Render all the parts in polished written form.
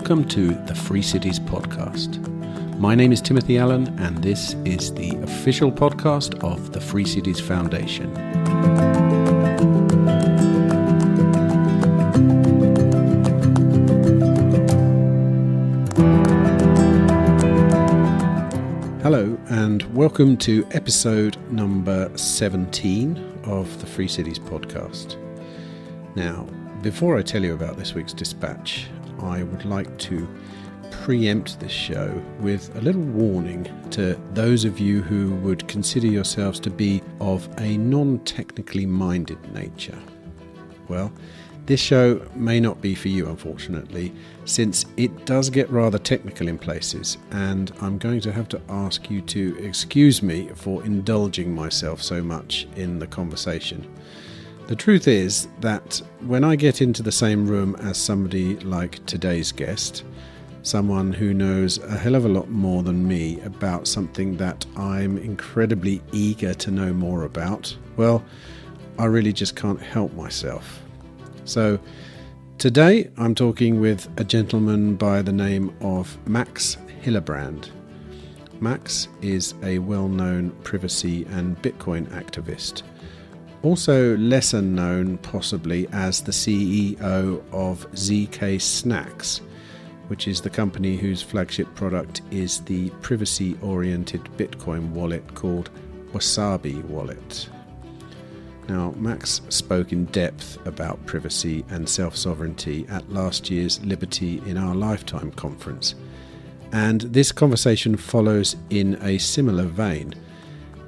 Welcome to the Free Cities podcast. My name is Timothy Allen, and this is the official podcast of the Free Cities Foundation. Hello, and welcome to episode number 17 of the Free Cities podcast. Now, before I tell you about this week's dispatch, I would like to preempt this show with a little warning to those of you who would consider yourselves to be of a non-technically minded nature. Well, this show may not be for you, unfortunately, since it does get rather technical in places, and I'm going to have to ask you to excuse me for indulging myself so much in the conversation. The truth is that when I get into the same room as somebody like today's guest, someone who knows a hell of a lot more than me about something that I'm incredibly eager to know more about, well, I really just can't help myself. So today I'm talking with a gentleman by the name of Max Hillebrand. Max is a well-known privacy and Bitcoin activist. Also lesser known possibly as the CEO of zkSNACKs, which is the company whose flagship product is the privacy-oriented Bitcoin wallet called Wasabi Wallet. Now, Max spoke in depth about privacy and self-sovereignty at last year's Liberty in Our Lifetime conference, and this conversation follows in a similar vein.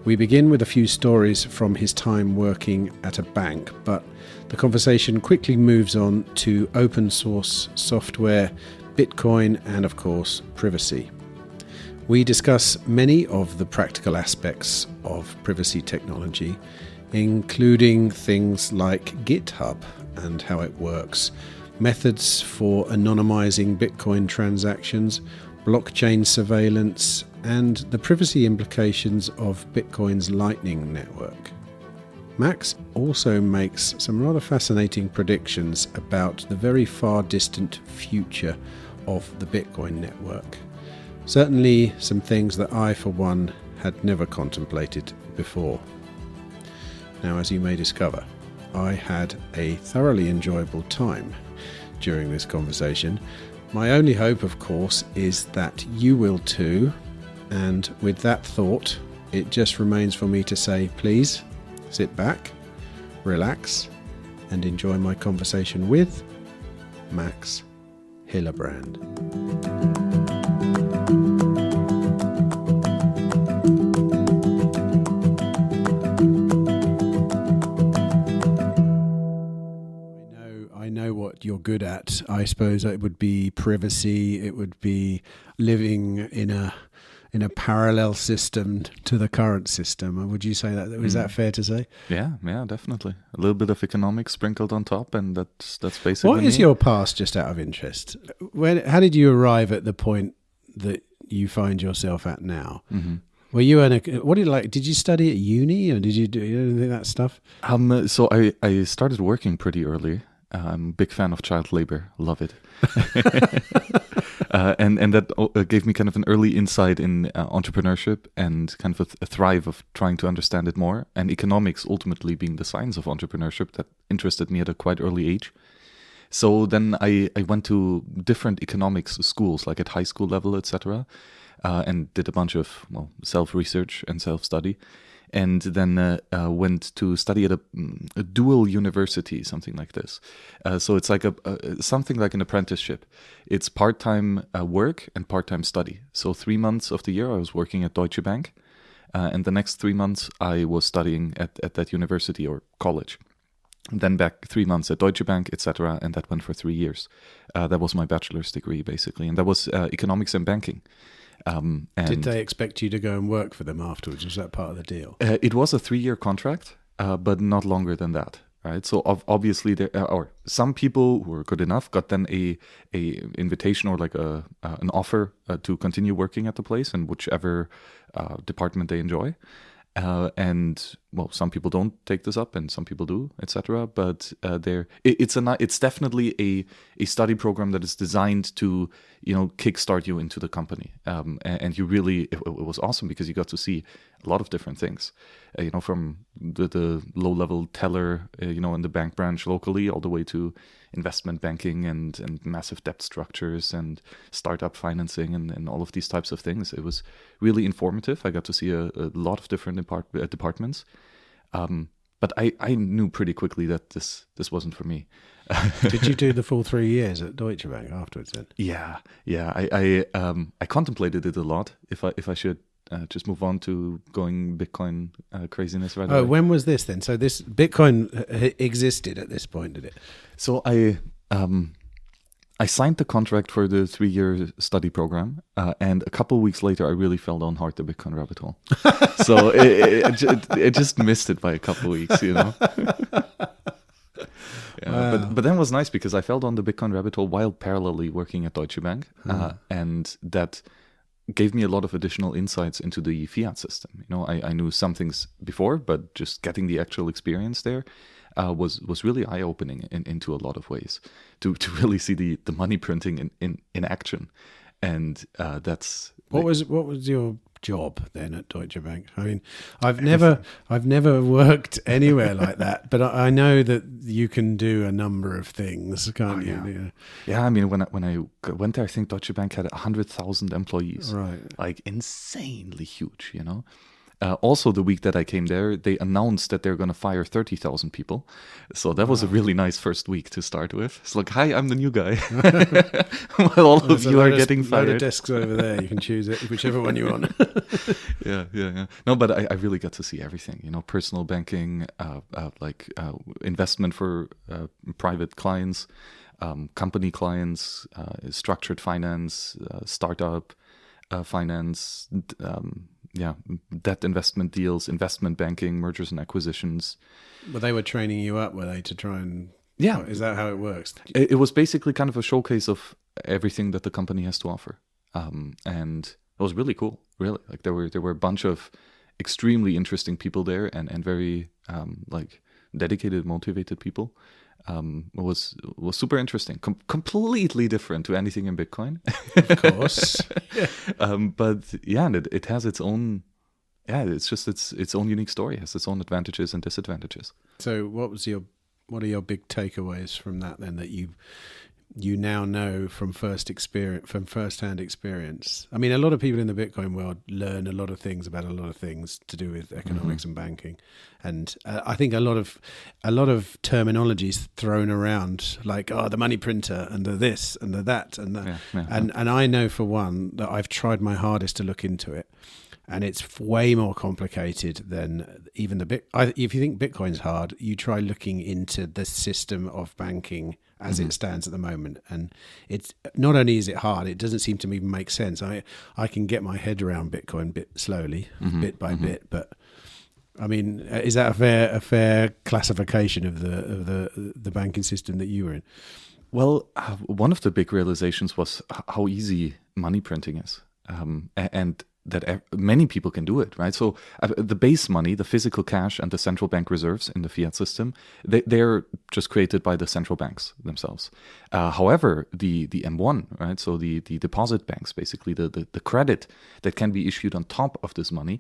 We begin with a few stories from his time working at a bank, but the conversation quickly moves on to open source software, Bitcoin, and of course, privacy. We discuss many of the practical aspects of privacy technology, including things like GitHub and how it works, methods for anonymizing Bitcoin transactions, blockchain surveillance, and the privacy implications of Bitcoin's Lightning Network. Max also makes some rather fascinating predictions about the very far distant future of the Bitcoin network. Certainly some things that I, for one, had never contemplated before. Now, as you may discover, I had a thoroughly enjoyable time during this conversation. My only hope, of course, is that you will too. And with that thought, it just remains for me to say, please sit back, relax, and enjoy my conversation with Max Hillebrand. I know what you're good at. I suppose it would be privacy. It would be living in a parallel system to the current system. Would you say that? Is that fair to say? Yeah, definitely. A little bit of economics sprinkled on top, and that's basically. What is your past, just out of interest? How did you arrive at the point that you find yourself at now? Mm-hmm. Were you what did you like? Did you study at uni, or did you do anything of that stuff? So I started working pretty early. I'm a big fan of child labor. Love it. And that gave me kind of an early insight in entrepreneurship and kind of a thrive of trying to understand it more. And economics ultimately being the science of entrepreneurship that interested me at a quite early age. So then I went to different economics schools, like at high school level, etc., and did a bunch of self-research and self-study. And then went to study at a dual university, something like this. So it's like something like an apprenticeship. It's part-time work and part-time study. So 3 months of the year I was working at Deutsche Bank, and the next 3 months I was studying at that university or college. And then back 3 months at Deutsche Bank, etc., and that went for 3 years. That was my bachelor's degree, basically, and that was economics and banking. And did they expect you to go and work for them afterwards? Was that part of the deal? It was a 3-year contract, but not longer than that. Right. So obviously, or some people who were good enough got then a invitation or like an offer to continue working at the place in whichever department they enjoy. And well, some people don't take this up and some people do, etc. But it's definitely a study program that is designed to, kickstart you into the company. And you really, it was awesome because you got to see a lot of different things, from the low-level teller, in the bank branch locally, all the way to investment banking and massive debt structures and startup financing and all of these types of things. It was really informative. I got to see a lot of different departments. But I knew pretty quickly that this wasn't for me. Did you do the full 3 years at Deutsche Bank afterwards then? Yeah. I contemplated it a lot. If I should just move on to going Bitcoin craziness right away. Oh, when was this then? So this Bitcoin existed at this point, did it? So I signed the contract for the 3-year study program, and a couple of weeks later, I really fell down hard the Bitcoin rabbit hole. So it just missed it by a couple of weeks, Yeah, wow. But then it was nice because I fell down the Bitcoin rabbit hole while parallelly working at Deutsche Bank, and that gave me a lot of additional insights into the fiat system. I knew some things before, but just getting the actual experience there was really eye-opening into a lot of ways to really see the money printing in action. And that's what was your job then at Deutsche Bank? I mean, I've never worked anywhere like that, but I know that you can do a number of things, can't you? Yeah. I mean, when I went there, I think Deutsche Bank had 100,000 employees, right? Like insanely huge, Also, the week that I came there, they announced that they're going to fire 30,000 people. So that was a really nice first week to start with. It's like, hi, I'm the new guy. While all of you are getting fired. Load of desks over there. You can choose it, whichever one you want. Yeah. No, but I really got to see everything. Personal banking, investment for private clients, company clients, structured finance, startup finance, debt investment deals, investment banking, mergers and acquisitions. But they were training you up, were they, to try and... Yeah. Is that how it works? It was basically kind of a showcase of everything that the company has to offer. And it was really cool, really. Like there were a bunch of extremely interesting people there and very dedicated, motivated people. It was super interesting, completely different to anything in Bitcoin, of course. But yeah, and it has its own, it's just its own unique story. It has its own advantages and disadvantages. So, what are your big takeaways from that then? That you now know from first-hand experience. I mean, a lot of people in the Bitcoin world learn a lot of things about a lot of things to do with economics and banking, and I think a lot of terminologies thrown around, like the money printer and the this and the that and the, and I know for one that I've tried my hardest to look into it, and it's way more complicated than even if you think Bitcoin's hard, you try looking into the system of banking as it stands at the moment, and it's not only is it hard, it doesn't seem to even make sense. I can get my head around Bitcoin bit slowly, bit by bit, but I mean, is that a fair classification of the banking system that you were in? Well, one of the big realizations was how easy money printing is, and that many people can do it, right? So the base money, the physical cash and the central bank reserves in the fiat system, they're just created by the central banks themselves. However, the M1, right? So the deposit banks, basically the credit that can be issued on top of this money,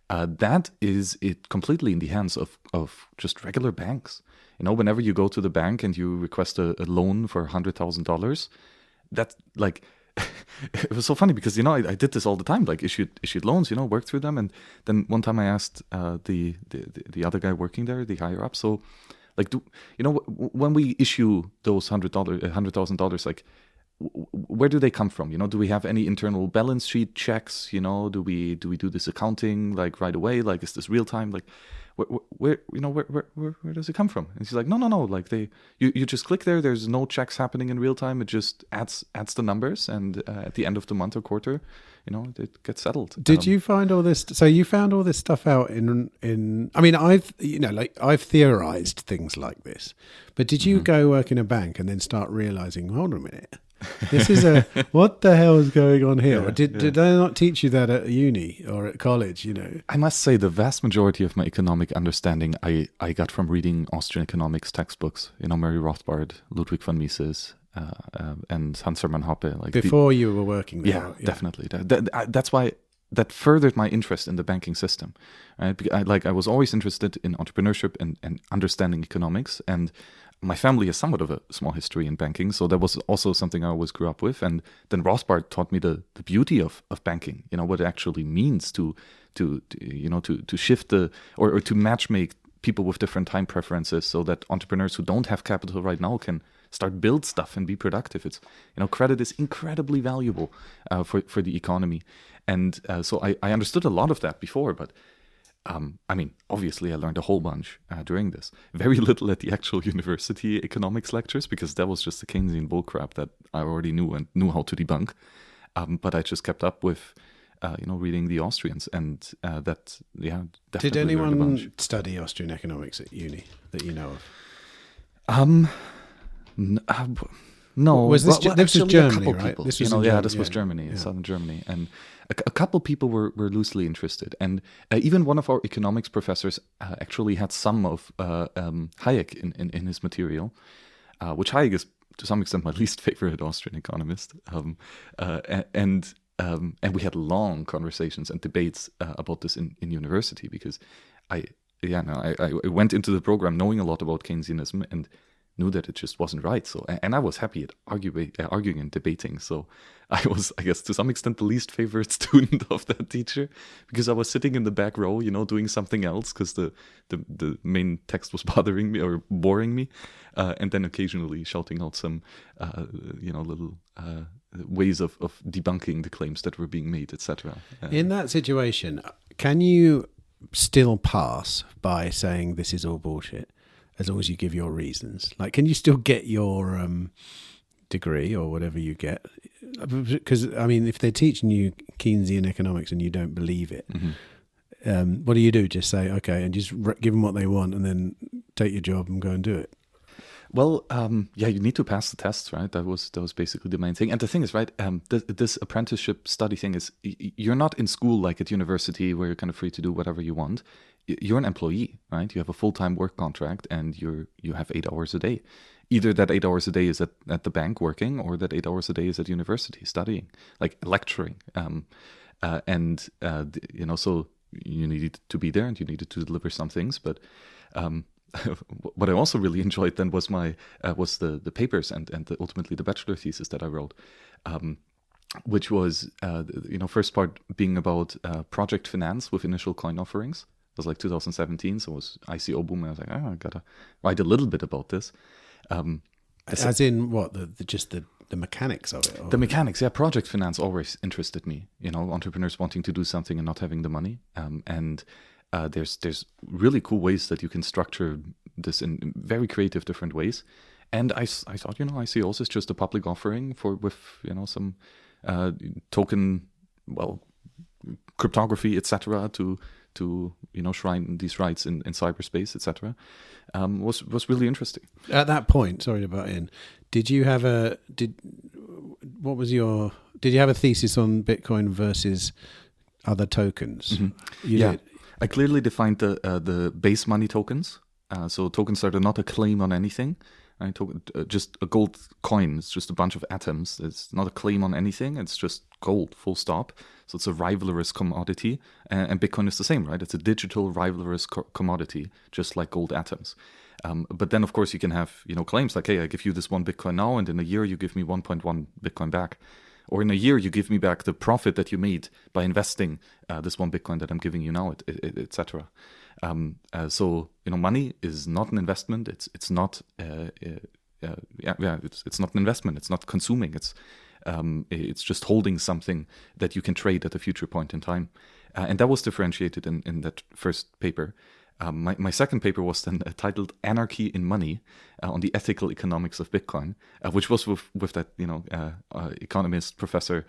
that is it completely in the hands of just regular banks. Whenever you go to the bank and you request a loan for $100,000, that's like... It was so funny because I did this all the time, like issued loans, worked through them, and then one time I asked the other guy working there, the higher up, so like when we issue those $100,000, like where do they come from? Do we have any internal balance sheet checks? Do we do this accounting like right away? Like, is this real time? Like, where does it come from? And she's like, no. Like you just click there. There's no checks happening in real time. It just adds the numbers, and at the end of the month or quarter, it gets settled. Did you find all this? So you found all this stuff out in? I mean, I've theorized things like this, but did you go work in a bank and then start realizing, hold on a minute, This is what the hell is going on here? Yeah, Did they not teach you that at uni or at college? I must say the vast majority of my economic understanding I got from reading Austrian economics textbooks. Murray Rothbard, Ludwig von Mises, and Hans Hermann Hoppe. Before you were working there. Yeah, definitely. That's why that furthered my interest in the banking system. Right? I was always interested in entrepreneurship and understanding economics, and my family has somewhat of a small history in banking, so that was also something I always grew up with. And then Rothbard taught me the beauty of banking. What it actually means to shift or to matchmake people with different time preferences, so that entrepreneurs who don't have capital right now can start build stuff and be productive. It's credit is incredibly valuable for the economy. And so I understood a lot of that before, but obviously I learned a whole bunch during this. Very little at the actual university economics lectures, because that was just the Keynesian bullcrap that I already knew and knew how to debunk. But I just kept up with, reading the Austrians, and definitely. Did anyone study Austrian economics at uni that you know of? No. Was this this was Germany, right? This was was Germany, southern Germany, and a couple people were loosely interested, and even one of our economics professors actually had some of Hayek in his material, which Hayek is to some extent my least favorite Austrian economist, and we had long conversations and debates about this in university, because I went into the program knowing a lot about Keynesianism and knew that it just wasn't right. So, and I was happy at arguing and debating. So I was, I guess, to some extent the least favorite student of that teacher, because I was sitting in the back row, doing something else because the main text was bothering me or boring me, and then occasionally shouting out some, little ways of debunking the claims that were being made, etc. In that situation, can you still pass by saying this is all bullshit, as long as you give your reasons? Like, can you still get your degree or whatever you get? Because, if they're teaching you Keynesian economics and you don't believe it, what do? Just say, okay, and just give them what they want and then take your job and go and do it? Well, you need to pass the tests, right? That was basically the main thing. And the thing is, right, this apprenticeship study thing is, you're not in school like at university where you're kind of free to do whatever you want. You're an employee, right? You have a full-time work contract, and you have 8 hours a day. Either that 8 hours a day is at the bank working, or that 8 hours a day is at university studying, like lecturing. So you needed to be there and you needed to deliver some things. But what I also really enjoyed then was was the papers and ultimately the bachelor thesis that I wrote. Which was, first part being about project finance with initial coin offerings. It was like 2017, so it was ICO boom. And I was like, I gotta write a little bit about this. As in what? Just the mechanics of it? Or? The mechanics, yeah. Project finance always interested me. Entrepreneurs wanting to do something and not having the money. There's really cool ways that you can structure this in very creative different ways. And I thought, ICOs is just a public offering with some token, cryptography, etc. to shrine these rights in cyberspace, etc. Was really interesting. At that point, sorry to butt in, did you have a thesis on Bitcoin versus other tokens? Mm-hmm. You did. I clearly defined the base money tokens. So tokens that are not a claim on anything. Right? Just a gold coin. It's just a bunch of atoms. It's not a claim on anything. It's just gold, full stop. So it's a rivalrous commodity. And Bitcoin is the same, right? It's a digital rivalrous commodity, just like gold atoms. But then, of course, you can have claims like, hey, I give you this 1 Bitcoin now, and in a year you give me 1.1 Bitcoin back. Or in a year you give me back the profit that you made by investing this 1 Bitcoin that I'm giving you now, etc. So money is not an investment. It's not it's not an investment. It's not consuming. It's just holding something that you can trade at a future point in time, and that was differentiated in that first paper. My second paper was then titled "Anarchy in Money" on the ethical economics of Bitcoin, which was with that economist professor,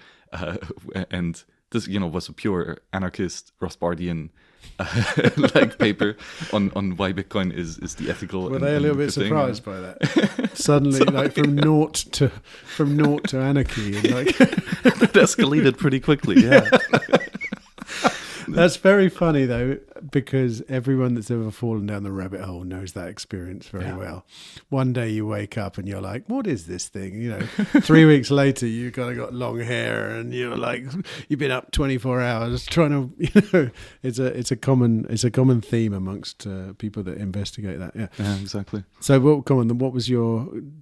and this, was a pure anarchist Rothbardian like paper on why Bitcoin is the ethical. Were they a little bit surprised by that? Suddenly, like from naught to anarchy, and like that escalated pretty quickly. Yeah. That's very funny though, because everyone that's ever fallen down the rabbit hole knows that experience very well. One day you wake up and you're like, what is this thing? 3 weeks later you kind of got long hair and you're like, you've been up 24 hours trying to, it's a common theme amongst people that investigate that. Yeah, exactly. So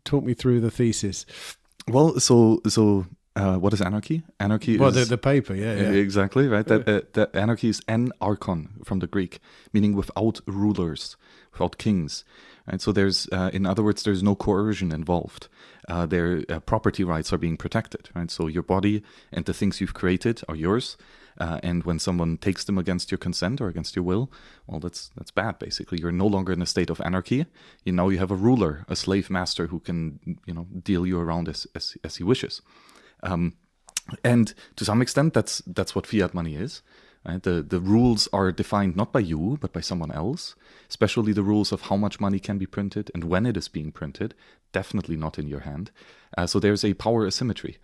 talk me through the thesis. Well, so what is anarchy? Anarchy is... the paper, yeah. Exactly, right? That anarchy is anarchon from the Greek, meaning without rulers, without kings. Right? So there's, in other words, there's no coercion involved. Their property rights are being protected, right? So your body and the things you've created are yours. And when someone takes them against your consent or against your will, well, that's bad, basically. You're no longer in a state of anarchy. Now you have a ruler, a slave master who can, deal you around as he wishes. And to some extent, that's what fiat money is. Right? The rules are defined not by you, but by someone else, especially the rules of how much money can be printed and when it is being printed, definitely not in your hand. So there's a power asymmetry.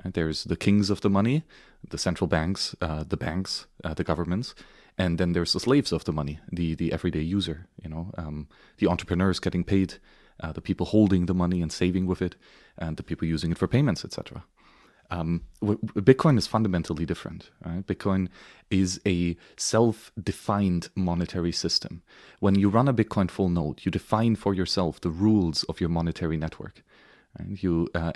Right? There's the kings of the money, the central banks, the banks, the governments, and then there's the slaves of the money, the everyday user, the entrepreneurs getting paid, the people holding the money and saving with it, and the people using it for payments, etc. Bitcoin is fundamentally different. Right? Bitcoin is a self-defined monetary system. When you run a Bitcoin full node, you define for yourself the rules of your monetary network. Right?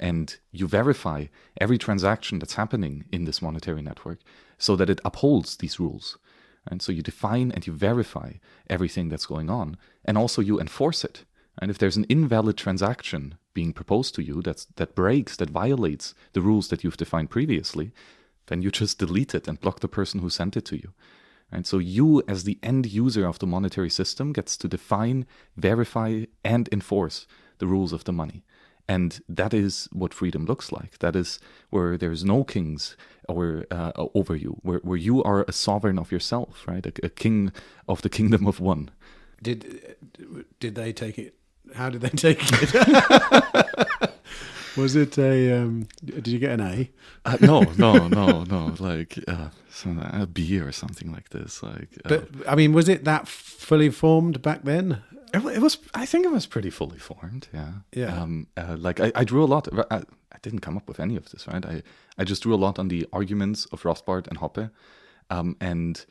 And you verify every transaction that's happening in this monetary network so that it upholds these rules. And so you define and you verify everything that's going on, and also you enforce it. And if there's an invalid transaction being proposed to you that violates the rules that you've defined previously, then you just delete it and block the person who sent it to you. And so you, as the end user of the monetary system, gets to define, verify, and enforce the rules of the money. And that is what freedom looks like. That is where there's no kings over you, where you are a sovereign of yourself, right? A king of the kingdom of one. Did they take it? How did they take it? Was it did you get an A? No. Like a B or something like this. But I mean, was it that fully formed back then? It was. I think it was pretty fully formed. Yeah. Yeah. I drew a lot. I didn't come up with any of this, right? I just drew a lot on the arguments of Rothbard and Hoppe, and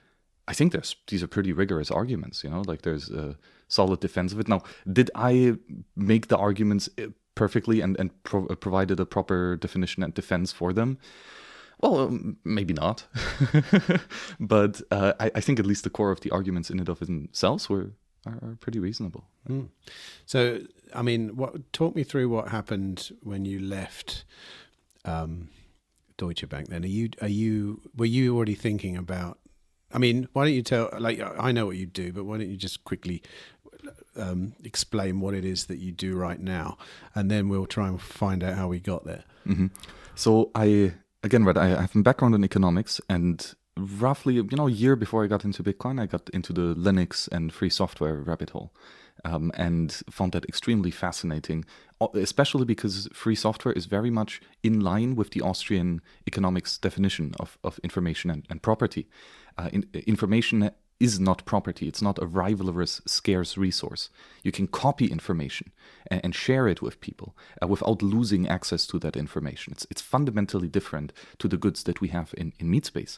I think these are pretty rigorous arguments. Like there's a solid defense of it. Now, did I make the arguments perfectly and provided a proper definition and defense for them? Well, maybe not. But I think at least the core of the arguments in and of themselves are pretty reasonable. Mm. So, I mean, talk me through what happened when you left Deutsche Bank. Then, were you already thinking about? I mean, why don't you tell? Like, I know what you do, but why don't you just quickly explain what it is that you do right now, and then we'll try and find out how we got there. Mm-hmm. So I have a background in economics, and roughly, a year before I got into Bitcoin, I got into the Linux and free software rabbit hole, and found that extremely fascinating, especially because free software is very much in line with the Austrian economics definition of information and property. Information is not property. It's not a rivalrous, scarce resource. You can copy information and share it with people without losing access to that information. It's fundamentally different to the goods that we have in meat space.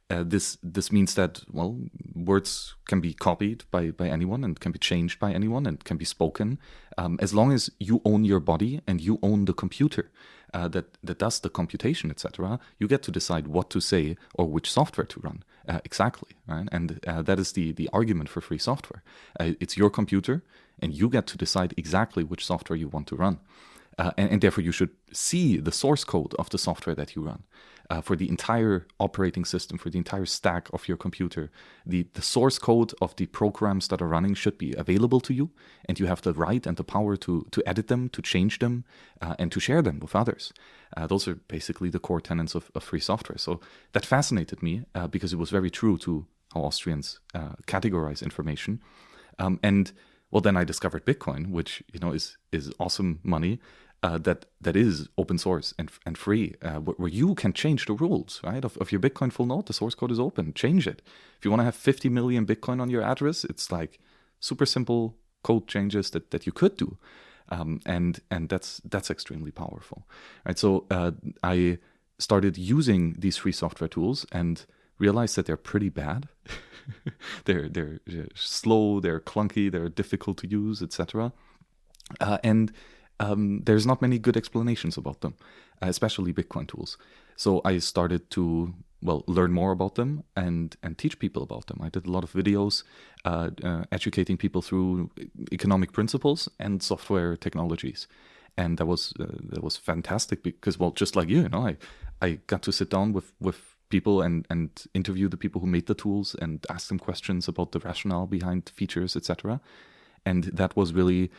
This means that, well, words can be copied by anyone and can be changed by anyone and can be spoken, as long as you own your body and you own the computer that does the computation, etc. You get to decide what to say or which software to run exactly, right? And that is the argument for free software. It's your computer, and you get to decide exactly which software you want to run. And therefore, you should see the source code of the software that you run. for the entire operating system, for the entire stack of your computer. The source code of the programs that are running should be available to you, and you have the right and the power to edit them, to change them, and to share them with others. Those are basically the core tenets of free software. So that fascinated me because it was very true to how Austrians categorize information. And well, then I discovered Bitcoin, which is awesome money. That is open source and free, where you can change the rules, right? Of your Bitcoin full node, the source code is open. Change it. If you want to have 50 million Bitcoin on your address, it's like super simple code changes that you could do, and that's extremely powerful, right? So I started using these free software tools and realized that they're pretty bad. they're slow, they're clunky, they're difficult to use, etc. And there's not many good explanations about them, especially Bitcoin tools. So I started to learn more about them and teach people about them. I did a lot of videos educating people through economic principles and software technologies, and that was fantastic because just like you, I got to sit down with people and interview the people who made the tools and ask them questions about the rationale behind features, etc. And that was really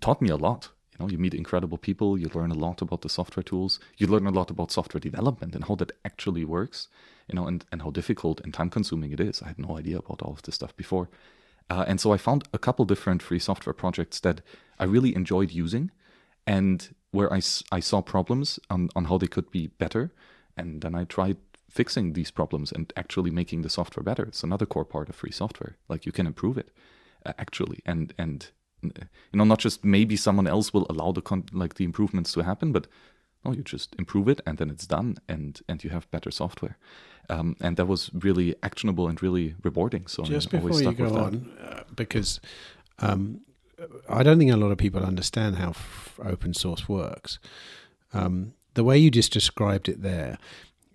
taught me a lot. You meet incredible people, you learn a lot about the software tools, you learn a lot about software development and how that actually works, and how difficult and time consuming it is. I had no idea about all of this stuff before. And so I found a couple different free software projects that I really enjoyed using and where I saw problems on how they could be better. And then I tried fixing these problems and actually making the software better. It's another core part of free software. Like, you can improve it actually, and not just maybe someone else will allow the improvements to happen, but no, you just improve it and then it's done, and you have better software. And that was really actionable and really rewarding. So just before you go on, because I don't think a lot of people understand how open source works. The way you just described it there,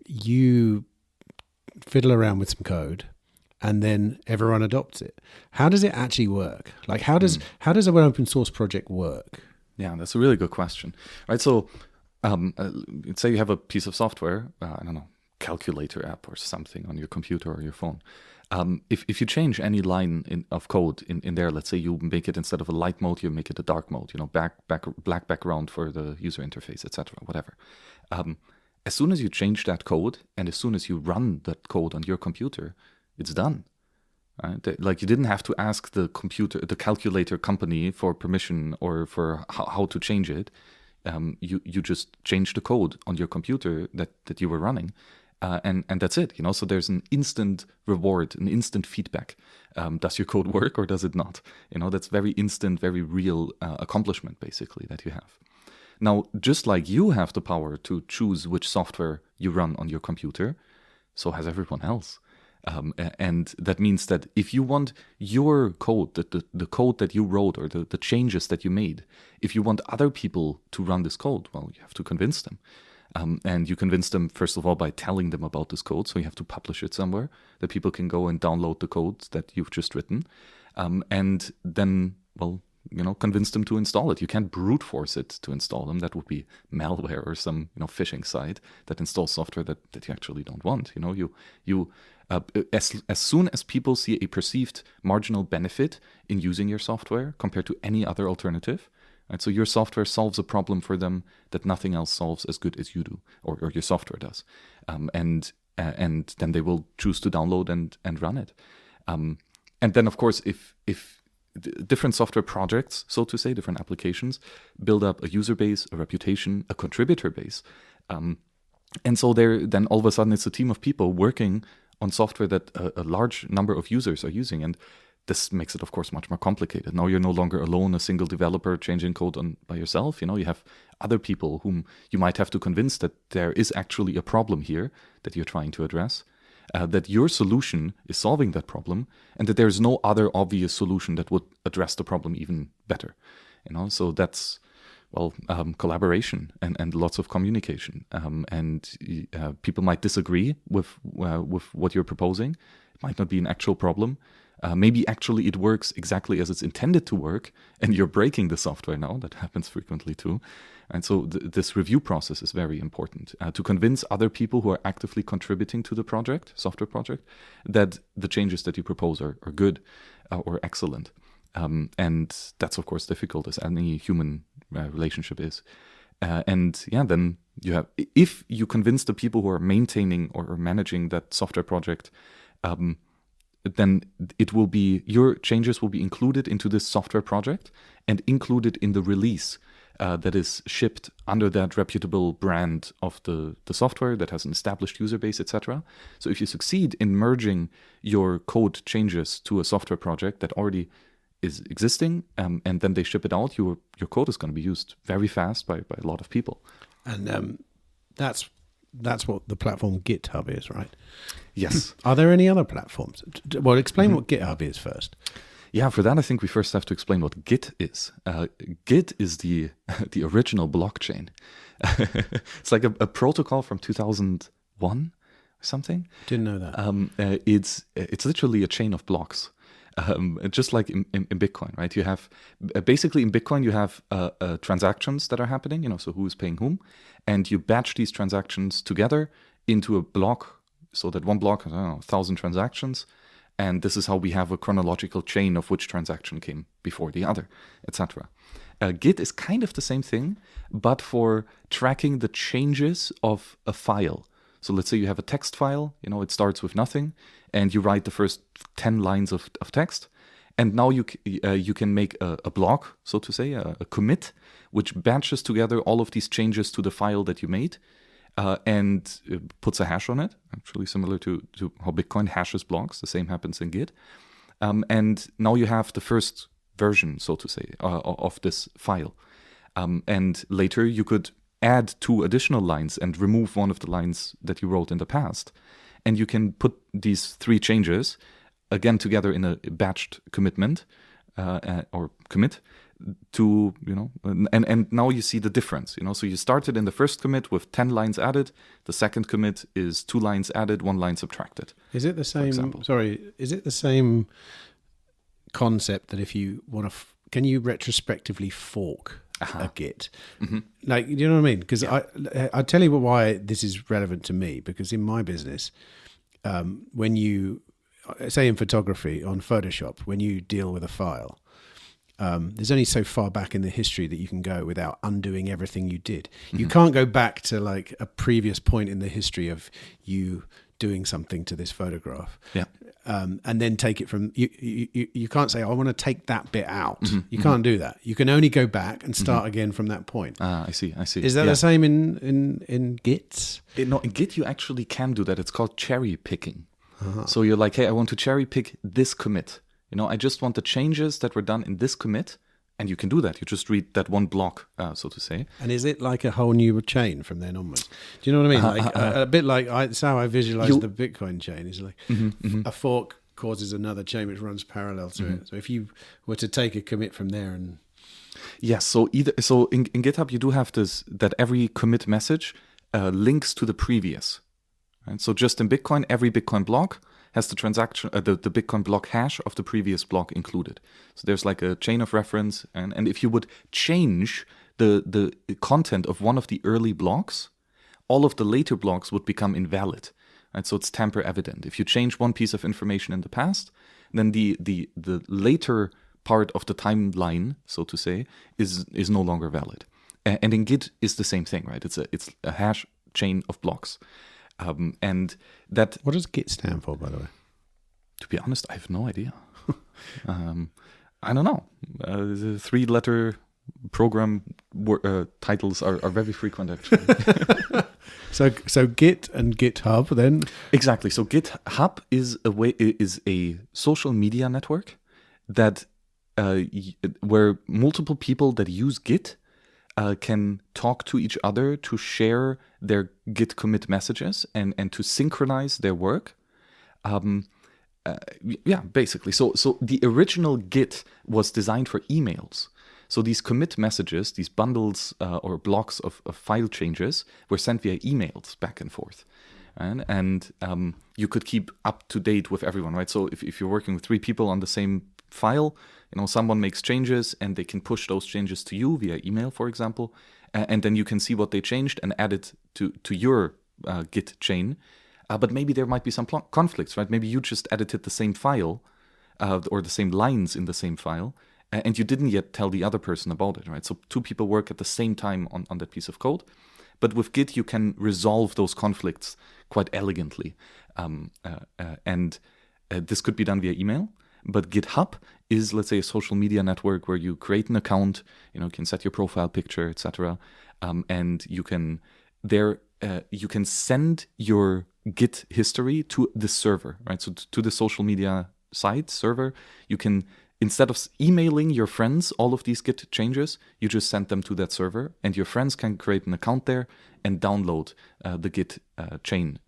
you fiddle around with some code and then everyone adopts it. How does it actually work? Like, how does an open source project work? Yeah, that's a really good question. Right, so say you have a piece of software, I don't know, calculator app or something on your computer or your phone. If you change any line of code in there, let's say you make it, instead of a light mode, you make it a dark mode, black background for the user interface, etc., whatever. As soon as you change that code and as soon as you run that code on your computer, it's done. Right? Like, you didn't have to ask the calculator company for permission or for how to change it. You just change the code on your computer that you were running. And that's it, So there's an instant reward, an instant feedback. Does your code work or does it not? That's very instant, very real accomplishment, basically, that you have. Now, just like you have the power to choose which software you run on your computer, so has everyone else. And that means that if you want your code, the code that you wrote or the changes that you made, if you want other people to run this code, you have to convince them. And you convince them, first of all, by telling them about this code. So you have to publish it somewhere that people can go and download the code that you've just written. And then, convince them to install it. You can't brute force it to install them. That would be malware or some, phishing site that installs software that you actually don't want. As soon as people see a perceived marginal benefit in using your software compared to any other alternative, right? So your software solves a problem for them that nothing else solves as good as you do, or your software does, and then they will choose to download and run it. And then, of course, if different software projects, so to say, different applications, build up a user base, a reputation, a contributor base, and so then all of a sudden it's a team of people working on software that a large number of users are using, and this makes it, of course, much more complicated. Now you're no longer alone, a single developer changing code by yourself. You have other people whom you might have to convince that there is actually a problem here that you're trying to address, that your solution is solving that problem, and that there's no other obvious solution that would address the problem even better. So that's, collaboration and lots of communication. And people might disagree with what you're proposing. It might not be an actual problem, Maybe actually it works exactly as it's intended to work, and you're breaking the software now. That happens frequently too. And so this review process is very important to convince other people who are actively contributing to the software project, that the changes that you propose are good or excellent. And that's, of course, difficult, as any human relationship is. Then you have, if you convince the people who are maintaining or managing that software project, then your changes will be included into this software project and included in the release that is shipped under that reputable brand of the software that has an established user base, etc. So if you succeed in merging your code changes to a software project that already is existing, and then they ship it out, your code is going to be used very fast by a lot of people. And that's what the platform GitHub is, right? Yes. Are there any other platforms? Well, explain what GitHub is first. Yeah, for that I think we first have to explain what Git is. Git is the original blockchain. It's like a protocol from 2001 or something. Didn't know that. It's literally a chain of blocks. Just like in Bitcoin, right? You have basically in Bitcoin you have transactions that are happening, so who is paying whom, and you batch these transactions together into a block, so that one block has 1,000 transactions, and this is how we have a chronological chain of which transaction came before the other, etc. Git is kind of the same thing, but for tracking the changes of a file. So let's say you have a text file, it starts with nothing, and you write the first 10 lines of text, and now you can make a block, so to say, a commit, which batches together all of these changes to the file that you made, and puts a hash on it, actually similar to how Bitcoin hashes blocks. The same happens in Git. And now you have the first version, so to say, of this file. And later you could add 2 additional lines and remove one of the lines that you wrote in the past. And you can put these 3 changes again together in a batched commitment or commit to, and now you see the difference, So you started in the first commit with 10 lines added. The second commit is 2 lines added, 1 line subtracted. Is it the same? Is it the same concept that if you want to, can you retrospectively fork a Git? Mm-hmm. Like, you know what I mean? Because I'll tell you why this is relevant to me, because in my business, when you, say in photography on Photoshop, when you deal with a file, there's only so far back in the history that you can go without undoing everything you did. Mm-hmm. You can't go back to like a previous point in the history of you doing something to this photograph. Yeah. And then take it from you can't say, I want to take that bit out. Mm-hmm. You can't do that. You can only go back and start again from that point. I see. Is that the same in Git? No, in Git you actually can do that. It's called cherry picking. Uh-huh. So you're like, hey, I want to cherry pick this commit. I just want the changes that were done in this commit, and you can do that. You just read that one block, so to say. And is it like a whole new chain from then onwards? Do you know what I mean? Like a bit like it's how I visualize the Bitcoin chain. Is like a fork causes another chain which runs parallel to it. So if you were to take a commit from there and yes, so in GitHub you do have this, that every commit message links to the previous. Right? So just in Bitcoin, every Bitcoin block has the transaction, the Bitcoin block hash of the previous block included. So there's like a chain of reference, and if you would change the content of one of the early blocks, all of the later blocks would become invalid. Right? So it's tamper evident. If you change one piece of information in the past, then the later part of the timeline, so to say, is no longer valid. And in Git is the same thing, right? It's a hash chain of blocks. And that. What does Git stand for, by the way? To be honest, I have no idea. I don't know. The 3-letter program titles are very frequent, actually. So Git and GitHub, then exactly. So GitHub is a social media network that where multiple people that use Git can talk to each other to share their Git commit messages and to synchronize their work. Basically. So the original Git was designed for emails. So these commit messages, these bundles or blocks of file changes were sent via emails back and forth. and you could keep up to date with everyone, right? So if you're working with 3 people on the same file, someone makes changes and they can push those changes to you via email, for example, and then you can see what they changed and add it to your Git chain. But maybe there might be some conflicts, right? Maybe you just edited the same file or the same lines in the same file, and you didn't yet tell the other person about it, right? So 2 people work at the same time on that piece of code. But with Git, you can resolve those conflicts quite elegantly. And this could be done via email. But GitHub is, let's say, a social media network where you create an account, you can set your profile picture, etc. And you can send your Git history to the server, right? So to the social media site server, you can, instead of emailing your friends all of these Git changes, you just send them to that server, and your friends can create an account there and download the Git chain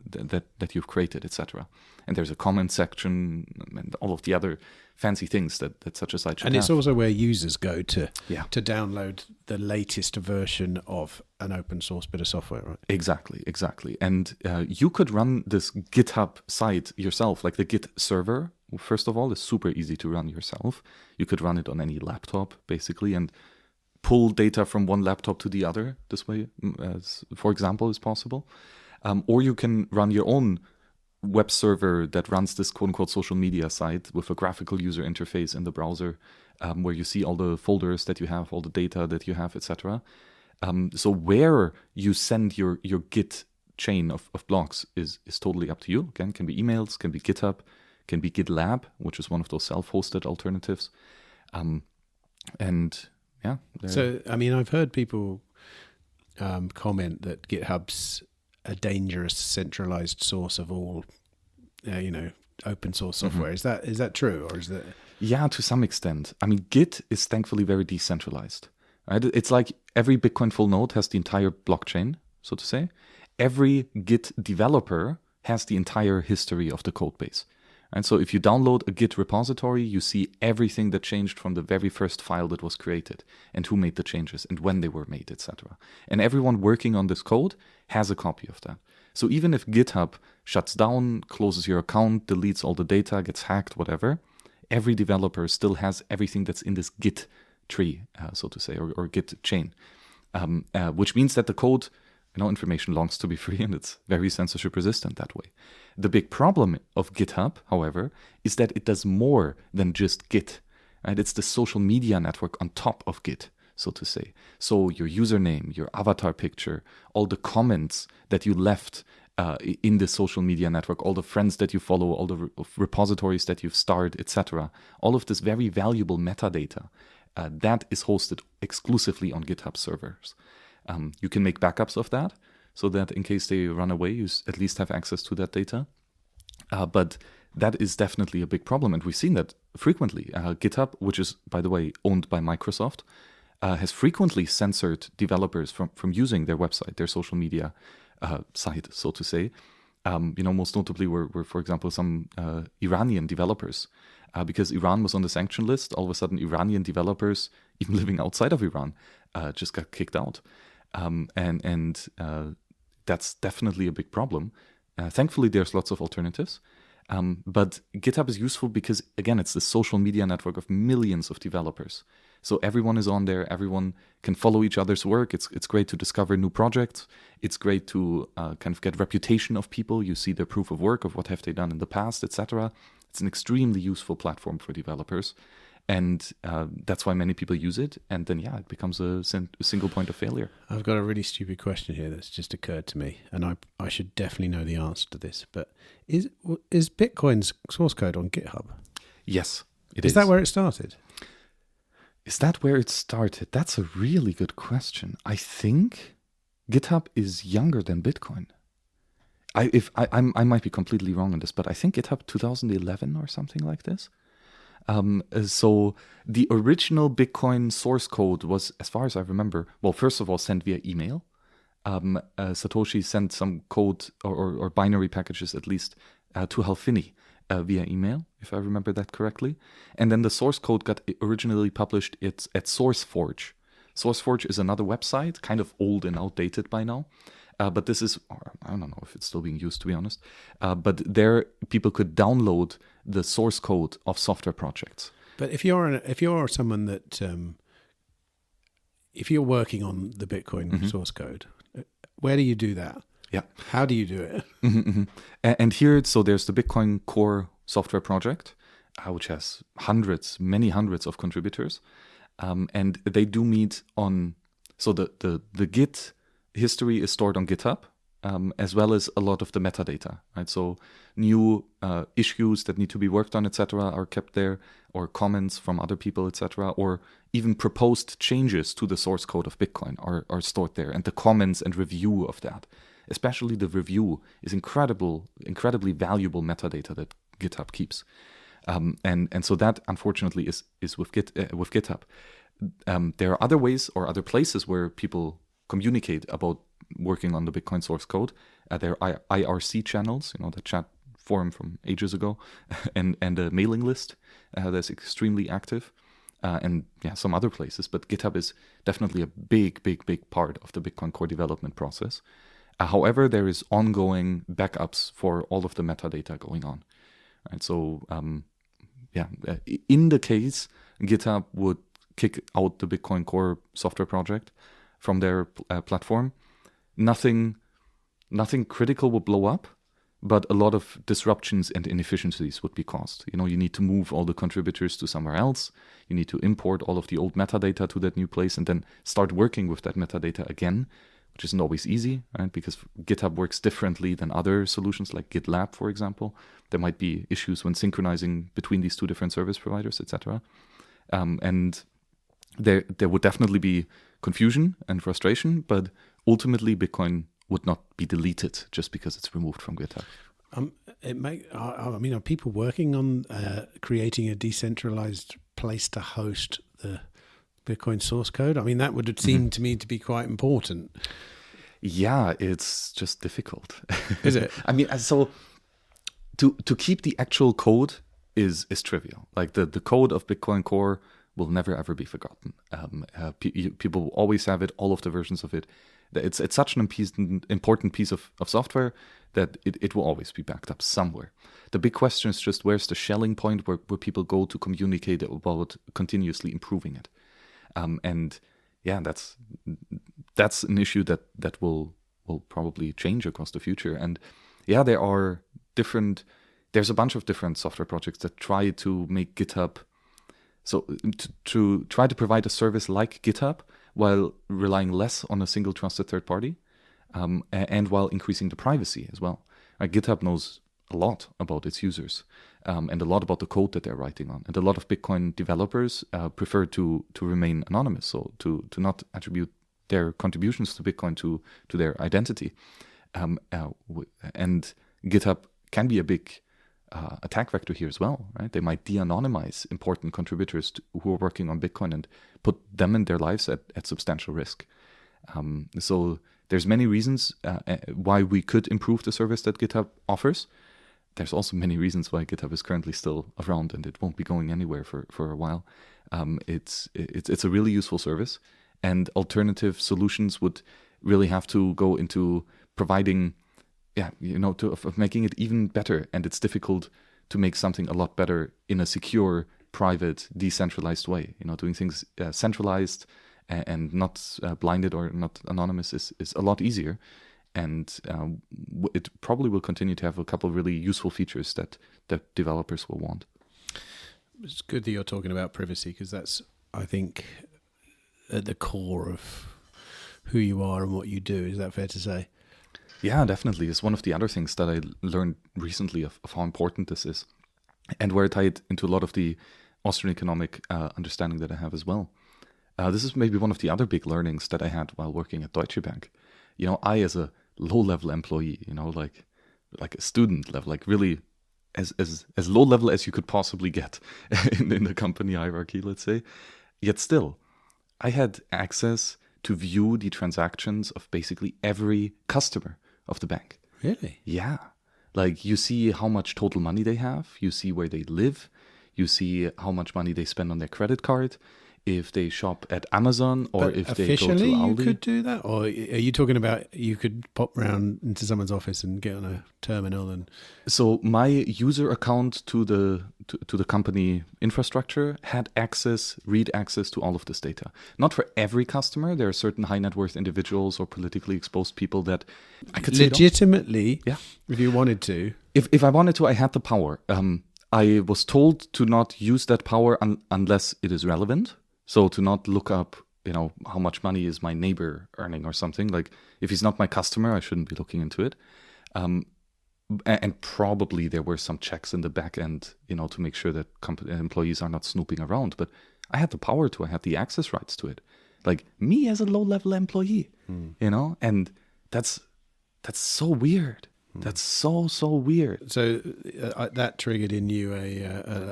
that you've created, etc. And there's a comment section and all of the other fancy things that such a site should have. And it's also where users go to download the latest version of an open source bit of software, right? Exactly. And you could run this GitHub site yourself, like the Git server. First of all, is super easy to run yourself. You could run it on any laptop, basically, and pull data from one laptop to the other this way, as, for example, is possible. Or you can run your own web server that runs this quote-unquote social media site with a graphical user interface in the browser, where you see all the folders that you have, all the data that you have, etc. So where you send your Git chain of blocks is totally up to you. Again, can be emails, can be GitHub, can be GitLab, which is one of those self-hosted alternatives. And yeah. So, I mean, I've heard people comment that GitHub's a dangerous centralized source of all, open source software. Mm-hmm. Is that true, or is that? Yeah, to some extent. I mean, Git is thankfully very decentralized. Right? It's like every Bitcoin full node has the entire blockchain, so to say. Every Git developer has the entire history of the code base. And so if you download a Git repository, you see everything that changed from the very first file that was created, and who made the changes and when they were made, etc. And everyone working on this code has a copy of that. So even if GitHub shuts down, closes your account, deletes all the data, gets hacked, whatever, every developer still has everything that's in this Git tree, so to say, or Git chain, which means that the code, information longs to be free, and it's very censorship resistant that way. The big problem of GitHub, however, is that it does more than just Git. Right? It's the social media network on top of Git, so to say. So your username, your avatar picture, all the comments that you left in the social media network, all the friends that you follow, all the repositories that you've started, etc. All of this very valuable metadata that is hosted exclusively on GitHub servers. You can make backups of that, so that in case they run away, you at least have access to that data. But that is definitely a big problem, and we've seen that frequently. GitHub, which is, by the way, owned by Microsoft, has frequently censored developers from using their website, their social media site, so to say. Most notably were, for example, some Iranian developers. Because Iran was on the sanction list, all of a sudden Iranian developers, even living outside of Iran, just got kicked out. And that's definitely a big problem. Thankfully, there's lots of alternatives. But GitHub is useful because, again, it's the social media network of millions of developers. So everyone is on there. Everyone can follow each other's work. It's great to discover new projects. It's great to kind of get reputation of people. You see their proof of work of what have they done in the past, etc. It's an extremely useful platform for developers. And that's why many people use it. And then, it becomes a single point of failure. I've got a really stupid question here that's just occurred to me. And I should definitely know the answer to this. But is Bitcoin's source code on GitHub? Yes, it is. Is that where it started? Is that where it started? That's a really good question. I think GitHub is younger than Bitcoin. I might be completely wrong on this, but I think GitHub 2011 or something like this. So the original Bitcoin source code was, as far as I remember, well, first of all, sent via email. Satoshi sent some code or binary packages, at least, to Halfini via email, if I remember that correctly. And then the source code got originally published at SourceForge. SourceForge is another website, kind of old and outdated by now. But this is, I don't know if it's still being used, to be honest. But there, people could download the source code of software projects. But if you're someone that, if you're working on the Bitcoin source code, where do you do that? Yeah. How do you do it? And here, so there's the Bitcoin Core software project, which has many hundreds of contributors. And they do meet on, so the Git history is stored on GitHub, as well as a lot of the metadata, right? So new issues that need to be worked on, etc., are kept there, or comments from other people, etc., or even proposed changes to the source code of Bitcoin are stored there, and the comments and review of that, especially the review, is incredibly valuable metadata that GitHub keeps, and so that unfortunately is with GitHub. There are other ways or other places where people communicate about working on the Bitcoin source code. There are IRC channels, the chat forum from ages ago, and a mailing list that's extremely active, and some other places. But GitHub is definitely a big part of the Bitcoin Core development process. However, there is ongoing backups for all of the metadata going on. Right? So, in the case GitHub would kick out the Bitcoin Core software project from their platform, nothing critical would blow up, but a lot of disruptions and inefficiencies would be caused. You need to move all the contributors to somewhere else. You need to import all of the old metadata to that new place and then start working with that metadata again, which isn't always easy, right? Because GitHub works differently than other solutions like GitLab, for example. There might be issues when synchronizing between these two different service providers, etc. And there would definitely be confusion and frustration, but ultimately Bitcoin would not be deleted just because it's removed from GitHub. Are people working on creating a decentralized place to host the Bitcoin source code? I mean, that would seem to me to be quite important. Yeah, it's just difficult. Is it? I mean, so to keep the actual code is trivial. Like the code of Bitcoin Core will never ever be forgotten. People will always have it, all of the versions of it. It's such an important piece of software that it will always be backed up somewhere. The big question is just where's the Schelling point where people go to communicate about continuously improving it. And yeah, that's an issue that will probably change across the future. And yeah, there's a bunch of different software projects that try to make GitHub, so to try to provide a service like GitHub while relying less on a single trusted third party, and while increasing the privacy as well. GitHub knows a lot about its users, and a lot about the code that they're writing on. And a lot of Bitcoin developers prefer to remain anonymous, so to not attribute their contributions to Bitcoin to their identity. And GitHub can be a big attack vector here as well, right? They might de-anonymize important contributors who are working on Bitcoin and put them and their lives at substantial risk. So there's many reasons why we could improve the service that GitHub offers. There's also many reasons why GitHub is currently still around and it won't be going anywhere for a while. It's a really useful service, and alternative solutions would really have to go into providing, of making it even better. And it's difficult to make something a lot better in a secure, private, decentralized way. Doing things centralized and not blinded or not anonymous is a lot easier. And it probably will continue to have a couple of really useful features that developers will want. It's good that you're talking about privacy, because that's, I think, at the core of who you are and what you do. Is that fair to say? Yeah, definitely. It's one of the other things that I learned recently of how important this is, and where I tie it into a lot of the Austrian economic understanding that I have as well. This is maybe one of the other big learnings that I had while working at Deutsche Bank. I, as a low-level employee, like a student level, like really as low level as you could possibly get in the company hierarchy, let's say. Yet still, I had access to view the transactions of basically every customer of the bank. Really? Yeah. Like, you see how much total money they have, you see where they live, you see how much money they spend on their credit card. if they shop at Amazon, or But if they go to officially, you Aldi. could do that, or are you talking about you could pop round into someone's office and get on a terminal and? So my user account to the company infrastructure had read access to all of this data. Not for every customer. There are certain high net worth individuals or politically exposed people that I could legitimately, yeah, if you wanted to. If I wanted to, I had the power. I was told to not use that power unless it is relevant. So to not look up, how much money is my neighbor earning or something. Like, if he's not my customer, I shouldn't be looking into it. And probably there were some checks in the back end, to make sure that employees are not snooping around. But I had the power to, I had the access rights to it. Like, me as a low-level employee, and that's so weird. That's so weird. So that triggered in you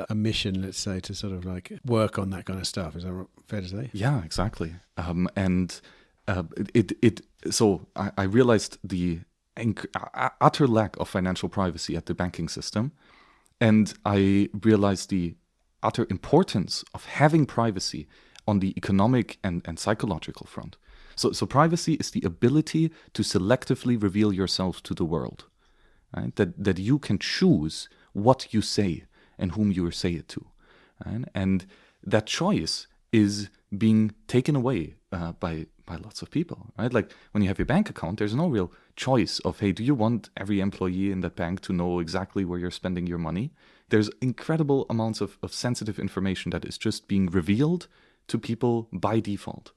a mission, let's say, to sort of like work on that kind of stuff. Is that fair to say? Yeah, exactly. So I realized the utter lack of financial privacy at the banking system, and I realized the utter importance of having privacy on the economic and psychological front. So privacy is the ability to selectively reveal yourself to the world. Right? That you can choose what you say and whom you say it to. Right? And that choice is being taken away by lots of people. Right? Like, when you have your bank account, there's no real choice of, hey, do you want every employee in that bank to know exactly where you're spending your money? There's incredible amounts of sensitive information that is just being revealed to people by default.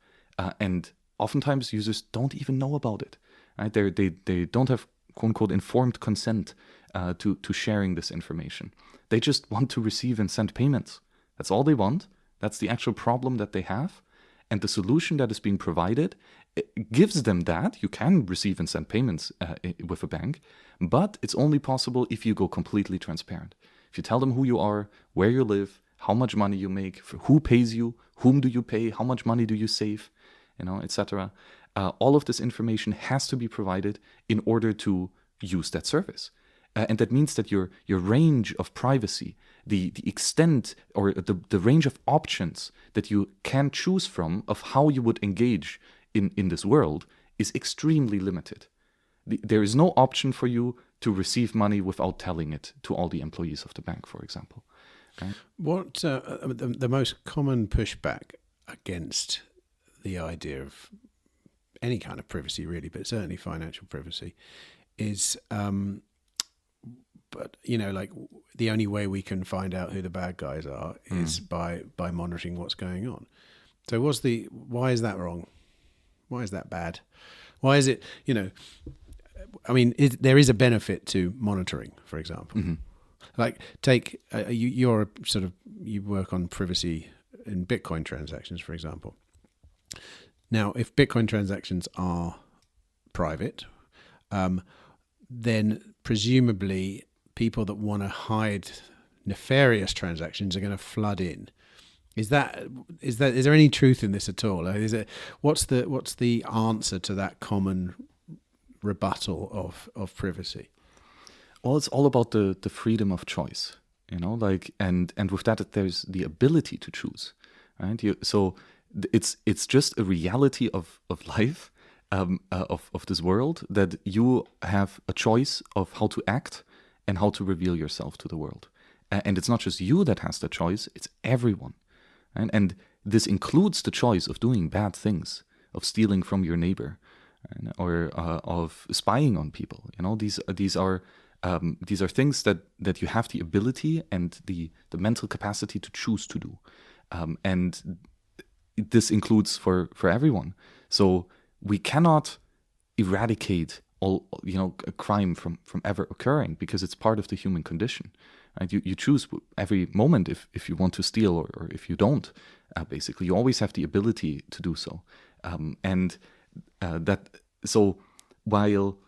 And oftentimes users don't even know about it. Right? They don't have quote-unquote informed consent to sharing this information. They just want to receive and send payments. That's all they want. That's the actual problem that they have. And the solution that is being provided, it gives them that. You can receive and send payments with a bank, but it's only possible if you go completely transparent. If you tell them who you are, where you live, how much money you make, who pays you, whom do you pay, how much money do you save, etc. All of this information has to be provided in order to use that service. And that means that your range of privacy, the extent or the range of options that you can choose from of how you would engage in this world is extremely limited. There is no option for you to receive money without telling it to all the employees of the bank, for example. Okay? What the most common pushback against the idea of any kind of privacy, really, but certainly financial privacy, is but like, the only way we can find out who the bad guys are is by monitoring what's going on. So why is that wrong? Why is that bad? Why is it, there is a benefit to monitoring, for example. Mm-hmm. Like, take you work on privacy in Bitcoin transactions, for example. Now, if Bitcoin transactions are private, then presumably people that want to hide nefarious transactions are going to flood in. Is there any truth in this at all? What's the answer to that common rebuttal of privacy? Well, it's all about the freedom of choice, and with that there's the ability to choose, right? So it's just a reality of life, of this world, that you have a choice of how to act and how to reveal yourself to the world. And it's not just you that has the choice, it's everyone. And this includes the choice of doing bad things, of stealing from your neighbor, or of spying on people. These are things that you have the ability and the mental capacity to choose to do. And this includes for everyone. So we cannot eradicate all a crime from ever occurring, because it's part of the human condition. Right? You choose every moment if you want to steal or if you don't. Basically, you always have the ability to do so. So while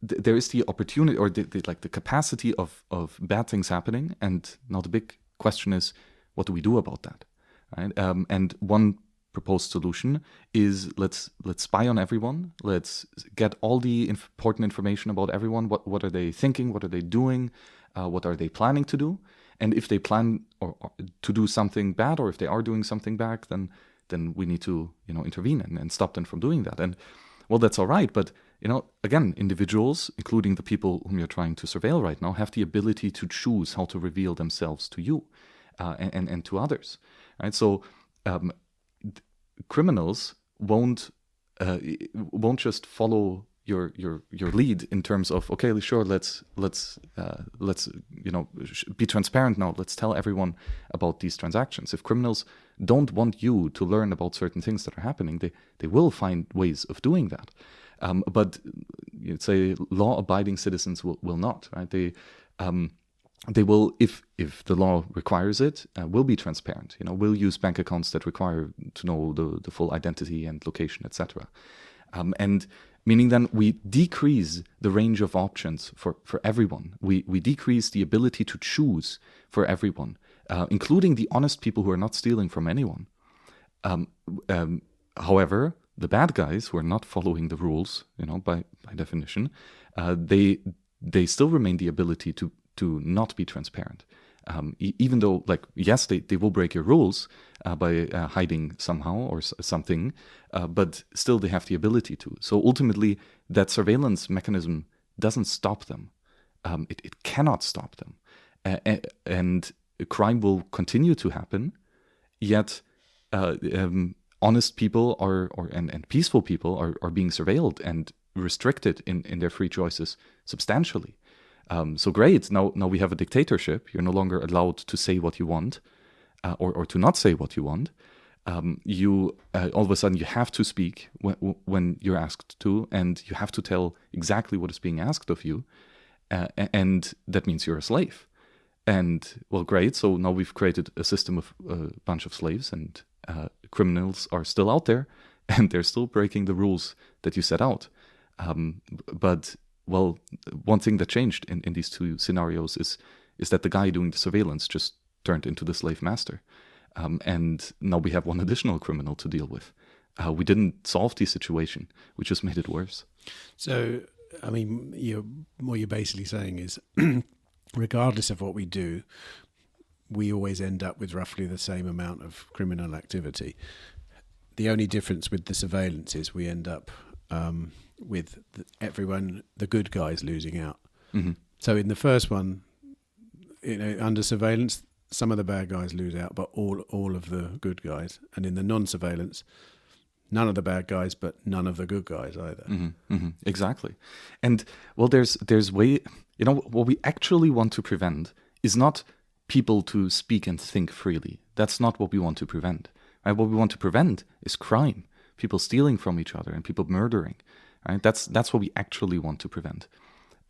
there is the opportunity or the capacity of bad things happening, and now the big question is, what do we do about that? Right? And one proposed solution is let's spy on everyone. Let's get all the important information about everyone. What are they thinking? What are they doing? What are they planning to do? And if they plan or to do something bad, or if they are doing something bad, then we need to, intervene and stop them from doing that. And well, that's all right. But, again, individuals, including the people whom you're trying to surveil right now, have the ability to choose how to reveal themselves to you and to others. Right? So criminals won't just follow your lead in terms of, okay, sure, let's be transparent now. Let's tell everyone about these transactions. If criminals don't want you to learn about certain things that are happening, they will find ways of doing that. But you'd say law-abiding citizens will not, right? They will, if the law requires it, will be transparent. Will use bank accounts that require to know the full identity and location, etc. And meaning then we decrease the range of options for everyone. We decrease the ability to choose for everyone, including the honest people who are not stealing from anyone. However, the bad guys who are not following the rules, by definition, they still remain the ability to not be transparent. Even though, yes, they will break your rules by hiding somehow or something, but still they have the ability to. So ultimately, that surveillance mechanism doesn't stop them. It cannot stop them. And crime will continue to happen, yet honest people and peaceful people are being surveilled and restricted in their free choices substantially. So great, now we have a dictatorship. You're no longer allowed to say what you want or to not say what you want. You all of a sudden you have to speak when you're asked to, and you have to tell exactly what is being asked of you, and that means you're a slave. And well, great, so now we've created a system of a bunch of slaves, and criminals are still out there, and they're still breaking the rules that you set out. But well, one thing that changed in these two scenarios is that the guy doing the surveillance just turned into the slave master. And now we have one additional criminal to deal with. We didn't solve the situation. We just made it worse. So, I mean, what you're basically saying is, regardless of what we do, we always end up with roughly the same amount of criminal activity. The only difference with the surveillance is we end up with everyone, the good guys, losing out. Mm-hmm. So in the first one, under surveillance, some of the bad guys lose out, but all of the good guys. And in the non-surveillance, none of the bad guys, but none of the good guys either. Mm-hmm. Mm-hmm. Exactly. And well, there's what we actually want to prevent is not people to speak and think freely. That's not what we want to prevent. Right? What we want to prevent is crime, people stealing from each other and people murdering. Right? That's what we actually want to prevent.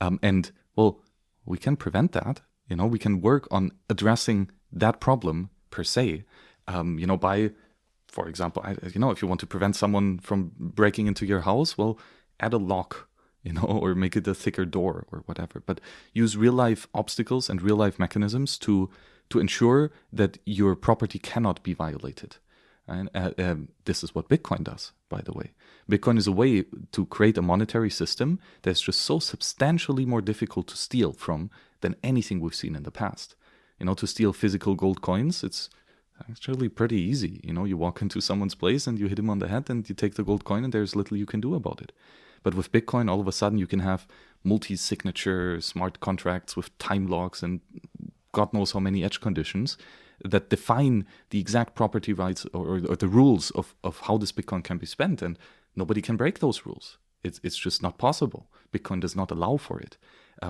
And well, we can prevent that. We can work on addressing that problem per se. By, for example, if you want to prevent someone from breaking into your house, well, add a lock, or make it a thicker door or whatever. But use real life obstacles and real life mechanisms to ensure that your property cannot be violated. And this is what Bitcoin does, by the way. Bitcoin is a way to create a monetary system that's just so substantially more difficult to steal from than anything we've seen in the past. To steal physical gold coins, it's actually pretty easy. You walk into someone's place and you hit him on the head and you take the gold coin and there's little you can do about it. But with Bitcoin, all of a sudden you can have multi-signature smart contracts with time locks and God knows how many edge conditions that define the exact property rights or the rules of how this Bitcoin can be spent, and nobody can break those rules. It's just not possible. Bitcoin does not allow for it.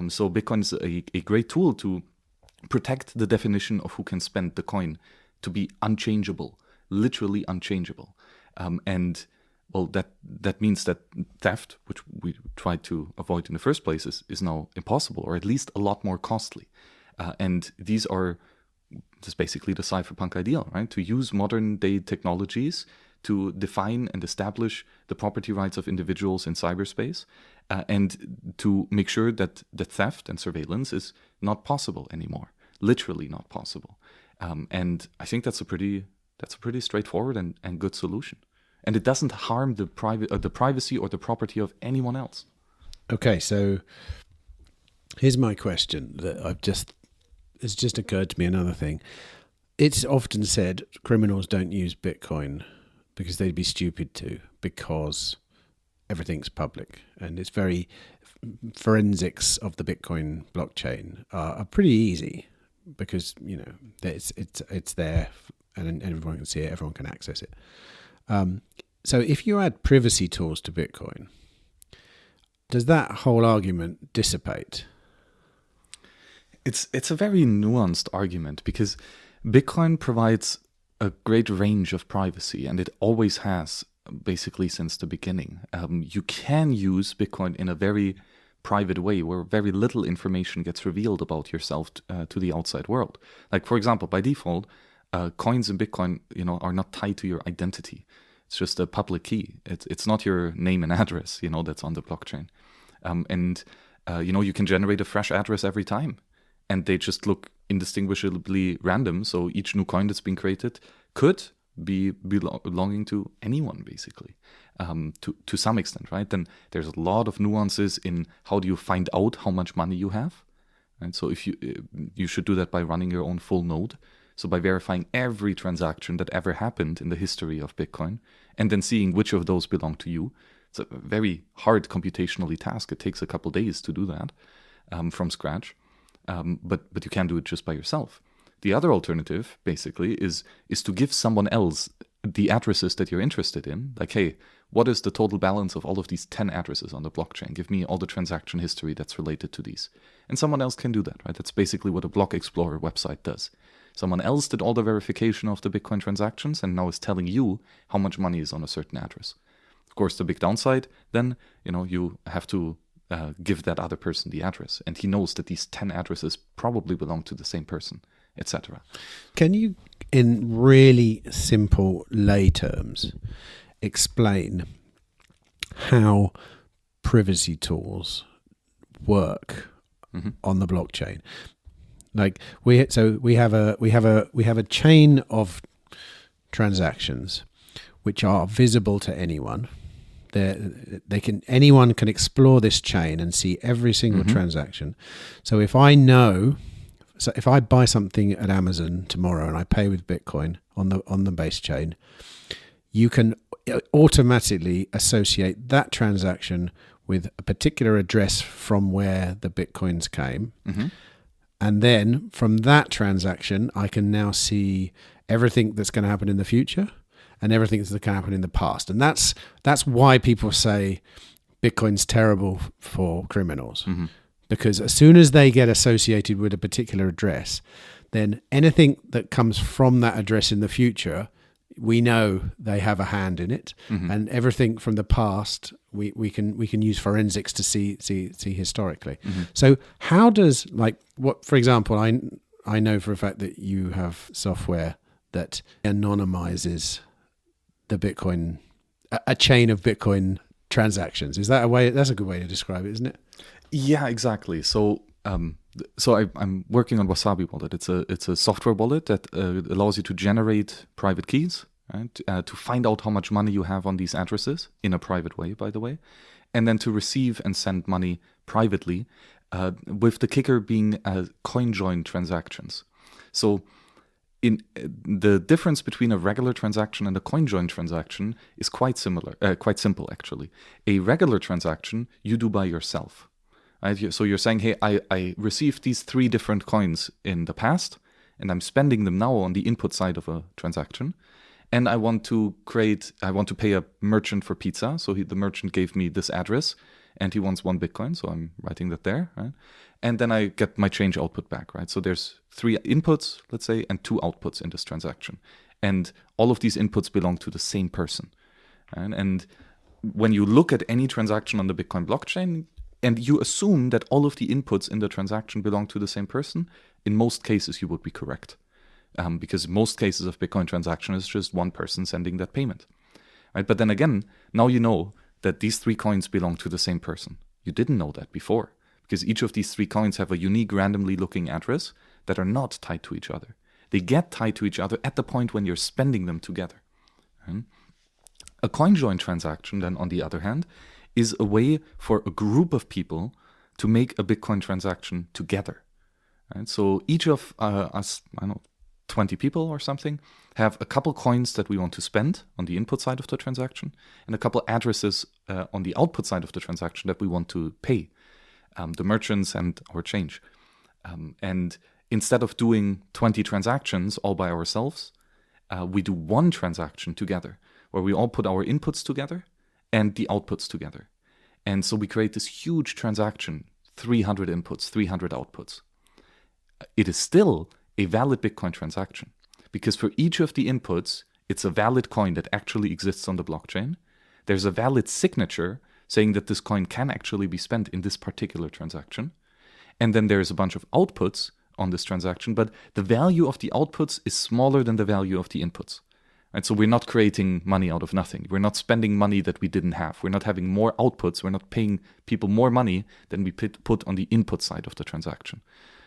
So Bitcoin is a great tool to protect the definition of who can spend the coin to be unchangeable, literally unchangeable. And well, that means that theft, which we tried to avoid in the first place, is now impossible, or at least a lot more costly. And these are just basically the cypherpunk ideal, right? To use modern day technologies to define and establish the property rights of individuals in cyberspace, and to make sure that the theft and surveillance is not possible anymore, literally not possible. And I think that's a pretty straightforward and good solution. And it doesn't harm the privacy or the property of anyone else. Okay, so here's my question that I've just it's just occurred to me another thing. It's often said criminals don't use Bitcoin because they'd be stupid to, because everything's public, and it's very forensics of the Bitcoin blockchain are pretty easy because it's there and everyone can see it, everyone can access it. So if you add privacy tools to Bitcoin, does that whole argument dissipate? It's a very nuanced argument because Bitcoin provides a great range of privacy, and it always has, basically since the beginning. You can use Bitcoin in a very private way where very little information gets revealed about yourself to the outside world. Like, for example, by default, coins in Bitcoin, are not tied to your identity. It's just a public key. It's not your name and address, that's on the blockchain. You can generate a fresh address every time, and they just look indistinguishably random. So each new coin that's been created could be belonging to anyone, basically, to some extent, right? Then there's a lot of nuances in how do you find out how much money you have, right? So if you should do that by running your own full node. So by verifying every transaction that ever happened in the history of Bitcoin, and then seeing which of those belong to you. It's a very hard computationally task. It takes a couple days to do that from scratch, but you can do it just by yourself. The other alternative, basically, is to give someone else the addresses that you're interested in. Like, hey, what is the total balance of all of these 10 addresses on the blockchain? Give me all the transaction history that's related to these. And someone else can do that, right? That's basically what a block explorer website does. Someone else did all the verification of the Bitcoin transactions and now is telling you how much money is on a certain address. Of course, the big downside, then, you have to give that other person the address. And he knows that these 10 addresses probably belong to the same person, etc. Can you, in really simple lay terms, explain how privacy tools work on the blockchain? Like we have a chain of transactions which are visible to anyone. Anyone can explore this chain and see every single transaction. So if I buy something at Amazon tomorrow and I pay with Bitcoin on the base chain, you can automatically associate that transaction with a particular address from where the Bitcoins came. And then from that transaction, I can now see everything that's going to happen in the future and everything that's going to happen in the past. And that's why people say Bitcoin's terrible for criminals. Because as soon as they get associated with a particular address, then anything that comes from that address in the future, we know they have a hand in it. And everything from the past, we can use forensics to see historically. So how does, for example, I know for a fact that you have software that anonymizes the Bitcoin, a chain of Bitcoin transactions. Is that a way? That's a good way to describe it, isn't it? Yeah, exactly. So I'm working on Wasabi Wallet. It's a software wallet that allows you to generate private keys, right? To find out how much money you have on these addresses in a private way, by the way, and then to receive and send money privately, with the kicker being coinjoin transactions. So in the difference between a regular transaction and a coinjoin transaction is quite simple actually. A regular transaction you do by yourself. Right? So you're saying, hey, I received these 3 different coins in the past, and I'm spending them now on the input side of a transaction. And I want to pay a merchant for pizza. So the merchant gave me this address, and he wants 1 Bitcoin. So I'm writing that there, right? And then I get my change output back, right? So there's 3 inputs, let's say, and 2 outputs in this transaction. And all of these inputs belong to the same person. Right? And when you look at any transaction on the Bitcoin blockchain, and you assume that all of the inputs in the transaction belong to the same person, in most cases you would be correct. Because most cases of Bitcoin transaction is just one person sending that payment. Right? But then again, now you know that these 3 coins belong to the same person. You didn't know that before, because each of these 3 coins have a unique randomly looking address that are not tied to each other. They get tied to each other at the point when you're spending them together. Right? A coinjoin transaction, then, on the other hand, is a way for a group of people to make a Bitcoin transaction together. Right? So each of us, 20 people or something, have a couple coins that we want to spend on the input side of the transaction and a couple addresses on the output side of the transaction that we want to pay the merchants and our change. And instead of doing 20 transactions all by ourselves, we do one transaction together where we all put our inputs together and the outputs together. And so we create this huge transaction, 300 inputs, 300 outputs. It is still a valid Bitcoin transaction because for each of the inputs, it's a valid coin that actually exists on the blockchain. There's a valid signature saying that this coin can actually be spent in this particular transaction. And then there's a bunch of outputs on this transaction, but the value of the outputs is smaller than the value of the inputs. Right? So we're not creating money out of nothing. We're not spending money that we didn't have. We're not having more outputs. We're not paying people more money than we put on the input side of the transaction.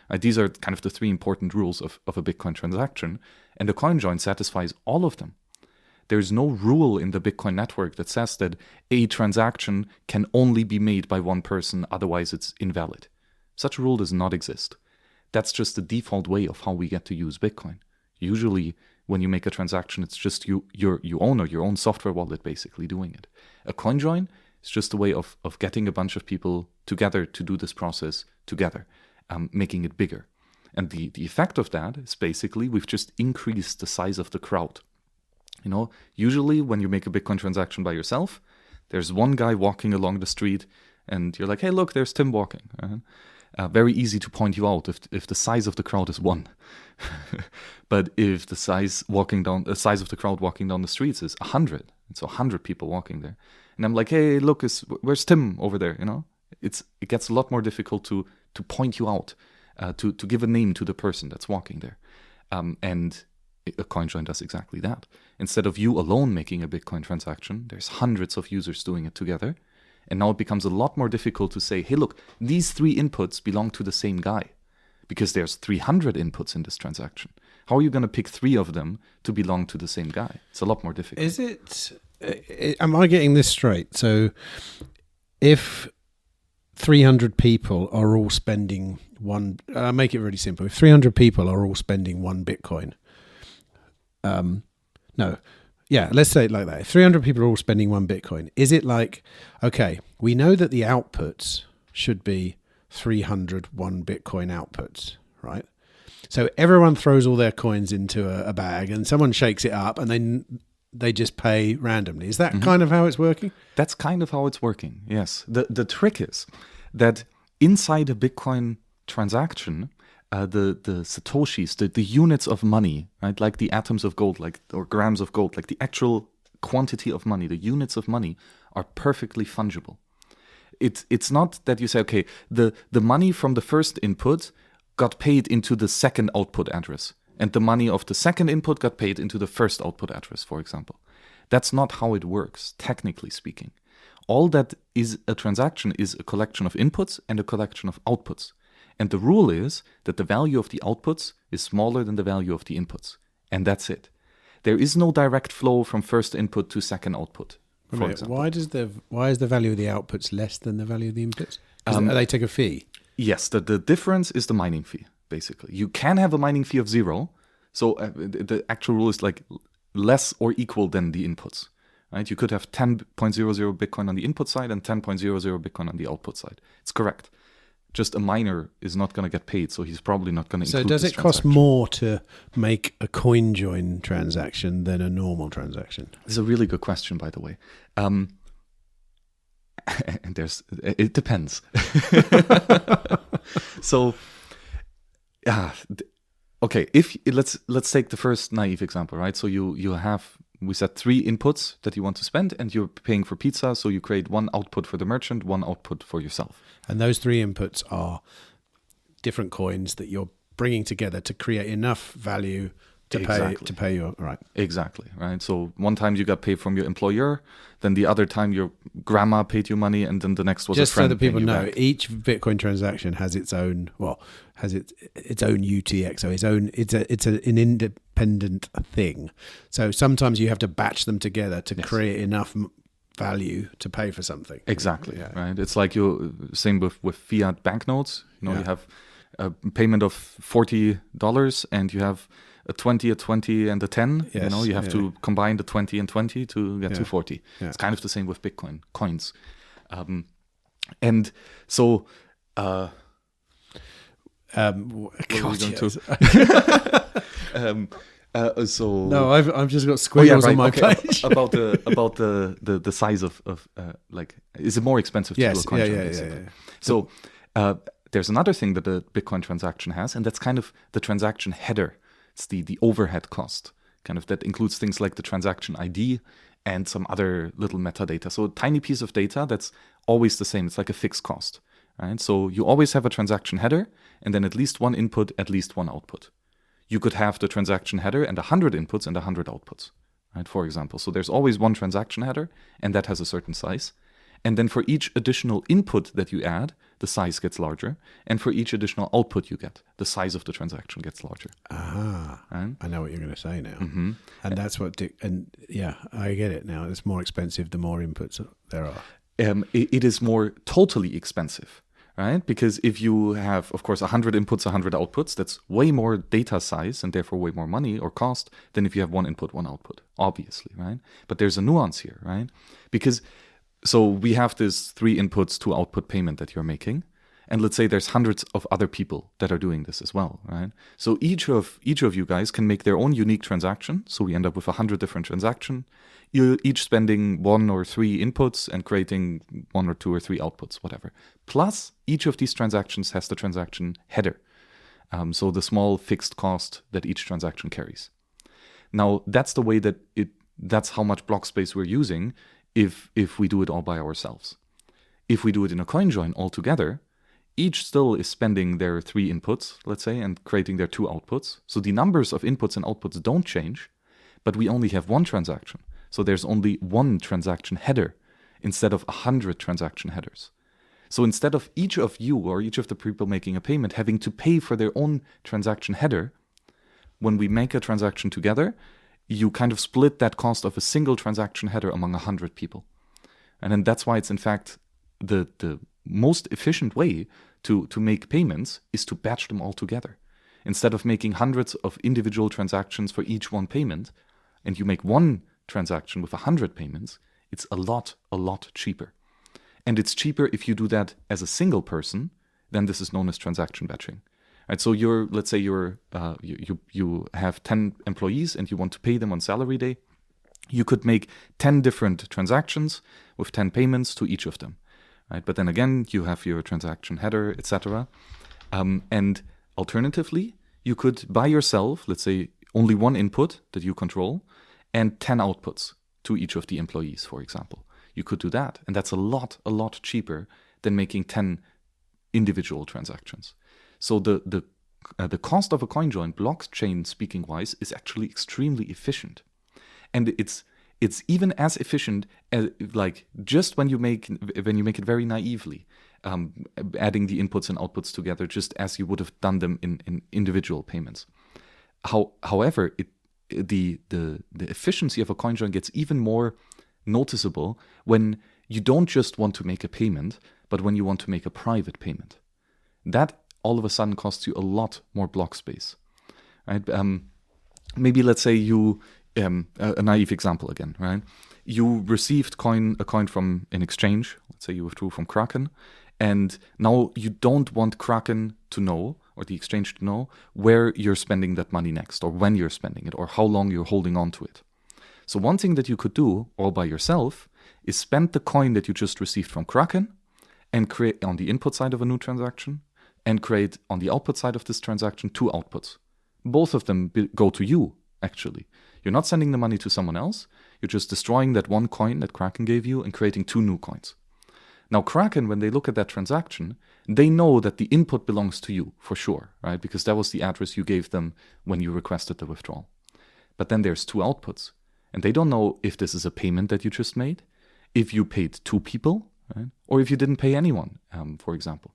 Right? These are kind of the three important rules of a Bitcoin transaction, and the coinjoin satisfies all of them. There's no rule in the Bitcoin network that says that a transaction can only be made by one person, otherwise it's invalid. Such a rule does not exist. That's just the default way of how we get to use Bitcoin. Usually, when you make a transaction, it's just your own software wallet basically doing it. A coinjoin is just a way of getting a bunch of people together to do this process together, making it bigger. And the effect of that is basically we've just increased the size of the crowd. Usually when you make a Bitcoin transaction by yourself, there's one guy walking along the street and you're like, hey, look, there's Tim walking. Very easy to point you out if the size of the crowd is 1. But if the size of the crowd walking down the streets is 100, it's 100 people walking there. And I'm like, hey, look, where's Tim over there? It gets a lot more difficult to point you out, to give a name to the person that's walking there. And a coinjoin does exactly that. Instead of you alone making a Bitcoin transaction, there's hundreds of users doing it together. And now it becomes a lot more difficult to say, hey, look, these 3 inputs belong to the same guy because there's 300 inputs in this transaction. How are you going to pick 3 of them to belong to the same guy? It's a lot more difficult. Am I getting this straight? So if 300 people are all spending I'll make it really simple. If 300 people are all spending 1 Bitcoin, let's say it like that. If 300 people are all spending 1 Bitcoin, is it like, okay, we know that the outputs should be 300 1 Bitcoin outputs, right? So everyone throws all their coins into a bag and someone shakes it up and then they just pay randomly. Is that kind of how it's working? That's kind of how it's working, yes. The trick is that inside a Bitcoin transaction, the satoshis, the units of money, right, like the atoms of gold, or grams of gold, like the actual quantity of money, the units of money are perfectly fungible. It's not that you say, okay, the money from the first input got paid into the second output address, and the money of the second input got paid into the first output address, for example. That's not how it works, technically speaking. All that is a transaction is a collection of inputs and a collection of outputs. And the rule is that the value of the outputs is smaller than the value of the inputs. And that's it. There is no direct flow from first input to second output, for example. Why is the value of the outputs less than the value of the inputs? They take a fee? Yes, the difference is the mining fee, basically. You can have a mining fee of 0. So the actual rule is like less or equal than the inputs. Right? You could have 10.00 Bitcoin on the input side and 10.00 Bitcoin on the output side. It's correct. Just a miner is not going to get paid, so he's probably not going to include this transaction. So does it cost more to make a coinjoin transaction than a normal transaction? This is a really good question, by the way. And it depends. So, okay, let's take the first naive example, right? So we set 3 inputs that you want to spend, and you're paying for pizza, so you create 1 output for the merchant, 1 output for yourself. And those 3 inputs are different coins that you're bringing together to create enough value to pay your, right? Exactly, right? So one time you got paid from your employer, then the other time your grandma paid you money, and then the next was just a friend. Just so that people know, back. Each Bitcoin transaction has its own UTXO, it's an independent thing. So sometimes you have to batch them together to create enough value to pay for something. Exactly, right? It's like same with fiat banknotes. You have a payment of $40 and you have a 20, a 20, and a 10. Yes, You have to combine the 20 and 20 to get to 40. Yeah. It's kind of the same with Bitcoin coins. And so... So no, I've just got squiggles on my page. about the size of like, is it more expensive to do a coin join, basically? So there's another thing that the Bitcoin transaction has, and that's kind of the transaction header. It's the overhead cost, kind of, that includes things like the transaction ID and some other little metadata. So a tiny piece of data that's always the same. It's like a fixed cost, right? So you always have a transaction header, and then at least one input, at least one output. You could have the transaction header and 100 inputs and 100 outputs, right? For example. So there's always one transaction header, and that has a certain size. And then for each additional input that you add, the size gets larger. And for each additional output you get, the size of the transaction gets larger. Ah, right? I know what you're going to say now. Mm-hmm. And that's what, I get it now. It's more expensive the more inputs there are. It is more totally expensive, right? Because if you have, of course, 100 inputs, 100 outputs, that's way more data size and therefore way more money or cost than if you have one input, one output, obviously, right? But there's a nuance here, right? Because, so we have this 3 inputs, 2 output payment that you're making. And let's say there's hundreds of other people that are doing this as well, right? So each of you guys can make their own unique transaction. So we end up with 100 different transactions. You're each spending 1 or 3 inputs and creating 1 or 2 or 3 outputs, whatever. Plus, each of these transactions has the transaction header. So the small fixed cost that each transaction carries. Now, that's the way that's how much block space we're using if we do it all by ourselves. If we do it in a coin join all together, each still is spending their 3 inputs, let's say, and creating their 2 outputs. So the numbers of inputs and outputs don't change, but we only have 1 transaction. So there's only 1 transaction header instead of 100 transaction headers. So instead of each of you or each of the people making a payment having to pay for their own transaction header, when we make a transaction together, you kind of split that cost of a single transaction header among 100 people. And then that's why it's in fact the most efficient way to make payments is to batch them all together. Instead of making hundreds of individual transactions for each one payment, and you make one transaction with 100 payments, it's a lot cheaper. And it's cheaper if you do that as a single person, then this is known as transaction batching. Right, so let's say you have 10 employees and you want to pay them on salary day. You could make 10 different transactions with 10 payments to each of them. Right? But then again, you have your transaction header, etc. And alternatively, you could by yourself, let's say only 1 input that you control and 10 outputs to each of the employees, for example. You could do that. And that's a lot cheaper than making 10 individual transactions. So the cost of a coin join, blockchain speaking wise, is actually extremely efficient. And it's even as efficient as, like, just when you make it very naively, adding the inputs and outputs together, just as you would have done them in individual payments. However, the efficiency of a coin join gets even more noticeable when you don't just want to make a payment, but when you want to make a private payment. That all of a sudden costs you a lot more block space. Right? Maybe let's say you a naive example again, right? You received a coin from an exchange. Let's say you withdrew from Kraken, and now you don't want Kraken to know, or the exchange to know, where you're spending that money next, or when you're spending it, or how long you're holding on to it. So one thing that you could do all by yourself is spend the coin that you just received from Kraken and create on the input side of a new transaction and create on the output side of this transaction 2 outputs. Both of them go to you, actually. You're not sending the money to someone else. You're just destroying that 1 coin that Kraken gave you and creating 2 new coins. Now, Kraken, when they look at that transaction, they know that the input belongs to you for sure, right? Because that was the address you gave them when you requested the withdrawal. But then there's 2 outputs. And they don't know if this is a payment that you just made, if you paid 2 people, right? Or if you didn't pay anyone, for example.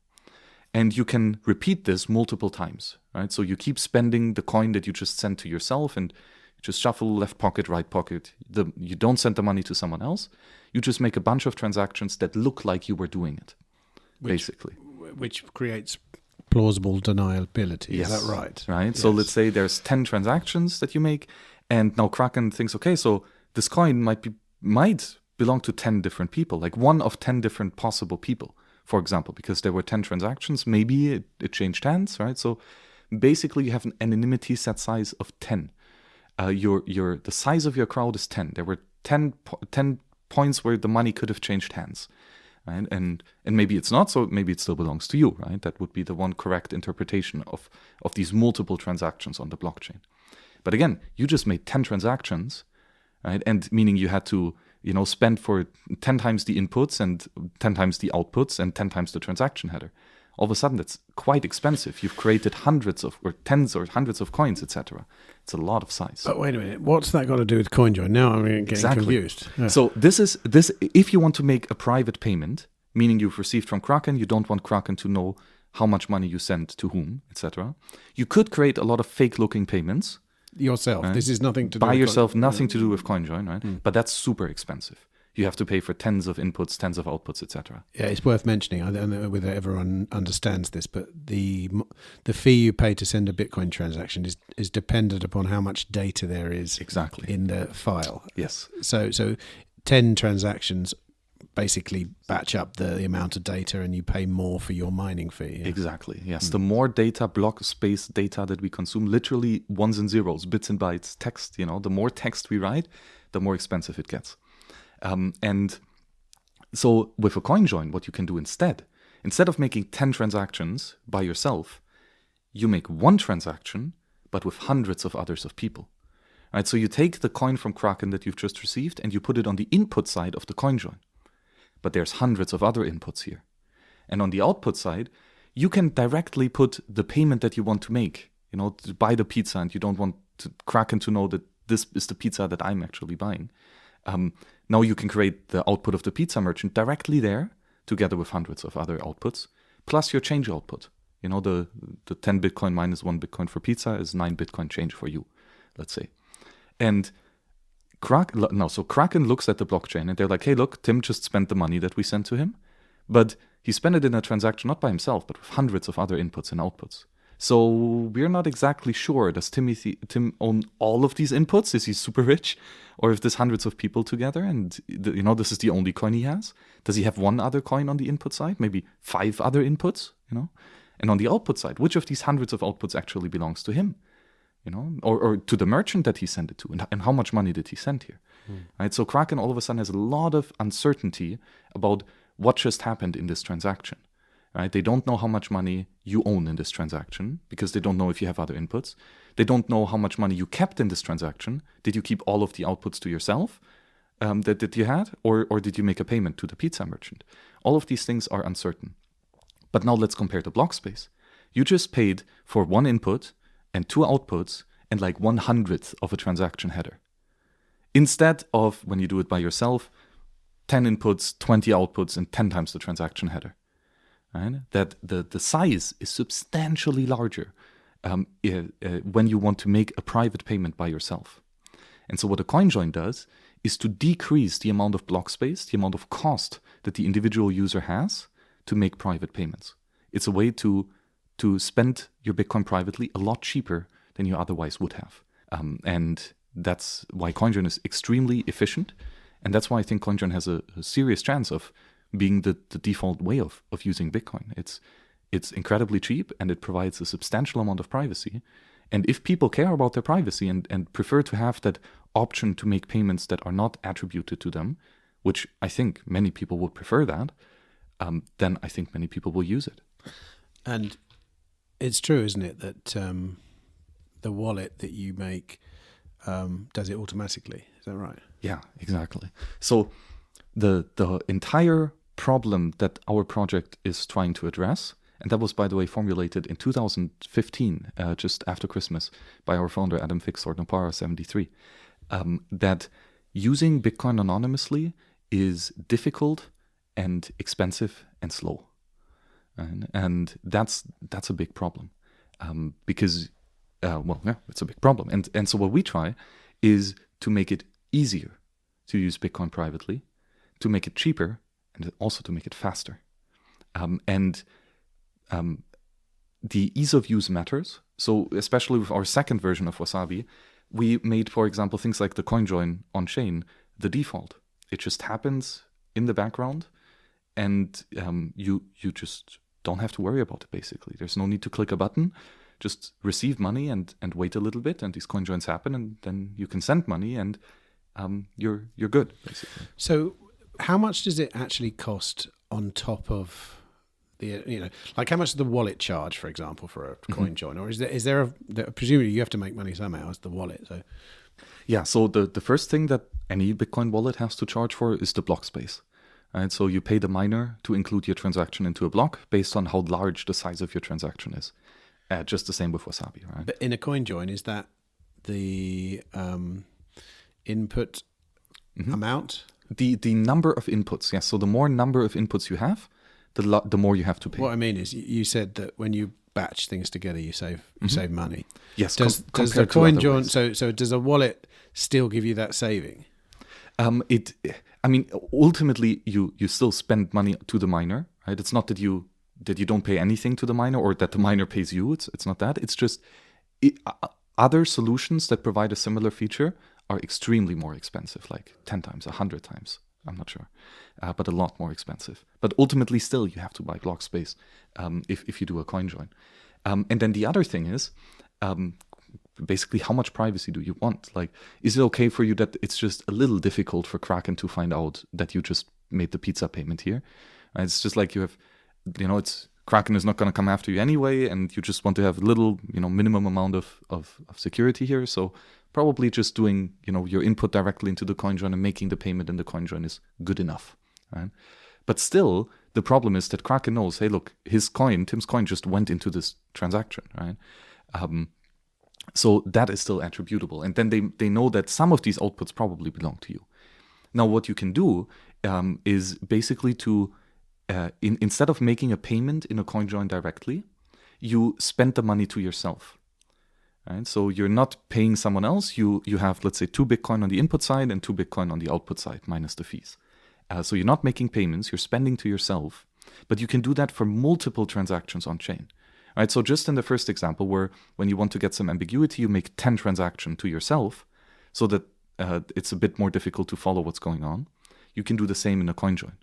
And you can repeat this multiple times, right? So you keep spending the coin that you just sent to yourself and you just shuffle left pocket, right pocket. You don't send the money to someone else. You just make a bunch of transactions that look like you were doing it, basically. Which creates plausible deniability. Yes. Is that right? Right. Yes. So let's say there's 10 transactions that you make, and now Kraken thinks, okay, so this coin might belong to 10 different people, like one of 10 different possible people, for example, because there were 10 transactions, maybe it changed hands, right? So basically you have an anonymity set size of 10. The size of your crowd is 10. There were 10 points where the money could have changed hands, right? And maybe it's not, so maybe it still belongs to you, right? That would be the one correct interpretation of these multiple transactions on the blockchain. But again, you just made 10 transactions, right? And meaning you had to, spend for 10 times the inputs and 10 times the outputs and 10 times the transaction header. All of a sudden, that's quite expensive. You've created tens or hundreds of coins, etc. It's a lot of size. But wait a minute, what's that got to do with CoinJoin? Now I'm getting confused. Yeah. So this. If you want to make a private payment, meaning you've received from Kraken, you don't want Kraken to know how much money you sent to whom, etc. You could create a lot of fake-looking payments yourself. Right? This is nothing to do by with yourself, nothing to do with CoinJoin, right? But that's super expensive. You have to pay for tens of inputs, tens of outputs, etc. Yeah, it's worth mentioning. I don't know whether everyone understands this, but the fee you pay to send a Bitcoin transaction is dependent upon how much data there is in the file. Yes. So 10 transactions basically batch up the amount of data, and you pay more for your mining fee. Yeah? Exactly. Yes. The more data, block space data that we consume, literally ones and zeros, bits and bytes, text. The more text we write, the more expensive it gets. And so with a CoinJoin, what you can do instead of making 10 transactions by yourself, you make one transaction, but with hundreds of others of people. Right? So you take the coin from Kraken that you've just received and you put it on the input side of the CoinJoin. But there's hundreds of other inputs here. And on the output side, you can directly put the payment that you want to make, to buy the pizza, and you don't want Kraken to know that this is the pizza that I'm actually buying. Now you can create the output of the pizza merchant directly there, together with hundreds of other outputs, plus your change output. The 10 Bitcoin minus 1 Bitcoin for pizza is 9 Bitcoin change for you, let's say. And Kraken looks at the blockchain and they're like, hey, look, Tim just spent the money that we sent to him, but he spent it in a transaction not by himself, but with hundreds of other inputs and outputs. So we're not exactly sure, does Tim own all of these inputs? Is he super rich? Or if there's hundreds of people together and this is the only coin he has? Does he have one other coin on the input side? Maybe 5 other inputs, And on the output side, which of these hundreds of outputs actually belongs to him? Or to the merchant that he sent it to, and how much money did he send here? Right? So Kraken all of a sudden has a lot of uncertainty about what just happened in this transaction. Right? They don't know how much money you own in this transaction because they don't know if you have other inputs. They don't know how much money you kept in this transaction. Did you keep all of the outputs to yourself that you had, or did you make a payment to the pizza merchant? All of these things are uncertain. But now let's compare the block space. You just paid for one input and 2 outputs and like 1/100th of a transaction header. Instead of, when you do it by yourself, 10 inputs, 20 outputs, and 10 times the transaction header. Right? That the size is substantially larger when you want to make a private payment by yourself. And so what a CoinJoin does is to decrease the amount of block space, the amount of cost that the individual user has to make private payments. It's a way to spend your Bitcoin privately a lot cheaper than you otherwise would have. And that's why CoinJoin is extremely efficient. And that's why I think CoinJoin has a serious chance of being the default way of using Bitcoin. It's incredibly cheap and it provides a substantial amount of privacy. And if people care about their privacy and prefer to have that option to make payments that are not attributed to them, which I think many people would prefer that, then I think many people will use it. And it's true, isn't it, that the wallet that you make does it automatically? Is that right? Yeah, exactly. So the entire problem that our project is trying to address, and that was, by the way, formulated in 2015, just after Christmas, by our founder, Adam Fix, or Nopara73, that using Bitcoin anonymously is difficult and expensive and slow. And that's a big problem because, it's a big problem. And so what we try is to make it easier to use Bitcoin privately, to make it cheaper, and also to make it faster. the ease of use matters. So especially with our second version of Wasabi, we made, for example, things like the coinjoin on chain the default. It just happens in the background, and you just don't have to worry about it, basically. There's no need to click a button. Just receive money and wait a little bit, and these coinjoins happen, and then you can send money, and you're good, basically. So how much does it actually cost on top of the, like how much does the wallet charge, for example, for a coinjoin? Or is there presumably you have to make money somehow as the wallet, so... Yeah, so the first thing that any Bitcoin wallet has to charge for is the block space. Right? So you pay the miner to include your transaction into a block based on how large the size of your transaction is. Just the same with Wasabi, right? But in a coinjoin, is that the input amount? The number of inputs, yes. So the more number of inputs you have, the more you have to pay. What I mean is, you said that when you batch things together, you save money. Yes. Does the coinjoin? So does a wallet still give you that saving? Ultimately, you still spend money to the miner, right? It's not that you don't pay anything to the miner or that the miner pays you. It's not that. It's just other solutions that provide a similar feature are extremely more expensive, like 10 times, 100 times. I'm not sure, but a lot more expensive. But ultimately, still, you have to buy block space if you do a coinjoin. And then the other thing is, basically, how much privacy do you want? Like, is it okay for you that it's just a little difficult for Kraken to find out that you just made the pizza payment here? It's just like you have, it's Kraken is not going to come after you anyway, and you just want to have a little, minimum amount of security here. So probably just doing, your input directly into the coinjoin and making the payment in the coinjoin is good enough, right? But still, the problem is that Kraken knows, hey, look, Tim's coin just went into this transaction, right? So that is still attributable. And then they know that some of these outputs probably belong to you. Now, what you can do is basically to, instead of making a payment in a coinjoin directly, you spend the money to yourself. Right? So you're not paying someone else. You have, let's say, 2 Bitcoin on the input side and 2 Bitcoin on the output side, minus the fees. So you're not making payments, you're spending to yourself, but you can do that for multiple transactions on chain. Right? So just in the first example, where when you want to get some ambiguity, you make 10 transactions to yourself so that it's a bit more difficult to follow what's going on. You can do the same in a coinjoin.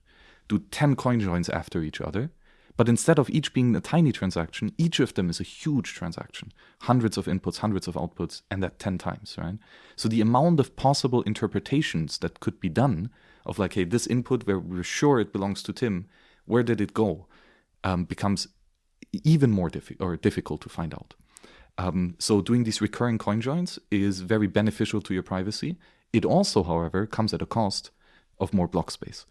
Do 10 coinjoins after each other, but instead of each being a tiny transaction, each of them is a huge transaction. Hundreds of inputs, hundreds of outputs, and that 10 times, right? So the amount of possible interpretations that could be done of like, hey, this input where we're sure it belongs to Tim, where did it go, becomes even more difficult to find out. So doing these recurring coinjoins is very beneficial to your privacy. It also, however, comes at a cost of more block space.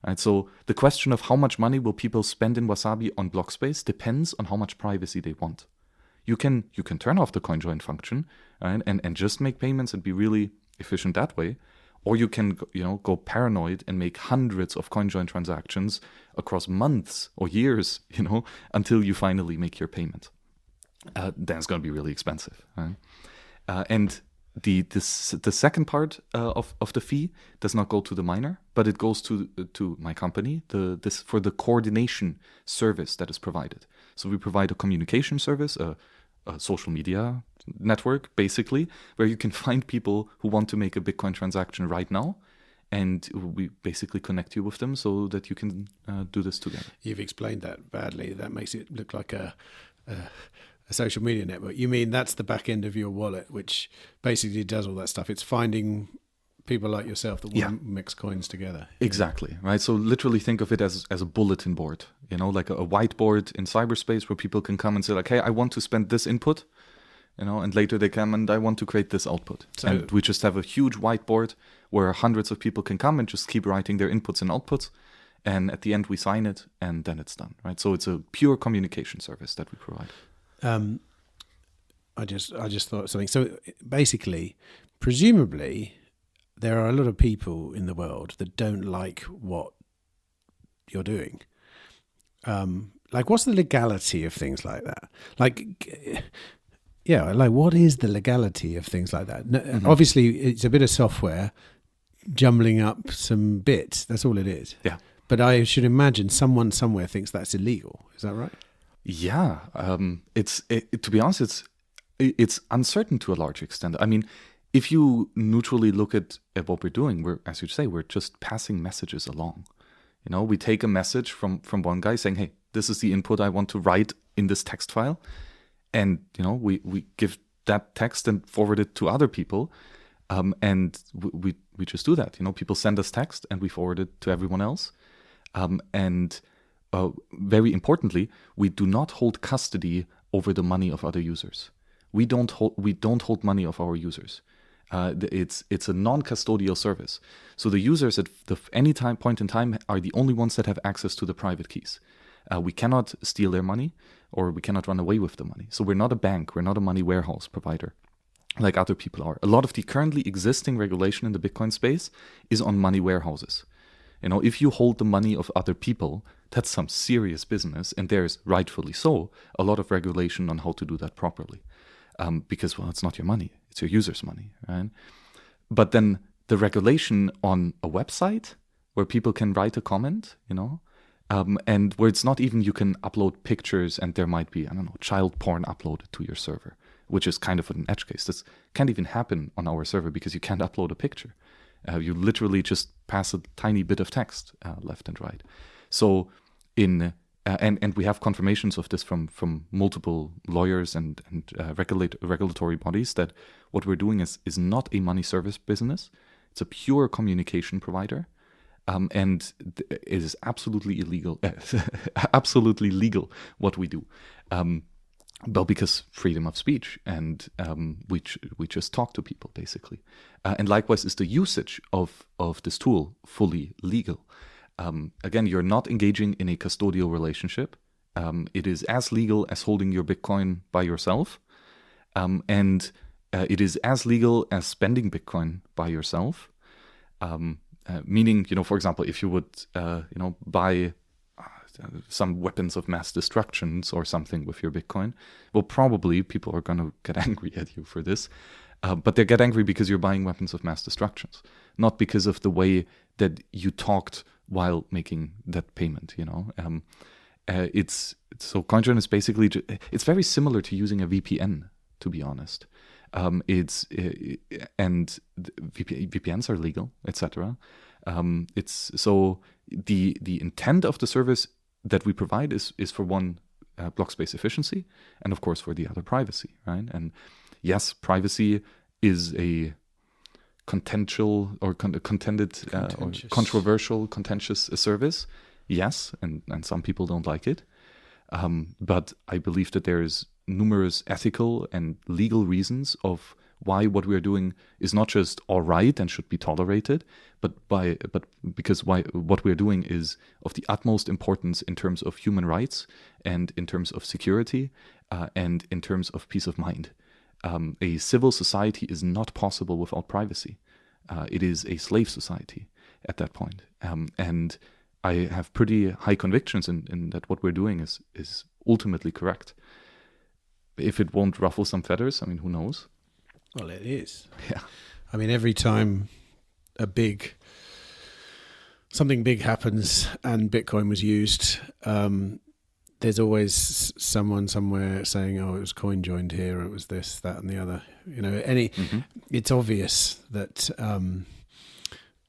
Right? So the question of how much money will people spend in Wasabi on block space depends on how much privacy they want. You can turn off the coinjoin function, right, and just make payments and be really efficient that way. Or you can go paranoid and make hundreds of coinjoin transactions across months or years, until you finally make your payment. Then it's going to be really expensive. Right? And the second part of the fee does not go to the miner, but it goes to my company. For the coordination service that is provided. So we provide a communication service, a social media network, basically, where you can find people who want to make a Bitcoin transaction right now, and we basically connect you with them so that you can do this together. You've explained that badly. That makes it look like a social media network. You mean that's the back end of your wallet, which basically does all that stuff. It's finding people like yourself that want to mix coins together. Exactly, right? So literally think of it as a bulletin board, like a whiteboard in cyberspace where people can come and say like, hey, I want to spend this input, and later they come and I want to create this output. So, and we just have a huge whiteboard where hundreds of people can come and just keep writing their inputs and outputs. And at the end we sign it and then it's done, right? So it's a pure communication service that we provide. I just thought something. So basically, presumably, there are a lot of people in the world that don't like what you're doing. Like, what's the legality of things like that? What is the legality of things like that? No, obviously, it's a bit of software jumbling up some bits. That's all it is. Yeah. But I should imagine someone somewhere thinks that's illegal. Is that right? Yeah, to be honest, it's uncertain to a large extent. I mean, if you neutrally look at what we're doing, as you say, we're just passing messages along. We take a message from one guy saying, "Hey, this is the input I want to write in this text file," and we give that text and forward it to other people, and we just do that. People send us text and we forward it to everyone else, and very importantly, we do not hold custody over the money of other users. We don't hold money of our users. It's a non-custodial service. So the users at any point in time are the only ones that have access to the private keys. We cannot steal their money, or we cannot run away with the money. So we're not a bank. We're not a money warehouse provider like other people are. A lot of the currently existing regulation in the Bitcoin space is on money warehouses. If you hold the money of other people, that's some serious business, and there's, rightfully so, a lot of regulation on how to do that properly. Because, well, it's not your money, it's your user's money, right? But then the regulation on a website where people can write a comment, and where it's not even you can upload pictures and there might be, child porn uploaded to your server, which is kind of an edge case. This can't even happen on our server because you can't upload a picture. You literally just pass a tiny bit of text left and right. So and we have confirmations of this from multiple lawyers and regulatory bodies that what we're doing is not a money service business. It's a pure communication provider, and it is absolutely illegal, absolutely legal what we do. Well, because freedom of speech, and we just talk to people basically, and likewise is the usage of this tool fully legal. Again, you're not engaging in a custodial relationship. It is as legal as holding your Bitcoin by yourself, and it is as legal as spending Bitcoin by yourself. Meaning, for example, if you would, buy some weapons of mass destructions or something with your Bitcoin, well, probably people are going to get angry at you for this. But they get angry because you're buying weapons of mass destructions, not because of the way that you talked while making that payment. So CoinJoin is basically it's very similar to using a VPN, to be honest. VPNs are legal, etc. It's so the intent of the service that we provide is for one, block space efficiency, and of course for the other, privacy, right? And yes, privacy is a contentious, contentious service. Yes, and some people don't like it. But I believe that there is numerous ethical and legal reasons of why what we are doing is not just all right and should be tolerated, but because what we are doing is of the utmost importance in terms of human rights and in terms of security and in terms of peace of mind. A civil society is not possible without privacy. It is a slave society at that point. And I have pretty high convictions in that what we're doing is ultimately correct. If it won't ruffle some feathers, who knows? Well, it is. Yeah. Every time something big happens and Bitcoin was used, there's always someone somewhere saying, "Oh, it was coinjoined here, or it was this, that, and the other." It's obvious that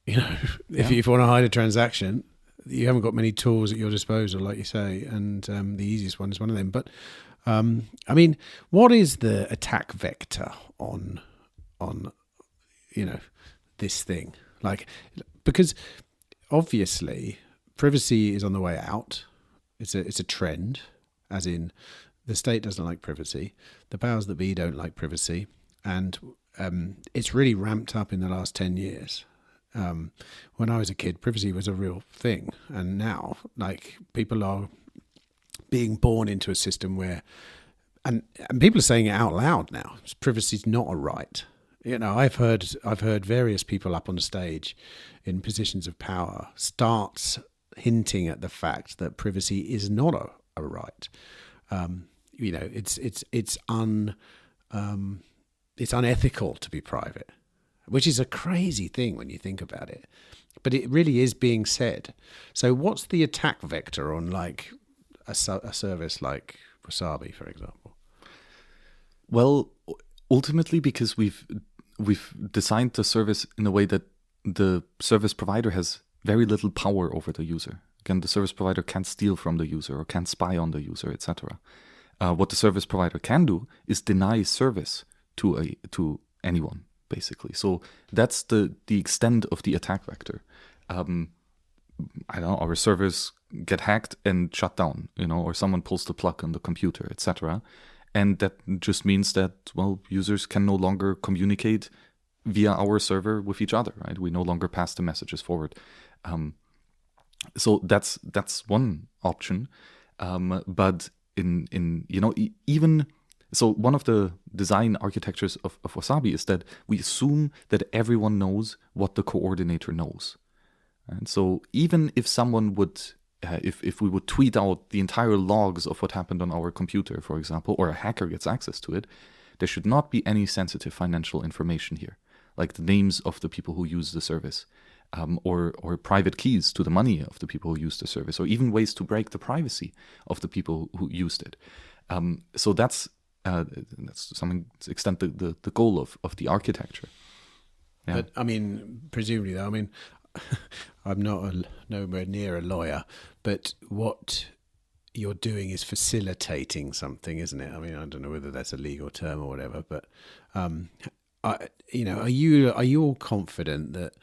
if you want to hide a transaction, you haven't got many tools at your disposal, like you say, and the easiest one is one of them. But what is the attack vector on this thing? Because obviously privacy is on the way out. It's a trend, as in the state doesn't like privacy, the powers that be don't like privacy, and it's really ramped up in the last 10 years. When I was a kid, privacy was a real thing, and now people are being born into a system where, and people are saying it out loud now, privacy is not a right. I've heard various people up on stage in positions of power start hinting at the fact that privacy is not a right. It's unethical to be private, which is a crazy thing when you think about it. But it really is being said. So what's the attack vector on a service like Wasabi, for example? Well, ultimately, because we've designed the service in a way that the service provider has very little power over the user. Again, the service provider can't steal from the user or can't spy on the user, etc. What the service provider can do is deny service to anyone, basically. So that's the extent of the attack vector. I don't know, our servers get hacked and shut down, or someone pulls the plug on the computer, etc. And that just means that, well, users can no longer communicate via our server with each other, right? We no longer pass the messages forward. So that's one option. But even so, one of the design architectures of Wasabi is that we assume that everyone knows what the coordinator knows. And so even if someone would, if we would tweet out the entire logs of what happened on our computer, for example, or a hacker gets access to it, there should not be any sensitive financial information here, like the names of the people who use the service, or private keys to the money of the people who use the service, or even ways to break the privacy of the people who used it. So that's to some extent the goal of the architecture. Yeah. But I mean, presumably though, I'm not nowhere near a lawyer, but what you're doing is facilitating something, isn't it? I mean, I don't know whether that's a legal term or whatever, but are you all confident that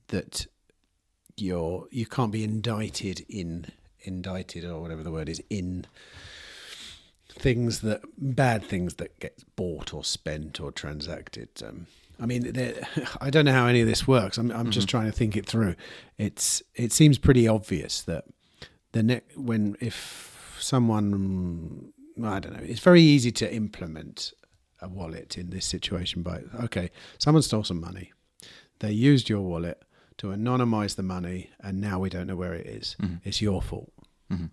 that you can't be indicted or whatever the word is in bad things that get bought or spent or transacted? I don't know how any of this works. I'm just trying to think it through. It seems pretty obvious that if someone, I don't know, it's very easy to implement a wallet in this situation. Someone stole some money. They used your wallet to anonymize the money, and now we don't know where it is. Mm-hmm. It's your fault. Mm-hmm.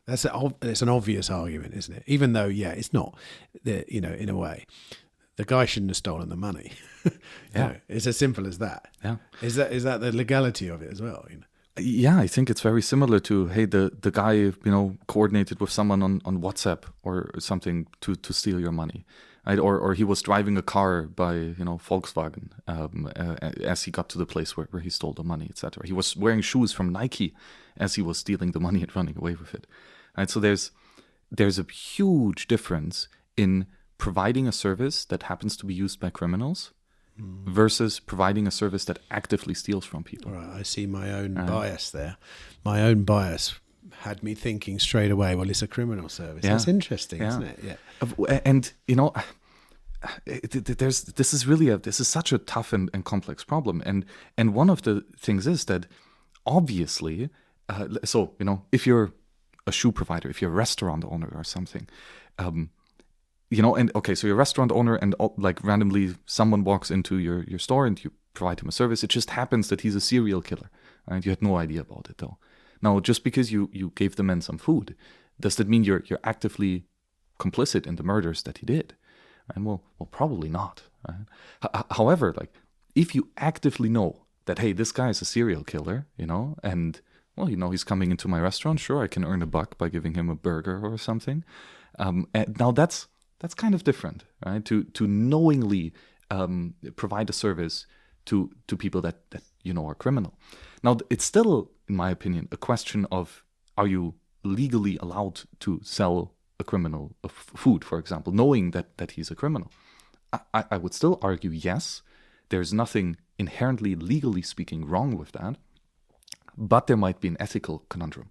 It's an obvious argument, isn't it? Even though, it's not. In a way, the guy shouldn't have stolen the money. It's as simple as that. Yeah. Is that the legality of it as well? Yeah, I think it's very similar to, hey, the guy, coordinated with someone on WhatsApp or something to steal your money. Right? Or he was driving a car by, Volkswagen as he got to the place where he stole the money, etc. He was wearing shoes from Nike as he was stealing the money and running away with it. Right? So there's a huge difference in providing a service that happens to be used by criminals versus providing a service that actively steals from people. Right, I see my own bias there. My own bias had me thinking straight away, well, it's a criminal service. Yeah. That's interesting, isn't it? Yeah. And, this is such a tough and complex problem. And one of the things is that obviously, if you're a shoe provider, if you're a restaurant owner or something, so you're a restaurant owner and randomly someone walks into your store and you provide him a service. It just happens that he's a serial killer, right? You had no idea about it though. Now, just because you gave the man some food, does that mean you're actively complicit in the murders that he did? And well, probably not. Right? However, if you actively know that, hey, this guy is a serial killer, and well, he's coming into my restaurant, sure, I can earn $1 by giving him a burger or something. Now that's kind of different, right? To knowingly provide a service to people that are criminal. Now, it's still, in my opinion, a question of, are you legally allowed to sell a criminal food, for example, knowing that he's a criminal? I would still argue yes. There's nothing inherently, legally speaking, wrong with that. But there might be an ethical conundrum.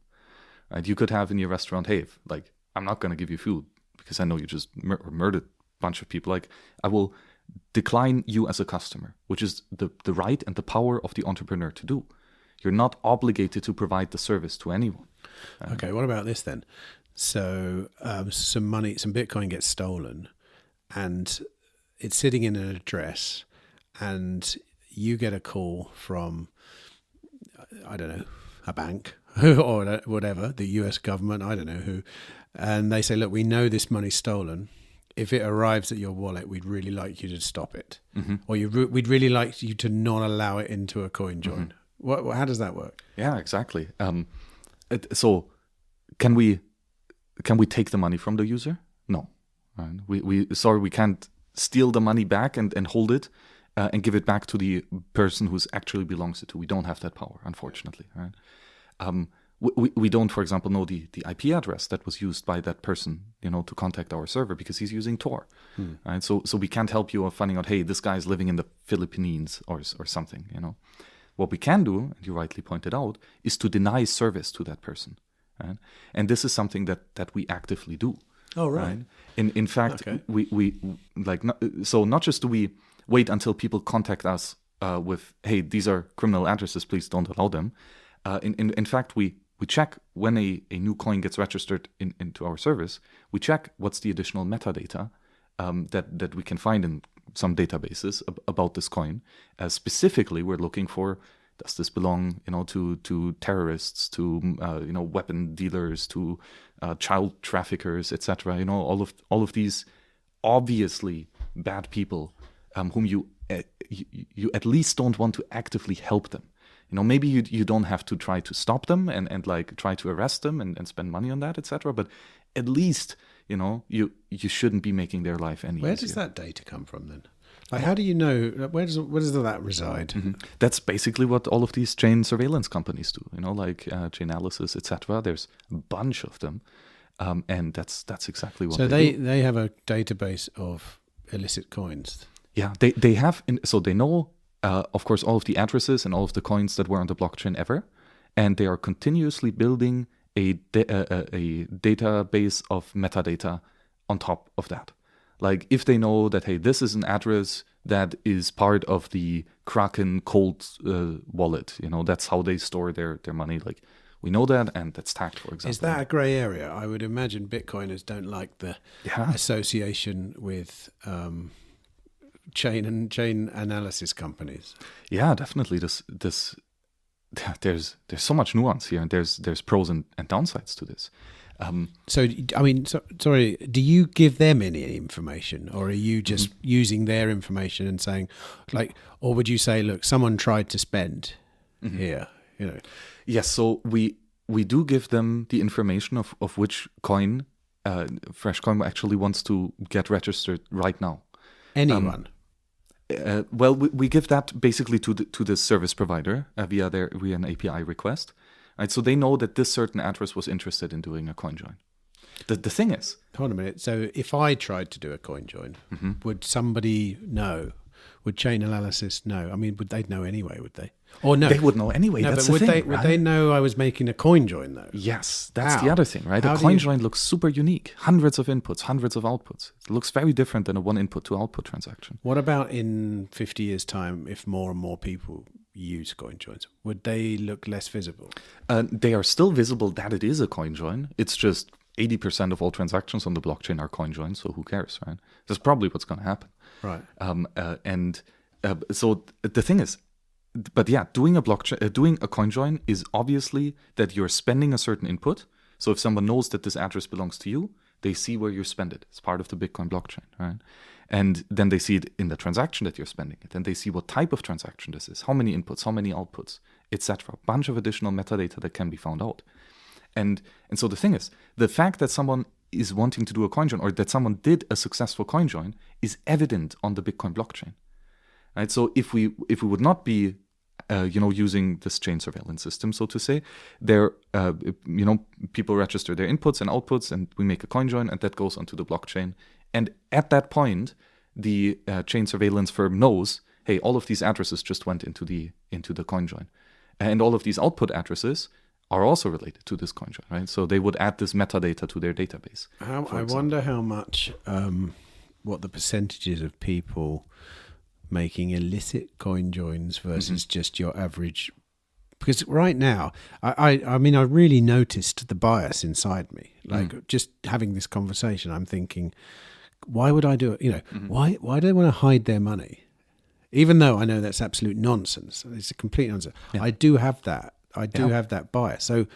Right? You could have in your restaurant, hey, I'm not going to give you food because I know you just murdered a bunch of people. I will decline you as a customer, which is the right and the power of the entrepreneur to do. You're not obligated to provide the service to anyone. Okay, what about this then? So some Bitcoin gets stolen and it's sitting in an address and you get a call from, I don't know, a bank or whatever, the US government, I don't know who, and they say, look, we know this money's stolen. If it arrives at your wallet, we'd really like you to stop it. Mm-hmm. Or we'd really like you to not allow it into a coinjoin. Mm-hmm. How does that work? Yeah, exactly. So can we take the money from the user? No. Right? We can't steal the money back and hold it and give it back to the person who's actually belongs it to. We don't have that power, unfortunately. Right? We don't, for example, know the IP address that was used by that person, to contact our server because he's using Tor. Right? So we can't help you of finding out, hey, this guy is living in the Philippines or something. What we can do, and you rightly pointed out, is to deny service to that person. Right? And this is something that we actively do. Oh, right. In fact, okay. we not just do we wait until people contact us with, hey, these are criminal addresses, please don't allow them. In fact, we check when a new coin gets registered into our service. We check what's the additional metadata that we can find in some databases about this coin. Specifically, we're looking for, does this belong, to terrorists, to weapon dealers, to child traffickers, etc. All of these obviously bad people whom you at least don't want to actively help them. Maybe you don't have to try to stop them and like try to arrest them and spend money on that, etc. But at least you shouldn't be making their life any easier. Where does that data come from then? Like, how do you know, where does that reside? Mm-hmm. That's basically what all of these chain surveillance companies do, like Chainalysis, etc. There's a bunch of them, and that's exactly what they do. They have a database of illicit coins. Yeah, they have, so they know, of course, all of the addresses and all of the coins that were on the blockchain ever, and they are continuously building a database of metadata on top of that. Like, if they know that, hey, this is an address that is part of the Kraken cold wallet, that's how they store their money. Like, we know that, and that's tagged, for example. Is that a grey area? I would imagine Bitcoiners don't like the association with chain analysis companies. Yeah, definitely. There's so much nuance here, and there's pros and downsides to this. Sorry, do you give them any information, or are you just using their information and saying, like, or would you say, look, someone tried to spend here, Yes, so we do give them the information of which coin Freshcoin actually wants to get registered right now. Anyone? We give that basically to the service provider via an API request. Right, so they know that this certain address was interested in doing a coinjoin. The thing is... Hold a minute. So if I tried to do a coinjoin, would somebody know? Would Chainalysis know? I mean, they'd know anyway, would they? Or no? They would know anyway. No, that's but the thing, would they know I was making a coinjoin, though? Yes, that's the other thing, right? A coinjoin looks super unique. Hundreds of inputs, hundreds of outputs. It looks very different than a one input to output transaction. What about in 50 years' time, if more and more people use coinjoins? Would they look less visible? They are still visible that it is a coinjoin. It's just 80% of all transactions on the blockchain are coinjoins, so who cares, right? That's probably what's going to happen. Right. So the thing is, but yeah, doing a coinjoin is obviously that you're spending a certain input. So if someone knows that this address belongs to you, they see where you spend it. It's part of the Bitcoin blockchain, right? And then they see it in the transaction that you're spending it. Then they see what type of transaction this is, how many inputs, how many outputs, etc. A bunch of additional metadata that can be found out. And so the thing is, the fact that someone is wanting to do a coinjoin, or that someone did a successful coinjoin, is evident on the Bitcoin blockchain. Right? So if we would not be using this chain surveillance system, so to say, people register their inputs and outputs, and we make a coinjoin, and that goes onto the blockchain. And at that point, the chain surveillance firm knows, hey, all of these addresses just went into the coinjoin, and all of these output addresses are also related to this coinjoin, right? So they would add this metadata to their database. I wonder how much, what the percentages of people making illicit coinjoins versus just your average. Because right now, I mean, I really noticed the bias inside me. Like, just having this conversation, I'm thinking, why would I do it? Why do they want to hide their money? Even though I know that's absolute nonsense. It's a complete nonsense. Yeah. I do have that. Have that bias. So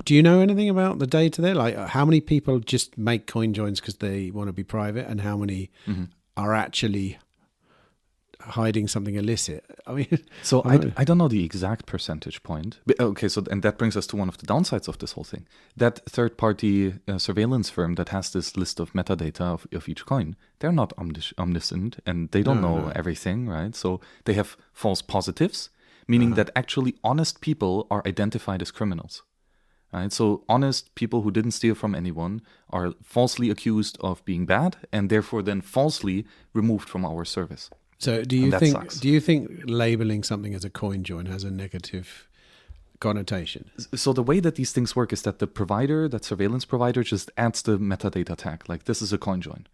do you know anything about the data there? Like, how many people just make coinjoins because they want to be private, and how many are actually hiding something illicit. I mean, so I don't know the exact percentage point. But, okay, so and that brings us to one of the downsides of this whole thing. That third-party surveillance firm that has this list of metadata of each coin, they're not omniscient, and they don't know everything, right? So they have false positives, meaning that actually honest people are identified as criminals. Right? So honest people who didn't steal from anyone are falsely accused of being bad, and therefore then falsely removed from our service. So do you think labeling something as a coin join has a negative connotation? So the way that these things work is that the provider, that surveillance provider, just adds the metadata tag, like this is a coin join.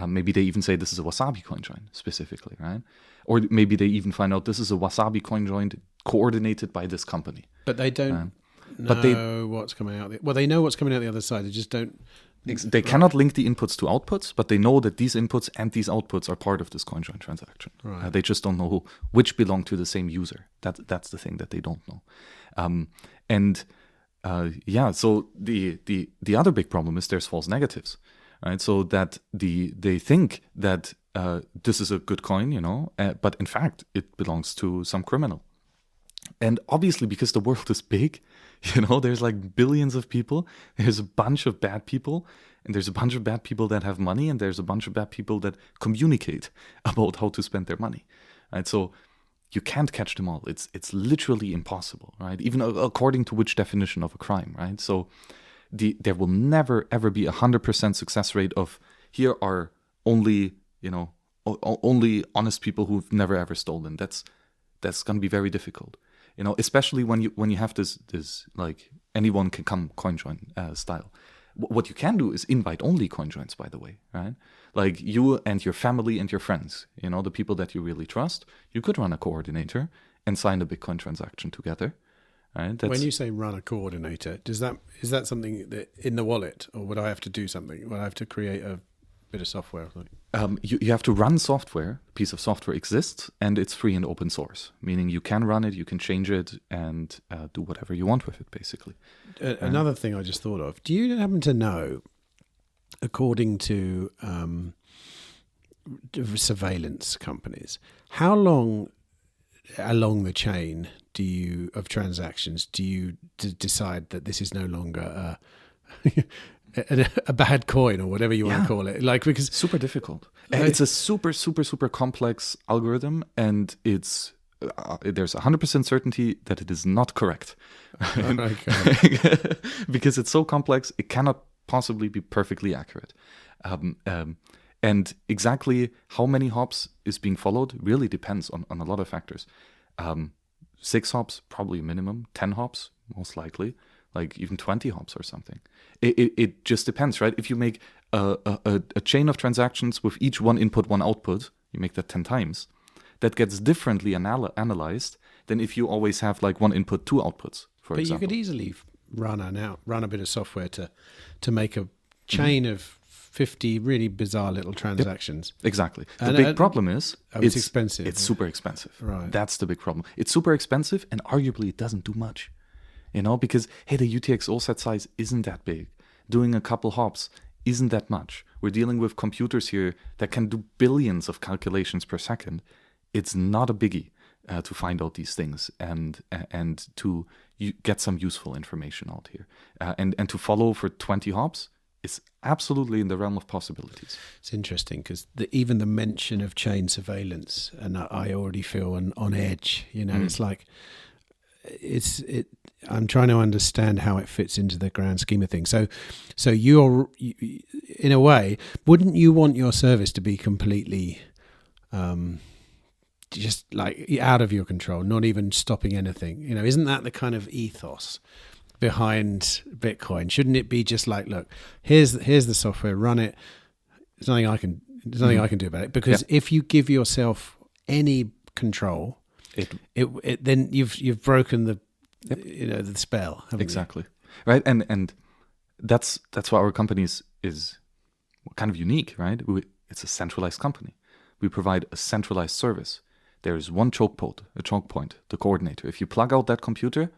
Maybe they even say this is a Wasabi coin join specifically, right? Or maybe they even find out this is a Wasabi coin join coordinated by this company. But they don't know what's coming out. Well, they know what's coming out the other side. They just don't. They cannot link the inputs to outputs, but they know that these inputs and these outputs are part of this coinjoin transaction. Right. They just don't know which belong to the same user. That's the thing that they don't know. So the other big problem is there's false negatives, right? So that they think that this is a good coin, but in fact it belongs to some criminal. And obviously, because the world is big, there's like billions of people. There's a bunch of bad people, and there's a bunch of bad people that have money, and there's a bunch of bad people that communicate about how to spend their money, right? So you can't catch them all. It's literally impossible, right? Even according to which definition of a crime, right? So there will never ever be 100% success rate of here are only only honest people who've never ever stolen. That's going to be very difficult. Especially when you have this like anyone can come coinjoin style. What you can do is invite only coinjoins, by the way, right? Like you and your family and your friends, the people that you really trust. You could run a coordinator and sign a Bitcoin transaction together, right? When you say run a coordinator, is that something that in the wallet, or would I have to do something? Would I have to create a bit of software? You have to run software. A piece of software exists, and it's free and open source, meaning you can run it, you can change it, and do whatever you want with it, basically. Another thing I just thought of, do you happen to know, according to surveillance companies, how long along the chain of transactions do you decide that this is no longer a bad coin, or whatever you want to call it? Like, because super difficult. It's a super, super, super complex algorithm, and there's 100% certainty that it is not correct. Because it's so complex, it cannot possibly be perfectly accurate. And exactly how many hops is being followed really depends on a lot of factors. 6 hops, probably minimum. 10 hops, most likely. Like even 20 hops or something. It just depends, right? If you make a chain of transactions with each one input, one output, you make that 10 times. That gets differently analyzed than if you always have like one input, 2 outputs, for example. But you could easily run a bit of software to make a chain of 50 really bizarre little transactions. Yep, exactly. The big problem is it's expensive. It's super expensive. Right. That's the big problem. It's super expensive, and arguably it doesn't do much. Because, hey, the UTXO set size isn't that big. Doing a couple hops isn't that much. We're dealing with computers here that can do billions of calculations per second. It's not a biggie to find out these things and to get some useful information out here. And to follow for 20 hops is absolutely in the realm of possibilities. It's interesting because even the mention of chain surveillance, and I already feel on edge. It's like... I'm trying to understand how it fits into the grand scheme of things. So you, in a way, wouldn't you want your service to be completely just like out of your control, not even stopping anything? Isn't that the kind of ethos behind Bitcoin? Shouldn't it be just like, look, here's the software, run it. There's nothing I can do about it, because if you give yourself any control, then you've broken the the spell, exactly you? Right, and that's why our company is kind of unique, right? It's a centralized company. We provide a centralized service. There is one choke point, the coordinator. If you plug out that computer,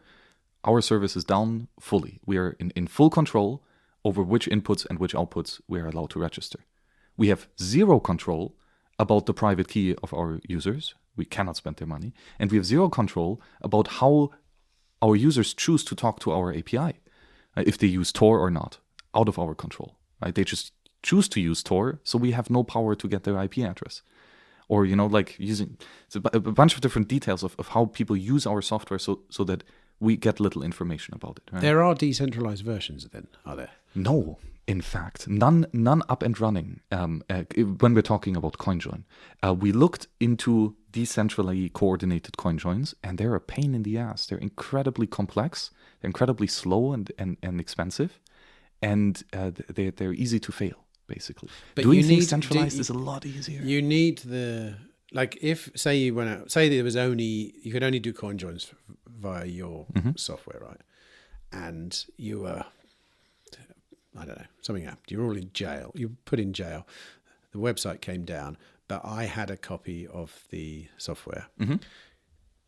our service is down fully. We are in full control over which inputs and which outputs we are allowed to register. We have zero control about the private key of our users. We cannot spend their money. And we have zero control about how our users choose to talk to our API, if they use Tor or not, out of our control. Right? They just choose to use Tor, so we have no power to get their IP address. Or, like using a bunch of different details of how people use our software so that we get little information about it. Right? There are decentralized versions then, are there? No, in fact, none up and running. When we're talking about CoinJoin, we looked into decentrally coordinated CoinJoins, and they're a pain in the ass. They're incredibly complex, they're incredibly slow and expensive, and they're easy to fail, basically. But doing things centralized is a lot easier. You need if say you went out, say there was you could only do CoinJoins via your software, right? And you were, I don't know, something happened. You're all in jail. You were put in jail. The website came down, but I had a copy of the software.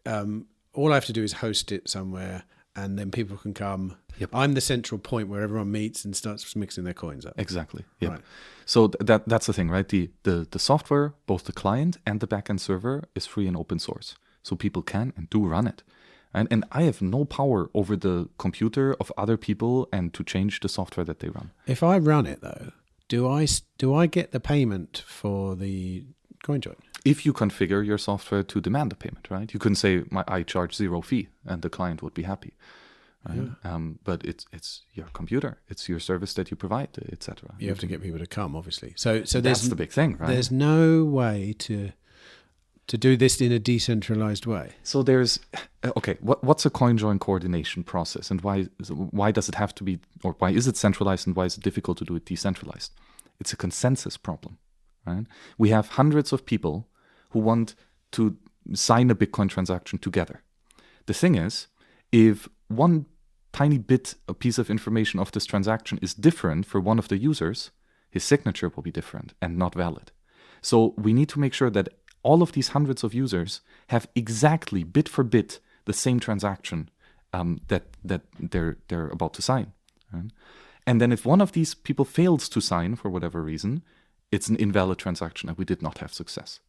All I have to do is host it somewhere, and then people can come. Yep. I'm the central point where everyone meets and starts mixing their coins up. Exactly. Yep. Right. So that's the thing, right? The software, both the client and the backend server, is free and open source. So people can and do run it. And I have no power over the computer of other people and to change the software that they run. If I run it, though, do I get the payment for the CoinJoin? If you configure your software to demand a payment, right? You can say, I charge 0 fee, and the client would be happy. Right? Yeah. But it's your computer, it's your service that you provide, etc. You have to get people to come, obviously. So that's the big thing, right? There's no way to do this in a decentralized way. So there's what's a CoinJoin coordination process, and why does it have to be, or why is it centralized, and why is it difficult to do it decentralized? It's a consensus problem, right? We have hundreds of people who want to sign a Bitcoin transaction together. The thing is, if one tiny bit, a piece of information of this transaction is different for one of the users, his signature will be different and not valid. So we need to make sure that all of these hundreds of users have exactly bit for bit the same transaction that they're about to sign. Right? And then if one of these people fails to sign for whatever reason, it's an invalid transaction and we did not have success.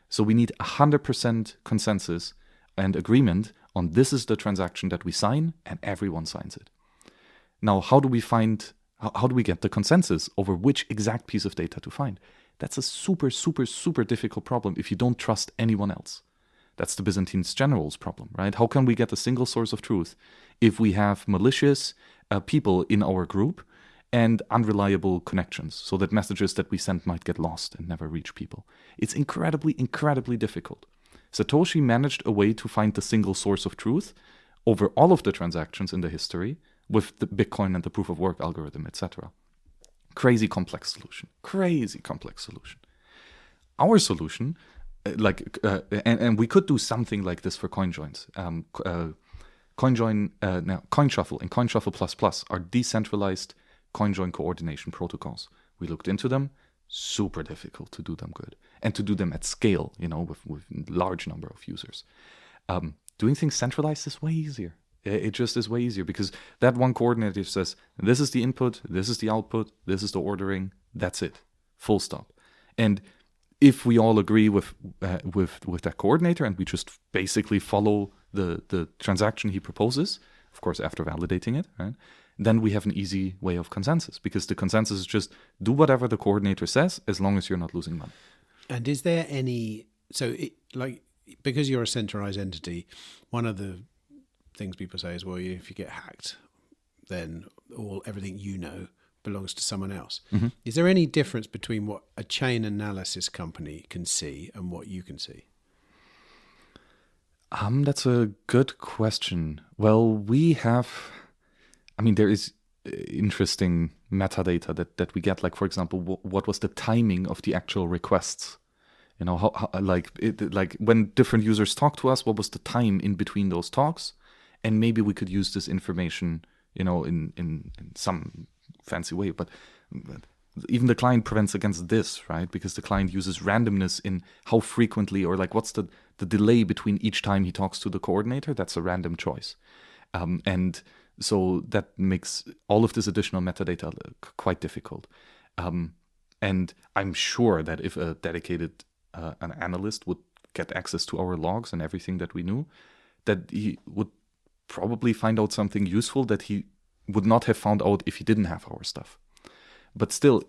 So we need 100% consensus and agreement on this is the transaction that we sign, and everyone signs it. Now, how do we get the consensus over which exact piece of data to find? That's a super, super, super difficult problem if you don't trust anyone else. That's the Byzantine generals problem, right? How can we get a single source of truth if we have malicious people in our group and unreliable connections, so that messages that we send might get lost and never reach people? It's incredibly, incredibly difficult. Satoshi managed a way to find the single source of truth over all of the transactions in the history with the Bitcoin and the proof of work algorithm, etc. Crazy complex solution. Our solution, and we could do something like this for CoinJoins. CoinJoin, CoinShuffle and CoinShuffle++ are decentralized CoinJoin coordination protocols. We looked into them. Super difficult to do them good and to do them at scale, with large number of users. Doing things centralized is way easier. It just is way easier because that one coordinator says, this is the input, this is the output, this is the ordering, that's it, full stop. And if we all agree with that coordinator and we just basically follow the transaction he proposes, of course after validating it, right? Then we have an easy way of consensus, because the consensus is just do whatever the coordinator says as long as you're not losing money. And is there any, because you're a centralized entity, one of the things people say is, well, if you get hacked, then everything belongs to someone else. Mm-hmm. Is there any difference between what a chain analysis company can see and what you can see? That's a good question. Well, there is interesting metadata that we get, like, for example, what was the timing of the actual requests? How when different users talk to us, what was the time in between those talks? And maybe we could use this information, in some fancy way. But even the client prevents against this, right? Because the client uses randomness in how frequently, or what's the delay between each time he talks to the coordinator. That's a random choice. And so that makes all of this additional metadata quite difficult. And I'm sure that if a dedicated an analyst would get access to our logs and everything that we knew, that he would probably find out something useful that he would not have found out if he didn't have our stuff. But still,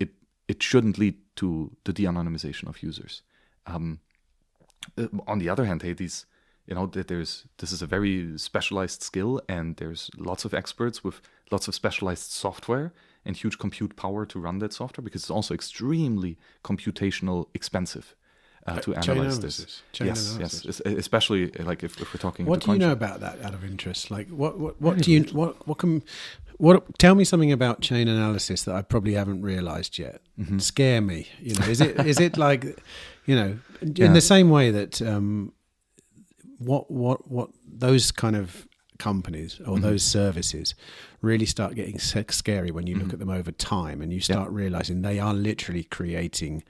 it shouldn't lead to the de-anonymization of users. On the other hand, hey, this is a very specialized skill, and there's lots of experts with lots of specialized software and huge compute power to run that software, because it's also extremely computational expensive to analyze this. Yes, especially like if we're talking. What do you know about that, out of interest? Like, tell me something about chain analysis that I probably haven't realized yet. Mm-hmm. Scare me. Is it like, in the same way that what those kind of companies or those services really start getting scary when you look at them over time, and you start realizing they are literally creating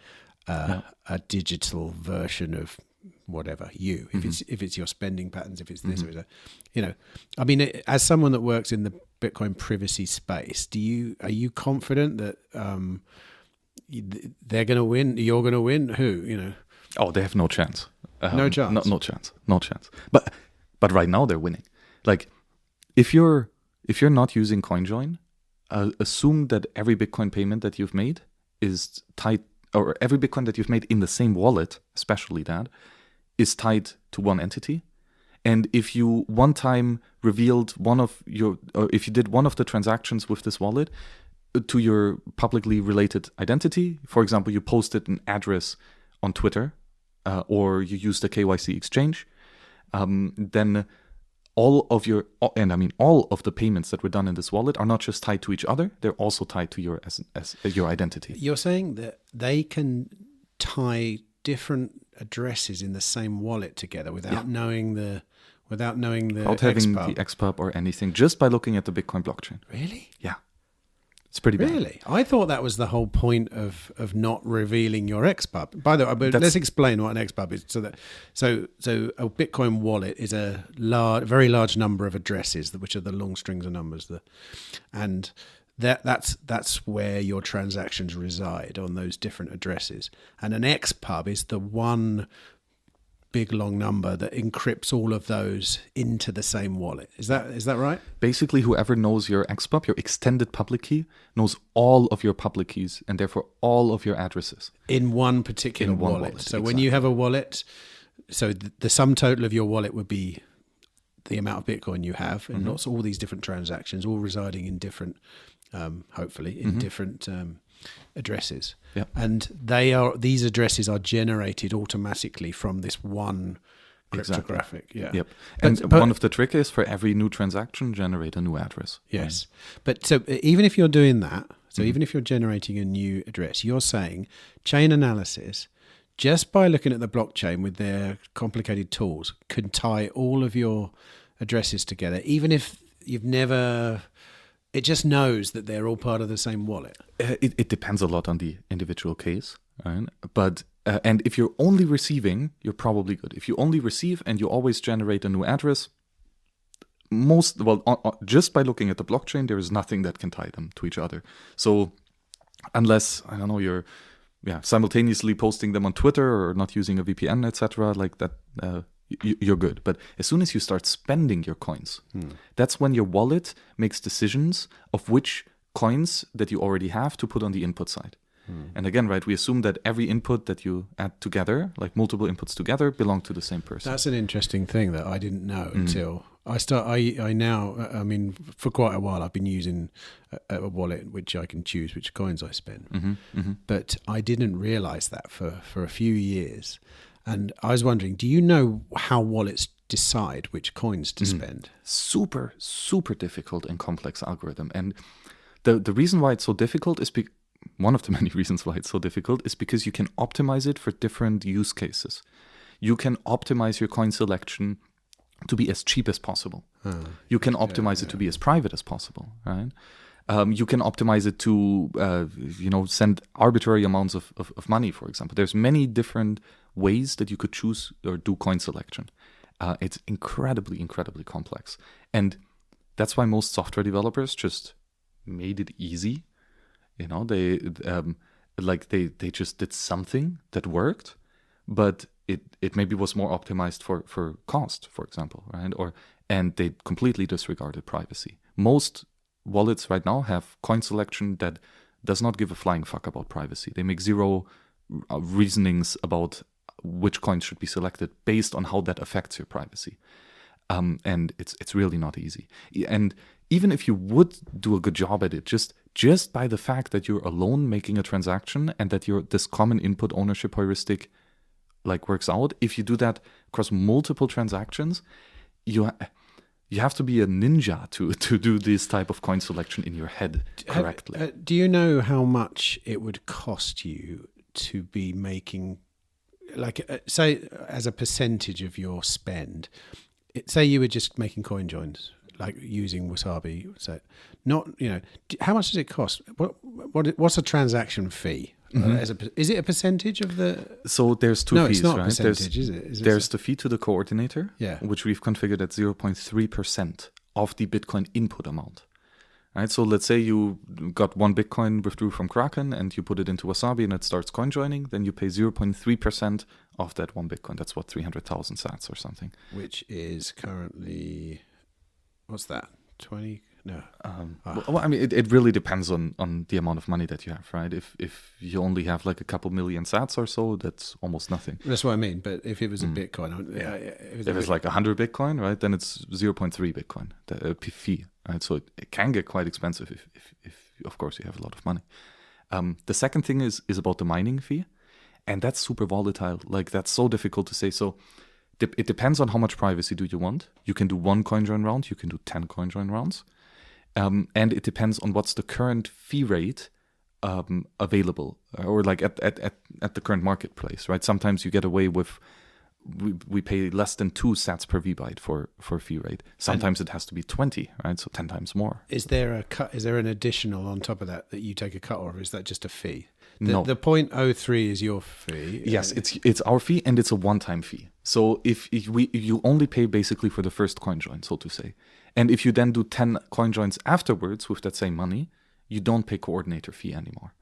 a digital version of whatever if it's your spending patterns, if it's this or that. I mean, as someone that works in the Bitcoin privacy space, are you confident that they're going to win? You're going to win? Who? Oh, they have no chance. No chance. No chance. But right now they're winning. Like, if you're not using CoinJoin, assume that every Bitcoin payment that you've made is tied, or every Bitcoin that you've made in the same wallet, especially that, is tied to one entity. And if you one time revealed if you did one of the transactions with this wallet to your publicly related identity, for example, you posted an address on Twitter, or you used a KYC exchange, then all of the payments that were done in this wallet are not just tied to each other; they're also tied to your your identity. You're saying that they can tie different addresses in the same wallet together without knowing the without having the XPub or anything, just by looking at the Bitcoin blockchain. Really? Yeah. It's pretty bad. Really? I thought that was the whole point of not revealing your XPub. By the way, let's explain what an XPub is. So a Bitcoin wallet is a very large number of addresses, which are the long strings of numbers. And that's where your transactions reside, on those different addresses. And an XPub is the one big long number that encrypts all of those into the same wallet. Is that right? Basically, whoever knows your XPub, your extended public key, knows all of your public keys and therefore all of your addresses in one particular wallet. So when you have a wallet, so the sum total of your wallet would be the amount of Bitcoin you have, and all these different transactions, all residing in different, hopefully in different addresses. Yep. And these addresses are generated automatically from this one cryptographic. Exactly. Yeah. Yep. And one of the tricks is, for every new transaction, generate a new address. Yes. But so even if you're doing that, even if you're generating a new address, you're saying chain analysis, just by looking at the blockchain with their complicated tools, can tie all of your addresses together, even if you've never... It just knows that they're all part of the same wallet. It depends a lot on the individual case, right? But and if you're only receiving, you're probably good. If you only receive and you always generate a new address, just by looking at the blockchain, there is nothing that can tie them to each other. So unless, I don't know, you're simultaneously posting them on Twitter or not using a VPN, etc., like that, you're good. But as soon as you start spending your coins, that's when your wallet makes decisions of which coins that you already have to put on the input side. And again, right, we assume that every input that you add together, like multiple inputs together, belong to the same person. That's an interesting thing that I didn't know until I mean, for quite a while I've been using a wallet which I can choose which coins I spend. But I didn't realize that for a few years. And I was wondering, do you know how wallets decide which coins to spend? Super, super difficult and complex algorithm. And the reason why it's so difficult is one of the many reasons why it's so difficult is because you can optimize it for different use cases. You can optimize your coin selection to be as cheap as possible. You can optimize it to be as private as possible, right? You can optimize it to, send arbitrary amounts of money, for example. There's many different ways that you could choose or do coin selection. It's incredibly, incredibly complex. And that's why most software developers just made it easy. They just did something that worked, but it maybe was more optimized for cost, for example, right? And they completely disregarded privacy. Most wallets right now have coin selection that does not give a flying fuck about privacy. They make zero reasonings about which coins should be selected based on how that affects your privacy. And it's really not easy. And even if you would do a good job at it, just by the fact that you're alone making a transaction and that this common input ownership heuristic works out, if you do that across multiple transactions, you have to be a ninja to do this type of coin selection in your head correctly. Do you know how much it would cost you to be making, say, as a percentage of your spend? Say you were just making coinjoins, like using Wasabi. So, how much does it cost? What's a transaction fee? Is it a percentage of the? So there's two fees, right? No, it's not a percentage, is it? There's the fee to the coordinator, yeah, which we've configured at 0.3% of the Bitcoin input amount. Right. So let's say you got 1 Bitcoin withdrew from Kraken and you put it into Wasabi and it starts coin joining, then you pay 0.3% of that 1 Bitcoin. That's what, 300,000 sats or something. Which is currently, what's that? 20? No. Well, I mean, it really depends on the amount of money that you have, right? If you only have a couple million sats or so, that's almost nothing. That's what I mean. But if it was a Bitcoin, if it's 100 Bitcoin, right, then it's 0.3 Bitcoin the fee, right? So it can get quite expensive if of course you have a lot of money. The second thing is about the mining fee, and that's super volatile. That's so difficult to say. So it depends on how much privacy do you want. You can do 1 coinjoin round, you can do 10 coinjoin rounds. And it depends on what's the current fee rate available, or at the current marketplace, right? Sometimes you get away with we pay less than 2 sats per VByte for fee rate. Sometimes it has to be 20, right? So 10 times more. Is there a cut? Is there an additional on top of that you take a cut, or is that just a fee? No. The 0.03 is your fee. Yes, it's our fee, and it's a one-time fee. So if you only pay basically for the first coin join, so to say. And if you then do 10 coin joins afterwards with that same money, you don't pay coordinator fee anymore.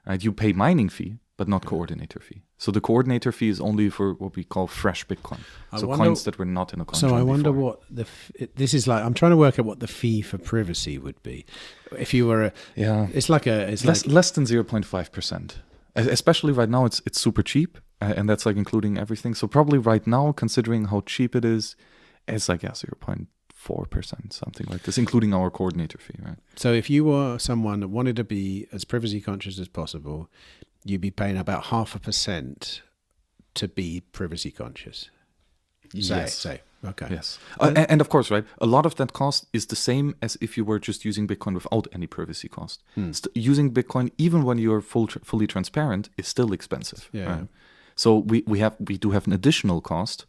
Right? You pay mining fee, but not coordinator fee. So the coordinator fee is only for what we call fresh Bitcoin. Coins that were not in a coin join. So I wonder before. this is like. I'm trying to work out what the fee for privacy would be. If you were it's less than 0.5%. Especially right now, it's super cheap, and that's including everything. So probably right now, considering how cheap it is, it's 0.4%, something like this, including our coordinator fee, right? So if you were someone that wanted to be as privacy conscious as possible, you'd be paying about 0.5% to be privacy conscious. Say. Okay. Yes. And of course, right, a lot of that cost is the same as if you were just using Bitcoin without any privacy cost. Using Bitcoin, even when you're fully transparent, is still expensive. Yeah. Right? So we do have an additional cost,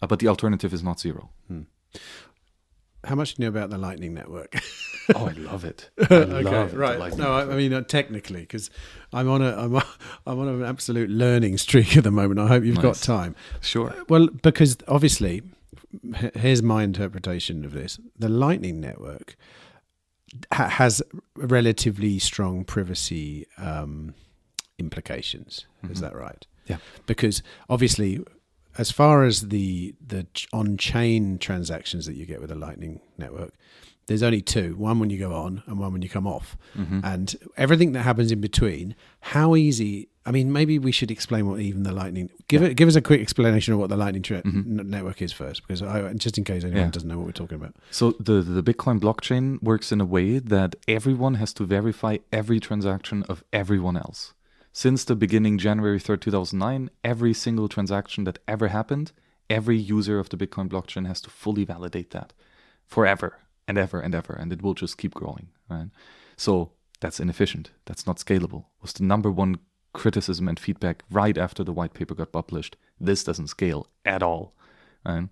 but the alternative is not zero. How much do you know about the Lightning Network? Oh, I love it. I love the Lightning Network. I mean technically, because I'm on an absolute learning streak at the moment. I hope you've got time. Sure. Well, because obviously, here's my interpretation of this: the Lightning Network has relatively strong privacy implications. Is that right? Yeah. Because obviously, as far as the on-chain transactions that you get with the Lightning Network, there's only 2. One when you go on and one when you come off. And everything that happens in between, how easy... I mean, maybe we should explain what even the Lightning... Give us a quick explanation of what the Lightning Network is first, because just in case anyone doesn't know what we're talking about. So the Bitcoin blockchain works in a way that everyone has to verify every transaction of everyone else. Since the beginning, January 3rd, 2009, every single transaction that ever happened, every user of the Bitcoin blockchain has to fully validate that forever and ever and ever, and it will just keep growing, right? So that's inefficient. That's not scalable. Was the number one criticism and feedback right after the white paper got published. This doesn't scale at all, right?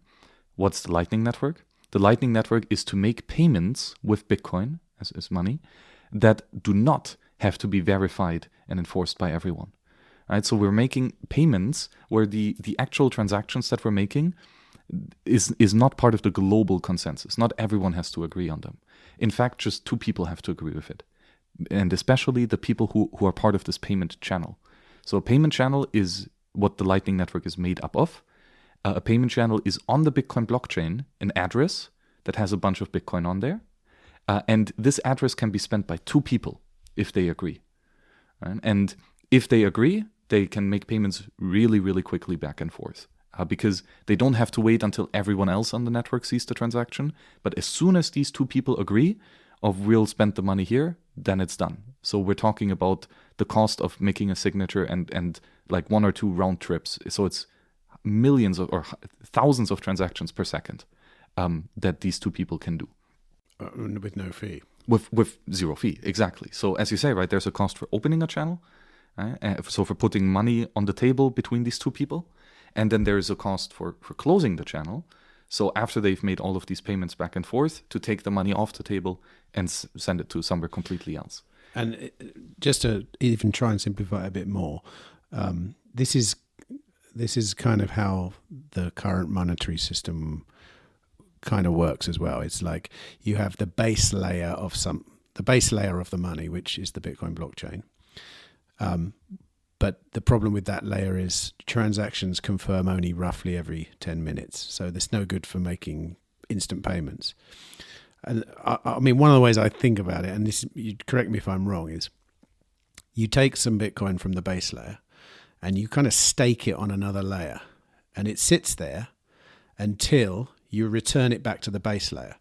What's the Lightning Network? The Lightning Network is to make payments with Bitcoin, as money, that do not have to be verified and enforced by everyone. Right? So we're making payments where the actual transactions that we're making is not part of the global consensus. Not everyone has to agree on them. In fact, just 2 people have to agree with it. And especially the people who are part of this payment channel. So a payment channel is what the Lightning Network is made up of. A payment channel is on the Bitcoin blockchain, an address that has a bunch of Bitcoin on there. And this address can be spent by two people if they agree. Right? And if they agree, they can make payments really, really quickly back and forth. Because they don't have to wait until everyone else on the network sees the transaction. But as soon as these two people agree we'll spend the money here, then it's done. So we're talking about the cost of making a signature and like 1 or 2 round trips. So it's millions or thousands of transactions per second that these two people can do. With no fee. With zero fee, exactly. So as you say, right, there's a cost for opening a channel. So for putting money on the table between these two people. And then there is a cost for closing the channel. So after they've made all of these payments back and forth, to take the money off the table and send it to somewhere completely else. And just to even try and simplify it a bit more, this is kind of how the current monetary system kind of works as well. It's like you have the base layer of the money, which is the Bitcoin blockchain. But the problem with that layer is transactions confirm only roughly every 10 minutes. So that's no good for making instant payments. And I mean, one of the ways I think about it, and this, you correct me if I'm wrong, is you take some Bitcoin from the base layer and you kind of stake it on another layer, and it sits there until you return it back to the base layer.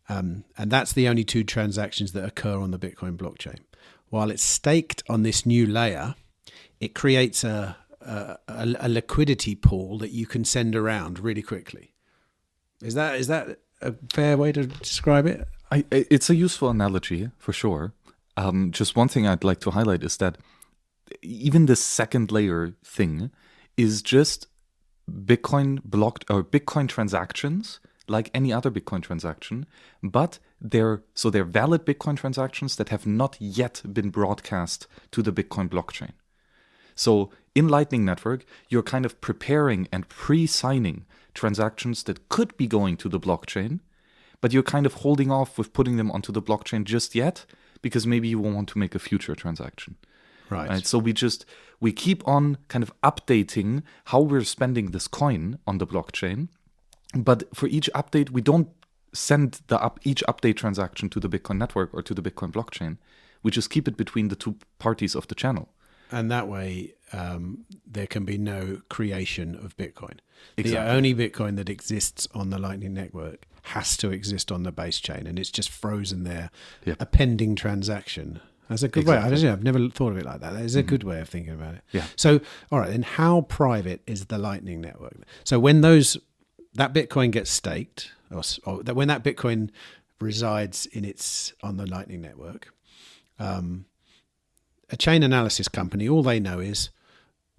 And that's the only 2 transactions that occur on the Bitcoin blockchain. While it's staked on this new layer, it creates a liquidity pool that you can send around really quickly. Is that a fair way to describe it? It's a useful analogy for sure. Just one thing I'd like to highlight is that even the second layer thing is just Bitcoin blocked or Bitcoin transactions like any other Bitcoin transaction, but they're valid Bitcoin transactions that have not yet been broadcast to the Bitcoin blockchain. So in Lightning Network, you're kind of preparing and pre-signing transactions that could be going to the blockchain, but you're kind of holding off with putting them onto the blockchain just yet because maybe you won't want to make a future transaction. Right. So we keep on kind of updating how we're spending this coin on the blockchain, but for each update, we don't send each update transaction to the Bitcoin network or to the Bitcoin blockchain. We just keep it between the two parties of the channel. And that way, there can be no creation of Bitcoin. Exactly. The only Bitcoin that exists on the Lightning Network has to exist on the base chain, and it's just frozen there, a pending transaction. That's a good way. I've never thought of it like that. That is a good way of thinking about it. Yeah. So, all right, then how private is the Lightning Network? So when that Bitcoin gets staked, or when that Bitcoin resides on the Lightning Network, a chain analysis company, all they know is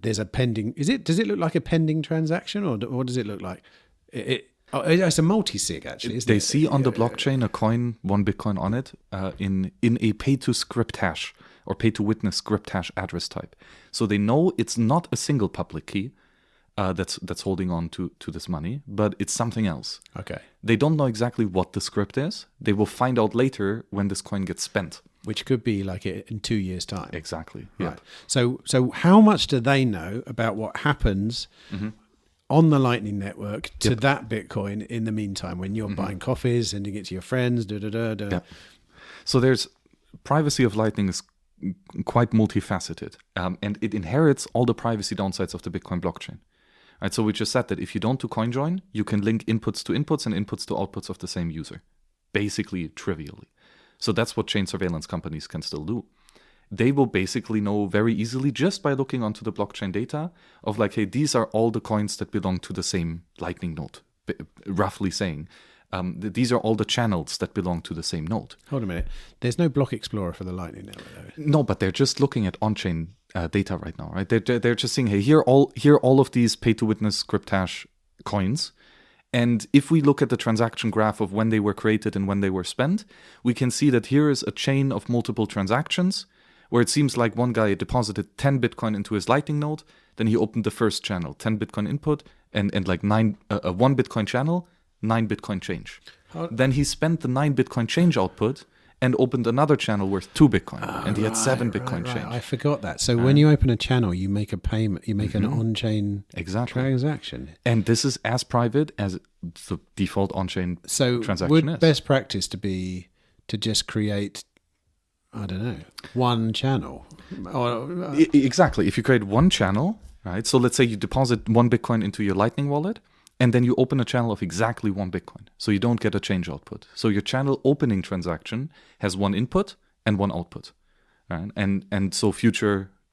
there's a pending. Does it look like a pending transaction, or what does it look like? It's a multi-sig actually. They see on the blockchain a coin, 1 Bitcoin on it, in a pay-to-script hash or pay-to-witness script hash address type. So they know it's not a single public key that's holding on to this money, but it's something else. Okay. They don't know exactly what the script is. They will find out later when this coin gets spent. Which could be like in 2 years' time. Exactly. Right. So how much do they know about what happens on the Lightning Network to that Bitcoin in the meantime when you're buying coffees, sending it to your friends, Yep. So there's privacy of Lightning is quite multifaceted, and it inherits all the privacy downsides of the Bitcoin blockchain. Right. So we just said that if you don't do coinjoin, you can link inputs to inputs and inputs to outputs of the same user, basically trivially. So that's what chain surveillance companies can still do. They will basically know very easily just by looking onto the blockchain data of like, hey, these are all the coins that belong to the same Lightning node, roughly saying. These are all the channels that belong to the same node. Hold a minute. There's no block explorer for the Lightning Network, though. No, but they're just looking at on-chain data right now, right? They're just saying, hey, here are all of these pay-to-witness script hash coins. And if we look at the transaction graph of when they were created and when they were spent, we can see that here is a chain of multiple transactions where it seems like one guy deposited 10 Bitcoin into his Lightning node, then he opened the first channel, 10 Bitcoin input, and like 1 Bitcoin channel, 9 Bitcoin change. Then he spent the 9 Bitcoin change output, and opened another channel worth 2 Bitcoin, and he had 7 Bitcoin change. I forgot that. So when you open a channel, you make a payment, you make an on-chain transaction. And this is as private as the default on-chain transaction would is. Best practice to be to just create, I don't know, one channel? Exactly. If you create one channel, right? So let's say you deposit 1 Bitcoin into your Lightning wallet, and then you open a channel of exactly 1 Bitcoin. So you don't get a change output. So your channel opening transaction has 1 input and 1 output, right? And so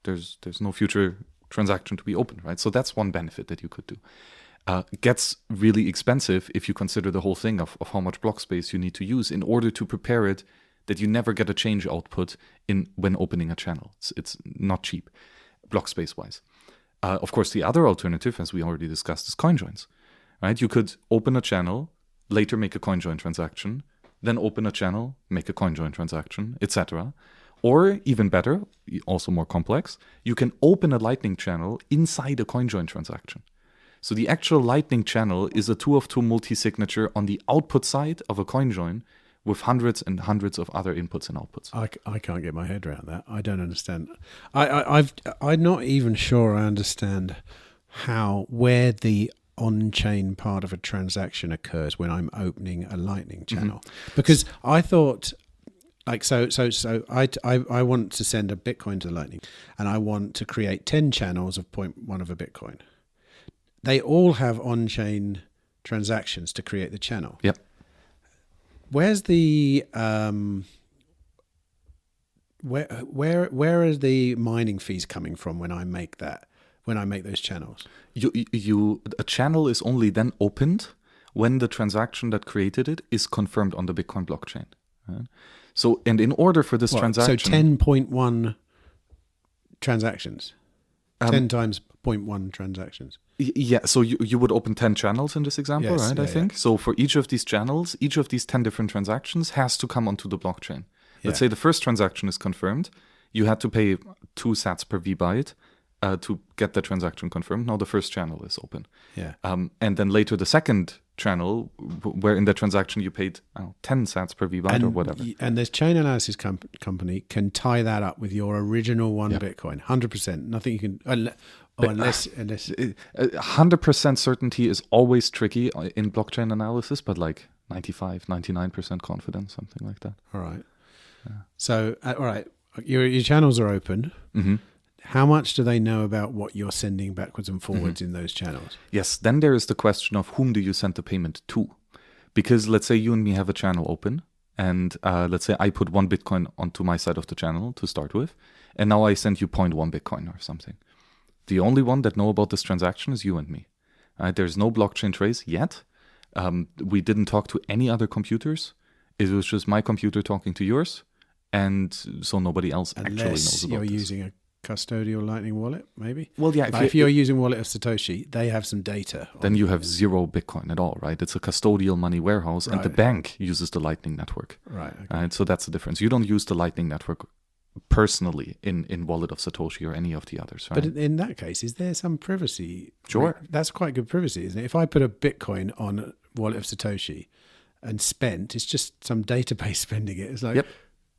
there's no future transaction to be opened, right? So that's one benefit that you could do. Gets really expensive if you consider the whole thing of how much block space you need to use in order to prepare it that you never get a change output when opening a channel. It's not cheap, block space wise. Of course, the other alternative, as we already discussed, is coinjoins. Right? You could open a channel, later make a coinjoin transaction, then open a channel, make a coinjoin transaction, etc. Or even better, also more complex, you can open a Lightning channel inside a coinjoin transaction. So the actual Lightning channel is a 2 of 2 multi-signature on the output side of a coinjoin with hundreds and hundreds of other inputs and outputs. I can't get my head around that. I don't understand. I'm not even sure I understand where the on-chain part of a transaction occurs when I'm opening a Lightning channel, because I thought, like, so I want to send a Bitcoin to Lightning, and I want to create 10 channels of 0.1 of a Bitcoin. They all have on-chain transactions to create the channel. Yep. Where's the where are the mining fees coming from when I make that? When I make those channels, a channel is only then opened when the transaction that created it is confirmed on the Bitcoin blockchain. Right? So, and in order for this transaction, so 10.1 transactions, 10 times 0.1 transactions. Yeah, so you would open 10 channels in this example, yes, right? I think so. For each of these channels, each of these 10 different transactions has to come onto the blockchain. Let's say the first transaction is confirmed. You had to pay 2 sats per VByte. To get the transaction confirmed. Now the first channel is open. Yeah. And then later the second channel, where in the transaction you paid 10 sats per VByte or whatever. And this chain analysis company can tie that up with your original 1 Bitcoin, 100%. Nothing you can, unless 100% certainty is always tricky in blockchain analysis, but like 95, 99% confidence, something like that. All right. Yeah. So, all right, your channels are open. Mm-hmm. How much do they know about what you're sending backwards and forwards in those channels? Yes, then there is the question of whom do you send the payment to? Because let's say you and me have a channel open, and let's say I put 1 Bitcoin onto my side of the channel to start with, and now I send you 0.1 Bitcoin or something. The only one that know about this transaction is you and me. There's no blockchain trace yet. We didn't talk to any other computers. It was just my computer talking to yours, and so nobody else actually knows about you're this. Using a custodial Lightning wallet, maybe? Well, yeah. If you're using Wallet of Satoshi, they have some data. Then you have 0 Bitcoin at all, right? It's a custodial money warehouse, and the bank uses the Lightning network. Right. Okay. So that's the difference. You don't use the Lightning network personally in Wallet of Satoshi or any of the others, right? But in that case, is there some privacy? Sure. That's quite good privacy, isn't it? If I put a Bitcoin on Wallet of Satoshi and spent, it's just some database spending it. It's like... Yep.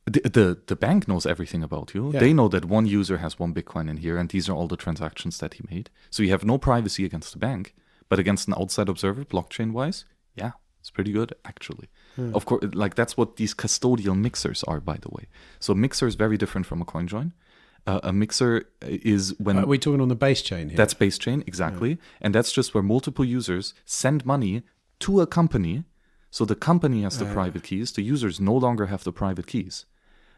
The bank knows everything about you. Yeah. They know that one user has 1 Bitcoin in here, and these are all the transactions that he made. So you have no privacy against the bank, but against an outside observer, blockchain-wise, yeah, it's pretty good, actually. Of course, like that's what these custodial mixers are, by the way. So mixer is very different from a coinjoin. A mixer is when... Are we talking on the base chain here? That's base chain, exactly. Yeah. And that's just where multiple users send money to a company. So the company has the private keys. The users no longer have the private keys.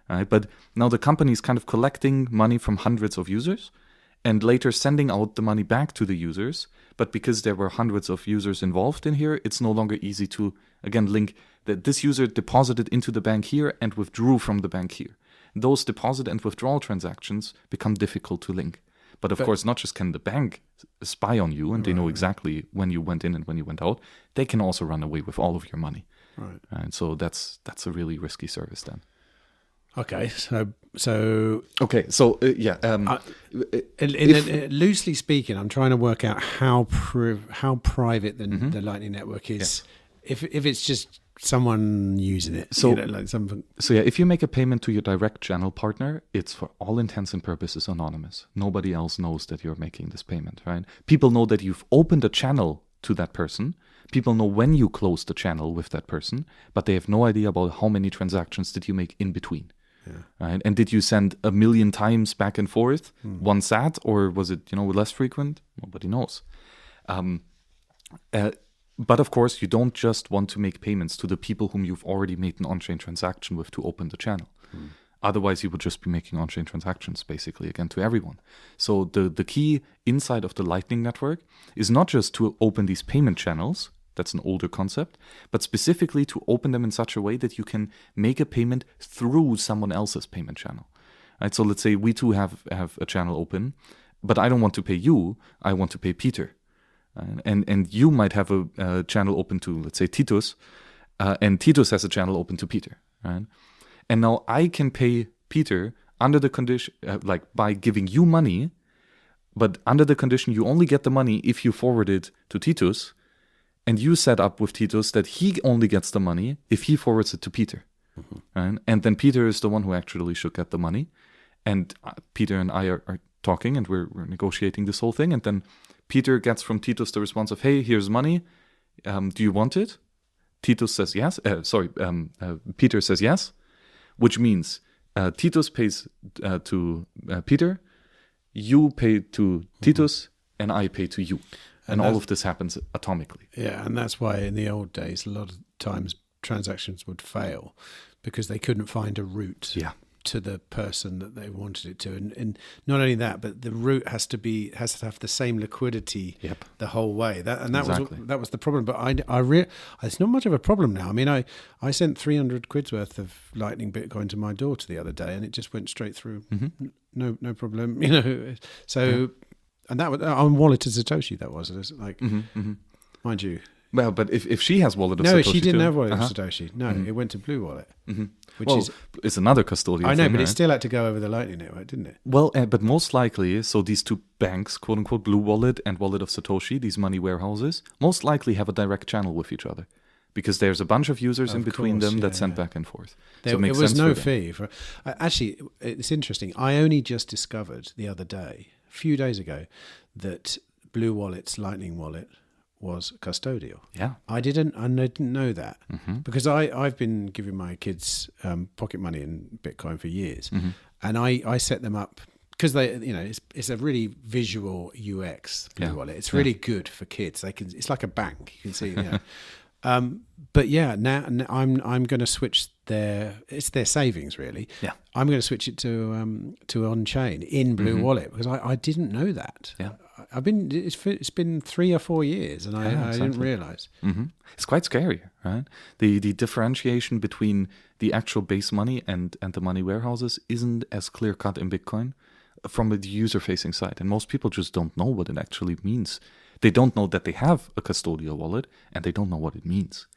Right? But now the company is kind of collecting money from hundreds of users and later sending out the money back to the users. But because there were hundreds of users involved in here, it's no longer easy to, again, link that this user deposited into the bank here and withdrew from the bank here. Those deposit and withdrawal transactions become difficult to link. But of course, not just can the bank spy on you and they know exactly when you went in and when you went out, they can also run away with all of your money. Right. And so that's a really risky service then. Okay, so Loosely speaking, I'm trying to work out how private the Lightning network is if it's just someone using it, So- like something. So yeah, if you make a payment to your direct channel partner, it's for all intents and purposes anonymous. Nobody else knows that you're making this payment, right? People know that you've opened a channel to that person. People know when you close the channel with that person, but they have no idea about how many transactions did you make in between. Right? And did you send 1 million times back and forth, one sat, or was it less frequent? Nobody knows. But of course, you don't just want to make payments to the people whom you've already made an on-chain transaction with to open the channel. Otherwise, you would just be making on-chain transactions, basically, again, to everyone. So the key inside of the Lightning Network is not just to open these payment channels, that's an older concept, but specifically to open them in such a way that you can make a payment through someone else's payment channel. Right? So let's say we two have a channel open, but I don't want to pay you, I want to pay Peter. And you might have a channel open to, let's say, Titus, and Titus has a channel open to Peter. Right? And now I can pay Peter under the condition, by giving you money, but under the condition you only get the money if you forward it to Titus, and you set up with Titus that he only gets the money if he forwards it to Peter. Right? And then Peter is the one who actually should get the money. And Peter and I are talking, and we're negotiating this whole thing, and then Peter gets from Titus the response of, hey, here's money. Do you want it? Titus says yes. Peter says yes, which means Titus pays to Peter, you pay to Titus, and I pay to you. And all of this happens atomically. Yeah, and that's why in the old days, a lot of times transactions would fail because they couldn't find a route to the person that they wanted it to. And not only that, but the route has to have the same liquidity the whole way. That was the problem. But it's not much of a problem now. I mean, I sent 300 quid's worth of Lightning Bitcoin to my daughter the other day, and it just went straight through. No problem. So. And that was on Wallet of Satoshi. That was like, mind you. Well, but if she has Wallet of Satoshi, no, she didn't have Wallet of Satoshi. No, it went to Blue Wallet, which it's another custodial. I know, thing, but right? it still had to go over the Lightning Network, didn't it? Well, but most likely, so these two banks, quote unquote, Blue Wallet and Wallet of Satoshi, these money warehouses, most likely have a direct channel with each other, because there's a bunch of users in between them that send back and forth. It was no fee for. Actually, it's interesting. I only just discovered the other day, a few days ago, that Blue Wallet's Lightning Wallet was custodial. Yeah, I didn't know that because I've been giving my kids pocket money in Bitcoin for years, and I set them up because they it's a really visual UX Blue Wallet. It's really good for kids. It's like a bank. You can see. But yeah, now I'm going to switch their savings really. Yeah, I'm going to switch it to on-chain in Blue Wallet because I didn't know that. Yeah, it's been 3 or 4 years and I didn't realize. It's quite scary, right? The differentiation between the actual base money and the money warehouses isn't as clear cut in Bitcoin from the user-facing side, and most people just don't know what it actually means. They don't know that they have a custodial wallet, and they don't know what it means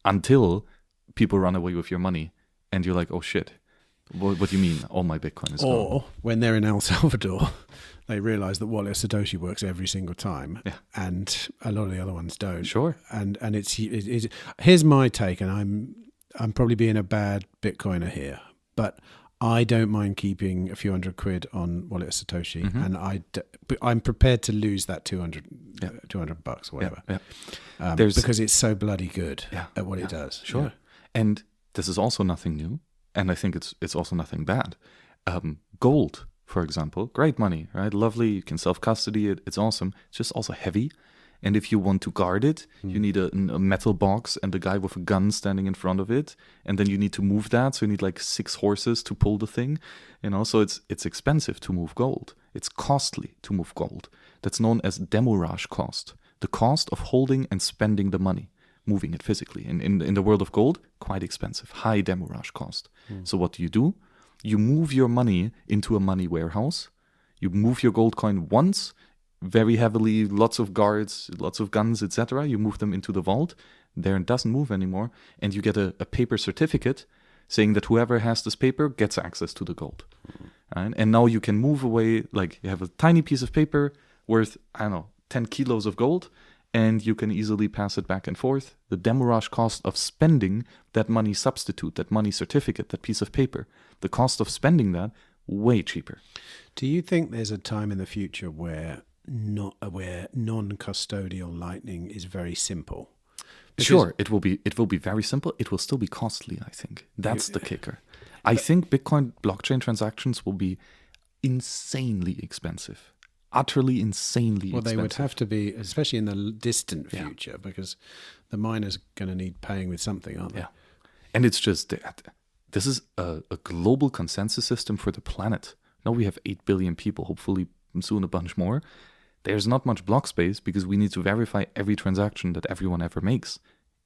until people run away with your money, and you're like, oh shit, what do you mean all my Bitcoin is gone? Or when they're in El Salvador, they realize that Wallet of Satoshi works every single time, and a lot of the other ones don't. Sure. And it's here's my take, and I'm probably being a bad Bitcoiner here, but I don't mind keeping a few hundred quid on Wallet of Satoshi, and I'm prepared to lose that $200 or whatever, because it's so bloody good at what it does. Sure. Yeah. And this is also nothing new, and I think it's also nothing bad. Gold, for example, great money, right? Lovely. You can self-custody it. It's awesome. It's just also heavy. And if you want to guard it, you need a metal box and a guy with a gun standing in front of it. And then you need to move that. So you need like 6 horses to pull the thing. So it's expensive to move gold. It's costly to move gold. That's known as demurrage cost. The cost of holding and spending the money, moving it physically. In the world of gold, quite expensive, high demurrage cost. So what do? You move your money into a money warehouse. You move your gold coin once, very heavily, lots of guards, lots of guns, etc. You move them into the vault. There it doesn't move anymore. And you get a paper certificate saying that whoever has this paper gets access to the gold. Right? And now you can move away, like you have a tiny piece of paper worth, 10 kilos of gold, and you can easily pass it back and forth. The demurrage cost of spending that money substitute, that money certificate, that piece of paper, the cost of spending that, way cheaper. Do you think there's a time in the future where non-custodial Lightning is very simple? Sure, it will be very simple. It will still be costly, I think. That's the kicker. I think Bitcoin blockchain transactions will be insanely expensive. Utterly insanely expensive. Well, they would have to be, especially in the distant future, because the miners are going to need paying with something, aren't they? Yeah. And it's just that this is a global consensus system for the planet. Now we have 8 billion people, hopefully soon a bunch more. There's not much block space because we need to verify every transaction that everyone ever makes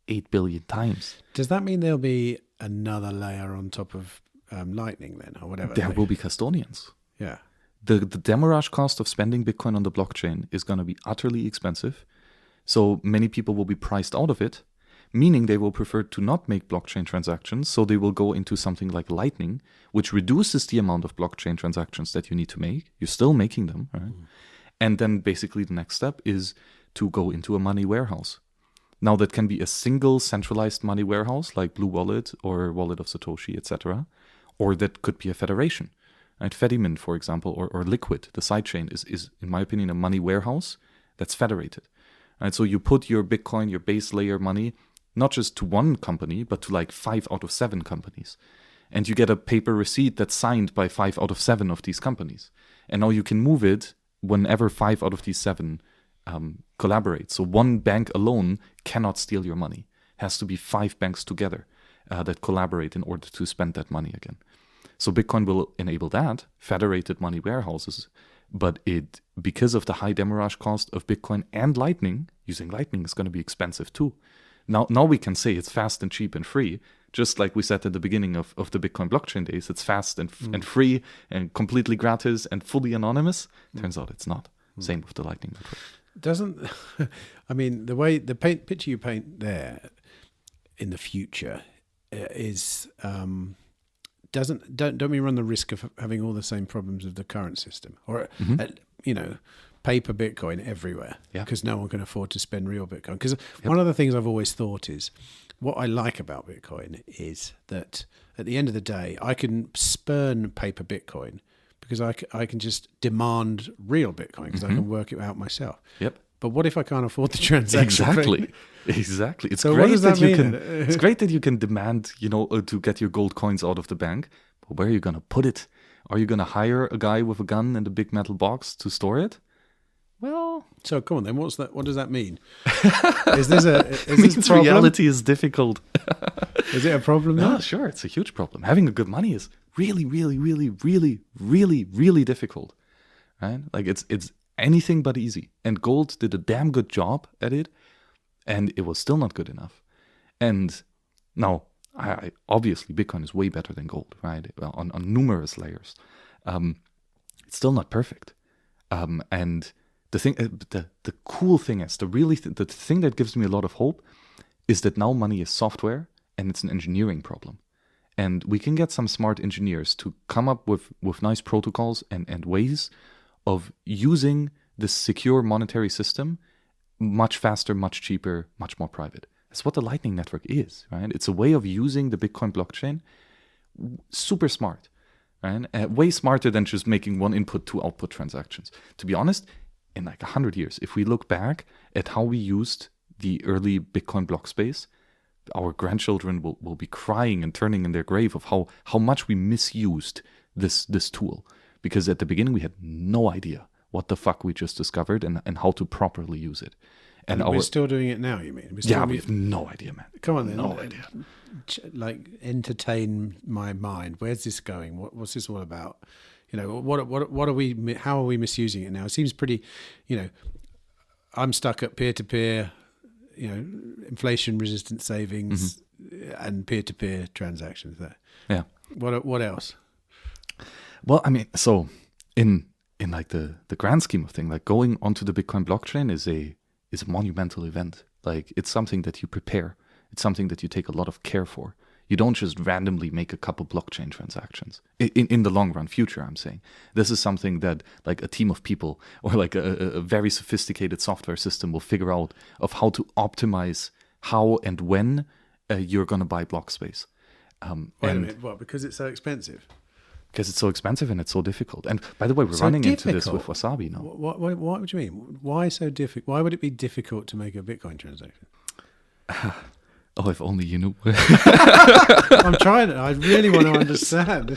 8 billion times. Does that mean there'll be another layer on top of Lightning then, or whatever? There will be custodians. Yeah. The demurrage cost of spending Bitcoin on the blockchain is going to be utterly expensive. So many people will be priced out of it, meaning they will prefer to not make blockchain transactions. So they will go into something like Lightning, which reduces the amount of blockchain transactions that you need to make. You're still making them, right? And then basically the next step is to go into a money warehouse. Now that can be a single centralized money warehouse like Blue Wallet or Wallet of Satoshi, etc. Or that could be a federation. Right? Fedimint, for example, or Liquid, the sidechain, is, in my opinion, a money warehouse that's federated. Right? So you put your Bitcoin, your base layer money, not just to one company, but to like 5 out of 7 companies. And you get a paper receipt that's signed by 5 out of 7 of these companies. And now you can move it whenever 5 out of these 7 collaborate. So one bank alone cannot steal your money. It has to be 5 banks together that collaborate in order to spend that money again. So Bitcoin will enable that, federated money warehouses, but because of the high demurrage cost of Bitcoin and Lightning, using Lightning is going to be expensive too. Now we can say it's fast and cheap and free, just like we said at the beginning of the Bitcoin blockchain days. It's fast and free and completely gratis and fully anonymous. Turns out it's not. Same with the Lightning network. I mean, the picture you paint there in the future is don't we run the risk of having all the same problems of the current system, or paper Bitcoin everywhere, because no one can afford to spend real Bitcoin. Because one of the things I've always thought is, what I like about Bitcoin is that at the end of the day, I can spurn paper Bitcoin because I can just demand real Bitcoin because I can work it out myself. Yep. But what if I can't afford the transaction? Exactly. It's so great what does that mean? It's great that you can demand, to get your gold coins out of the bank. But where are you going to put it? Are you going to hire a guy with a gun and a big metal box to store it? Well, so come on then. What does that mean? Is this a problem? Reality is difficult. Is it a problem? No, sure, it's a huge problem. Having a good money is really, really, really, really, really, really difficult. Right? Like it's anything but easy. And gold did a damn good job at it, and it was still not good enough. And now, obviously, Bitcoin is way better than gold, right? On numerous layers. It's still not perfect. And the thing, the cool thing is, the thing that gives me a lot of hope is that now money is software and it's an engineering problem. And we can get some smart engineers to come up with nice protocols and ways of using this secure monetary system much faster, much cheaper, much more private. That's what the Lightning Network is, right? It's a way of using the Bitcoin blockchain super smart, right? Way smarter than just making one input, two output transactions. To be honest, in like 100 years, if we look back at how we used the early Bitcoin block space, our grandchildren will be crying and turning in their grave of how much we misused this tool. Because at the beginning, we had no idea what the fuck we just discovered and how to properly use it. And we're still doing it now, you mean? We have no idea, man. Come on then. No idea. Like, entertain my mind. Where's this going? What's this all about? What are we? How are we misusing it now? It seems pretty. I'm stuck at peer-to-peer. Inflation-resistant savings and peer-to-peer transactions. There. Yeah. What else? Well, I mean, so in like the grand scheme of things, like going onto the Bitcoin blockchain is a monumental event. Like, it's something that you prepare. It's something that you take a lot of care for. You don't just randomly make a couple blockchain transactions. In the long run, future, I'm saying. This is something that like a team of people or like a very sophisticated software system will figure out of how to optimize how and when you're going to buy block space. Wait a minute, what? Because it's so expensive? Because it's so expensive and it's so difficult. And by the way, we're running into this with Wasabi now. What would you mean? Why so difficult? Why would it be difficult to make a Bitcoin transaction? Oh, if only you knew. I'm trying to. I really want to understand.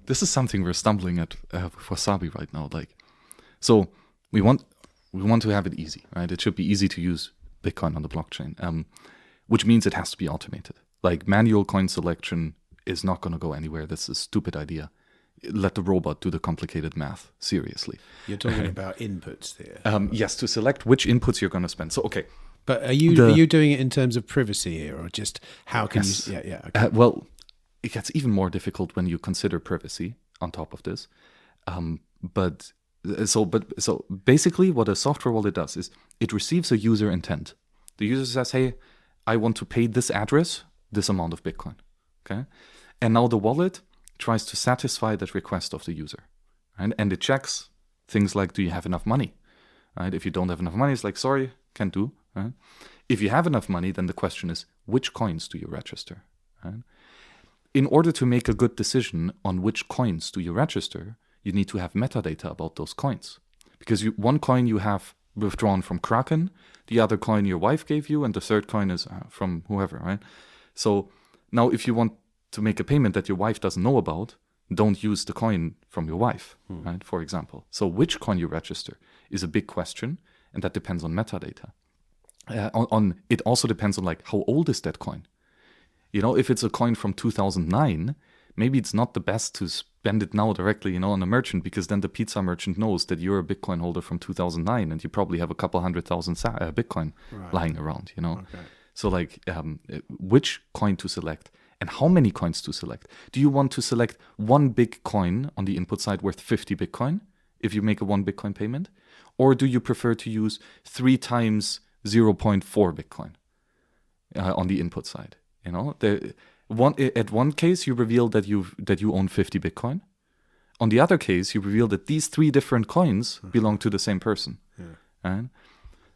This is something we're stumbling at with Wasabi right now. Like, so we want to have it easy, right? It should be easy to use Bitcoin on the blockchain, which means it has to be automated. Like manual coin selection is not going to go anywhere. That's a stupid idea. Let the robot do the complicated math. Seriously. You're talking about inputs here. Yes, to select which inputs you're going to spend. So, okay. But are you doing it in terms of privacy here, or just how can yes. you? Yeah. Okay. Well, it gets even more difficult when you consider privacy on top of this. So basically, what a software wallet does is it receives a user intent. The user says, "Hey, I want to pay this address, this amount of Bitcoin." Okay, and now the wallet tries to satisfy that request of the user, right? And it checks things like, "Do you have enough money?" Right? If you don't have enough money, it's like, "Sorry, can't do." Right? If you have enough money, then the question is, which coins do you register? Right? In order to make a good decision on which coins do you register, you need to have metadata about those coins. Because one coin you have withdrawn from Kraken, the other coin your wife gave you, and the third coin is from whoever, right? So now if you want to make a payment that your wife doesn't know about, don't use the coin from your wife, right? For example. So which coin you register is a big question, and that depends on metadata. It also depends on like how old is that coin. You know, if it's a coin from 2009, maybe it's not the best to spend it now directly, on a merchant, because then the pizza merchant knows that you're a Bitcoin holder from 2009 and you probably have a couple 100,000 Bitcoin lying around, Okay. So like which coin to select and how many coins to select. Do you want to select one big coin on the input side worth 50 Bitcoin if you make a 1 Bitcoin payment? Or do you prefer to use 3 times 0.4 Bitcoin on the input side? At one case you reveal that you own 50 Bitcoin. On the other case, you reveal that these 3 different coins belong to the same person. Yeah. And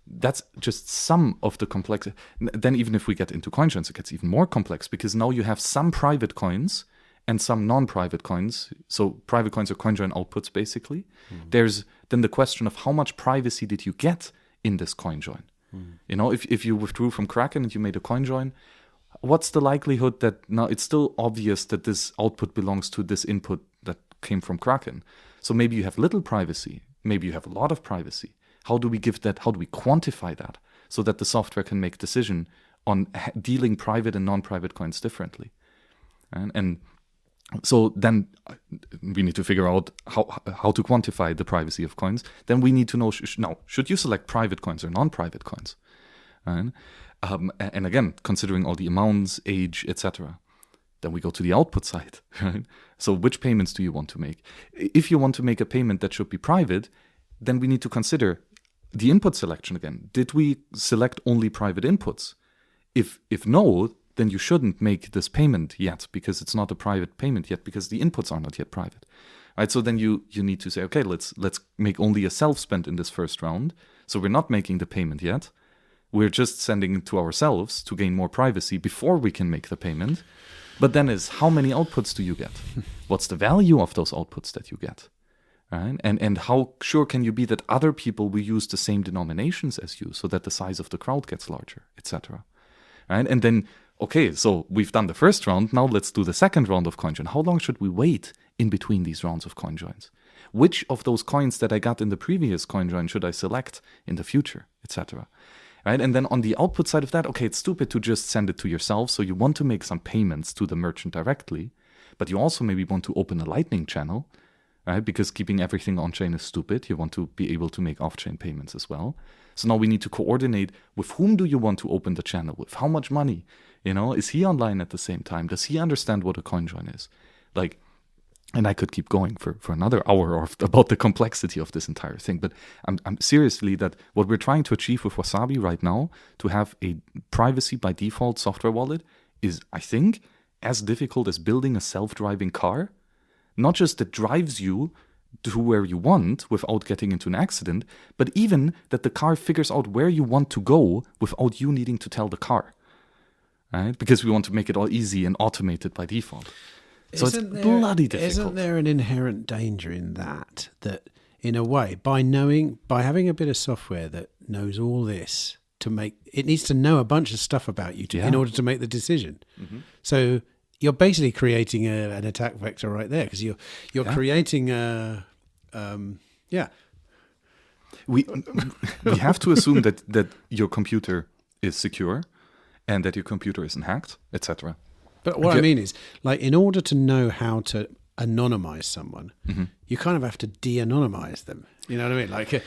that's just some of the complexity. Then even if we get into coinjoins, it gets even more complex, because now you have some private coins and some non-private coins. So private coins are coinjoin outputs, basically. There's then the question of how much privacy did you get in this coinjoin? If you withdrew from Kraken and you made a coinjoin, what's the likelihood that now it's still obvious that this output belongs to this input that came from Kraken? So maybe you have little privacy, maybe you have a lot of privacy. How do we quantify that so that the software can make decision on dealing private and non-private coins differently? And so then we need to figure out how to quantify the privacy of coins. Then we need to know, should you select private coins or non-private coins? And again, considering all the amounts, age, etc. Then we go to the output side, right? So which payments do you want to make? If you want to make a payment that should be private, then we need to consider the input selection again. Did we select only private inputs? If no, then you shouldn't make this payment yet, because it's not a private payment yet, because the inputs are not yet private. Right? So then you need to say, okay, let's make only a self-spend in this first round. So we're not making the payment yet. We're just sending it to ourselves to gain more privacy before we can make the payment. But then is how many outputs do you get? What's the value of those outputs that you get? Right? And how sure can you be that other people will use the same denominations as you, so that the size of the crowd gets larger, etc. Right? And then, okay, so we've done the first round. Now let's do the second round of CoinJoin. How long should we wait in between these rounds of CoinJoins? Which of those coins that I got in the previous CoinJoin should I select in the future, etc.? Right? And then on the output side of that, okay, it's stupid to just send it to yourself. So you want to make some payments to the merchant directly, but you also maybe want to open a Lightning channel, right? Because keeping everything on-chain is stupid. You want to be able to make off-chain payments as well. So now we need to coordinate with whom do you want to open the channel with? How much money? Is he online at the same time? Does he understand what a CoinJoin is? Like, And I could keep going for another hour about the complexity of this entire thing. But I'm seriously that what we're trying to achieve with Wasabi right now, to have a privacy by default software wallet, is, I think, as difficult as building a self-driving car. Not just that drives you to where you want without getting into an accident, but even that the car figures out where you want to go without you needing to tell the car. Right? Because we want to make it all easy and automated by default. So it's bloody difficult. Isn't there an inherent danger in that in a way, by having a bit of software that knows all this, it needs to know a bunch of stuff about you in order to make the decision. Mm-hmm. So you're basically creating an attack vector right there, because you're creating We have to assume that your computer is secure and that your computer isn't hacked, etc. But what I mean is, like, in order to know how to anonymize someone, you kind of have to de-anonymize them. You know what I mean? Like,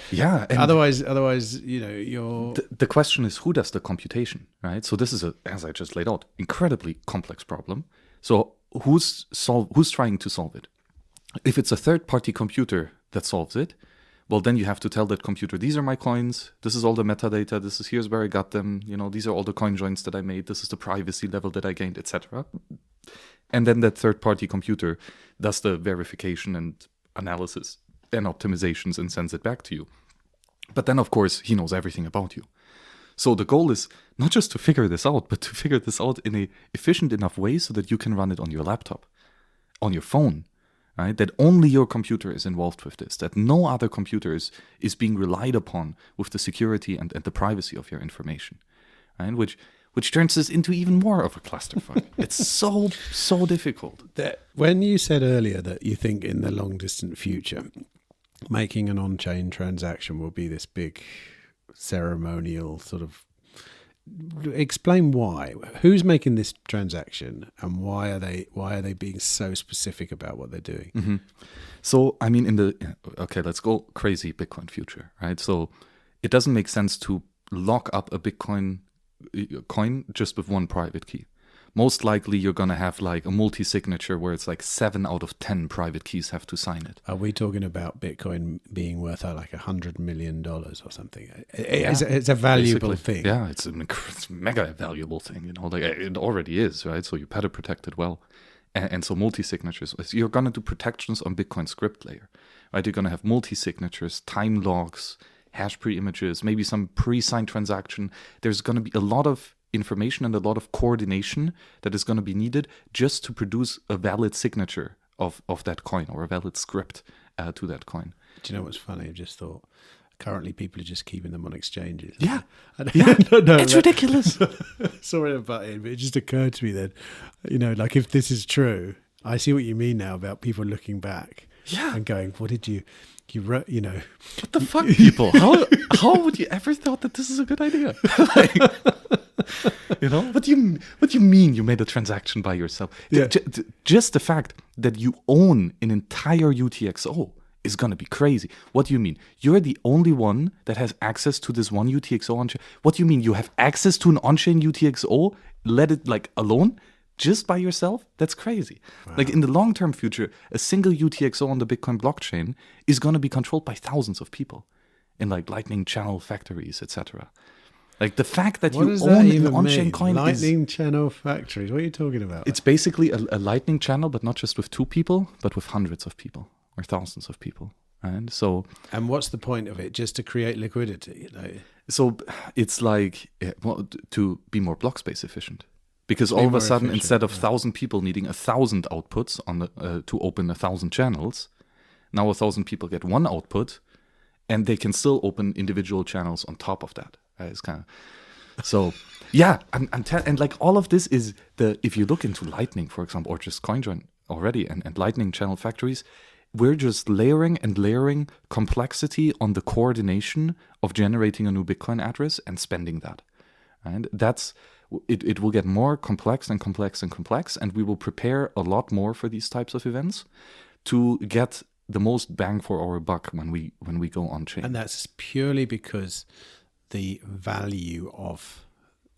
otherwise, you're... The question is, who does the computation, right? So this is, as I just laid out, incredibly complex problem. So who's trying to solve it? If it's a third-party computer that solves it, well, then you have to tell that computer, these are my coins, this is all the metadata, here's where I got them, these are all the coinjoins that I made, this is the privacy level that I gained, etc. And then that third-party computer does the verification and analysis and optimizations and sends it back to you. But then, of course, he knows everything about you. So the goal is not just to figure this out, but to figure this out in an efficient enough way so that you can run it on your laptop, on your phone, right? That only your computer is involved with this, that no other computer is being relied upon with the security and the privacy of your information, right? Which turns this into even more of a clusterfuck. It's so difficult. When you said earlier that you think in the long distant future, making an on-chain transaction will be this big ceremonial sort of, explain why. Who's making this transaction, and why are they being so specific about what they're doing? Mm-hmm. So I mean, let's go crazy Bitcoin future, right? So it doesn't make sense to lock up a Bitcoin coin just with one private key. Most likely you're going to have like a multi-signature where it's like 7 out of 10 private keys have to sign it. Are we talking about Bitcoin being worth like $100 million or something? It's a valuable thing. Yeah, it's a mega valuable thing. Like it already is, right? So you better protect it well. And so multi-signatures, you're going to do protections on Bitcoin script layer, right? You're going to have multi-signatures, time logs, hash pre-images, maybe some pre-signed transaction. There's going to be a lot of information and a lot of coordination that is going to be needed just to produce a valid signature of that coin, or a valid script to that coin. Do you know what's funny? I just thought, currently people are just keeping them on exchanges. Yeah. It's ridiculous. Sorry about it, but it just occurred to me that, like, if this is true, I see what you mean now about people looking back and going, what did you wrote, what the fuck, people? How would you ever thought that this is a good idea? What do you mean you made a transaction by yourself? Yeah. Just the fact that you own an entire UTXO is going to be crazy. What do you mean? You're the only one that has access to this one UTXO on-chain. What do you mean? You have access to an on-chain UTXO, let it like alone? Just by yourself? That's crazy. Wow. Like in the long-term future, a single UTXO on the Bitcoin blockchain is going to be controlled by thousands of people in like Lightning Channel factories, etc. Like the fact that you own an on-chain coin Lightning Channel factories? What are you talking about? It's basically a Lightning channel, but not just with 2 people, but with hundreds of people or thousands of people. And what's the point of it? Just to create liquidity? So it's like to be more block space efficient. Because all of a sudden, instead of 1,000 people needing 1,000 outputs to open 1,000 channels, now 1,000 people get one output, and they can still open individual channels on top of that. It's kind of so, yeah. And like all of this is if you look into Lightning, for example, or just CoinJoin already, and Lightning channel factories, we're just layering and layering complexity on the coordination of generating a new Bitcoin address and spending that, and that's. It will get more complex and complex and complex, and we will prepare a lot more for these types of events to get the most bang for our buck when we go on chain. And that's purely because the value of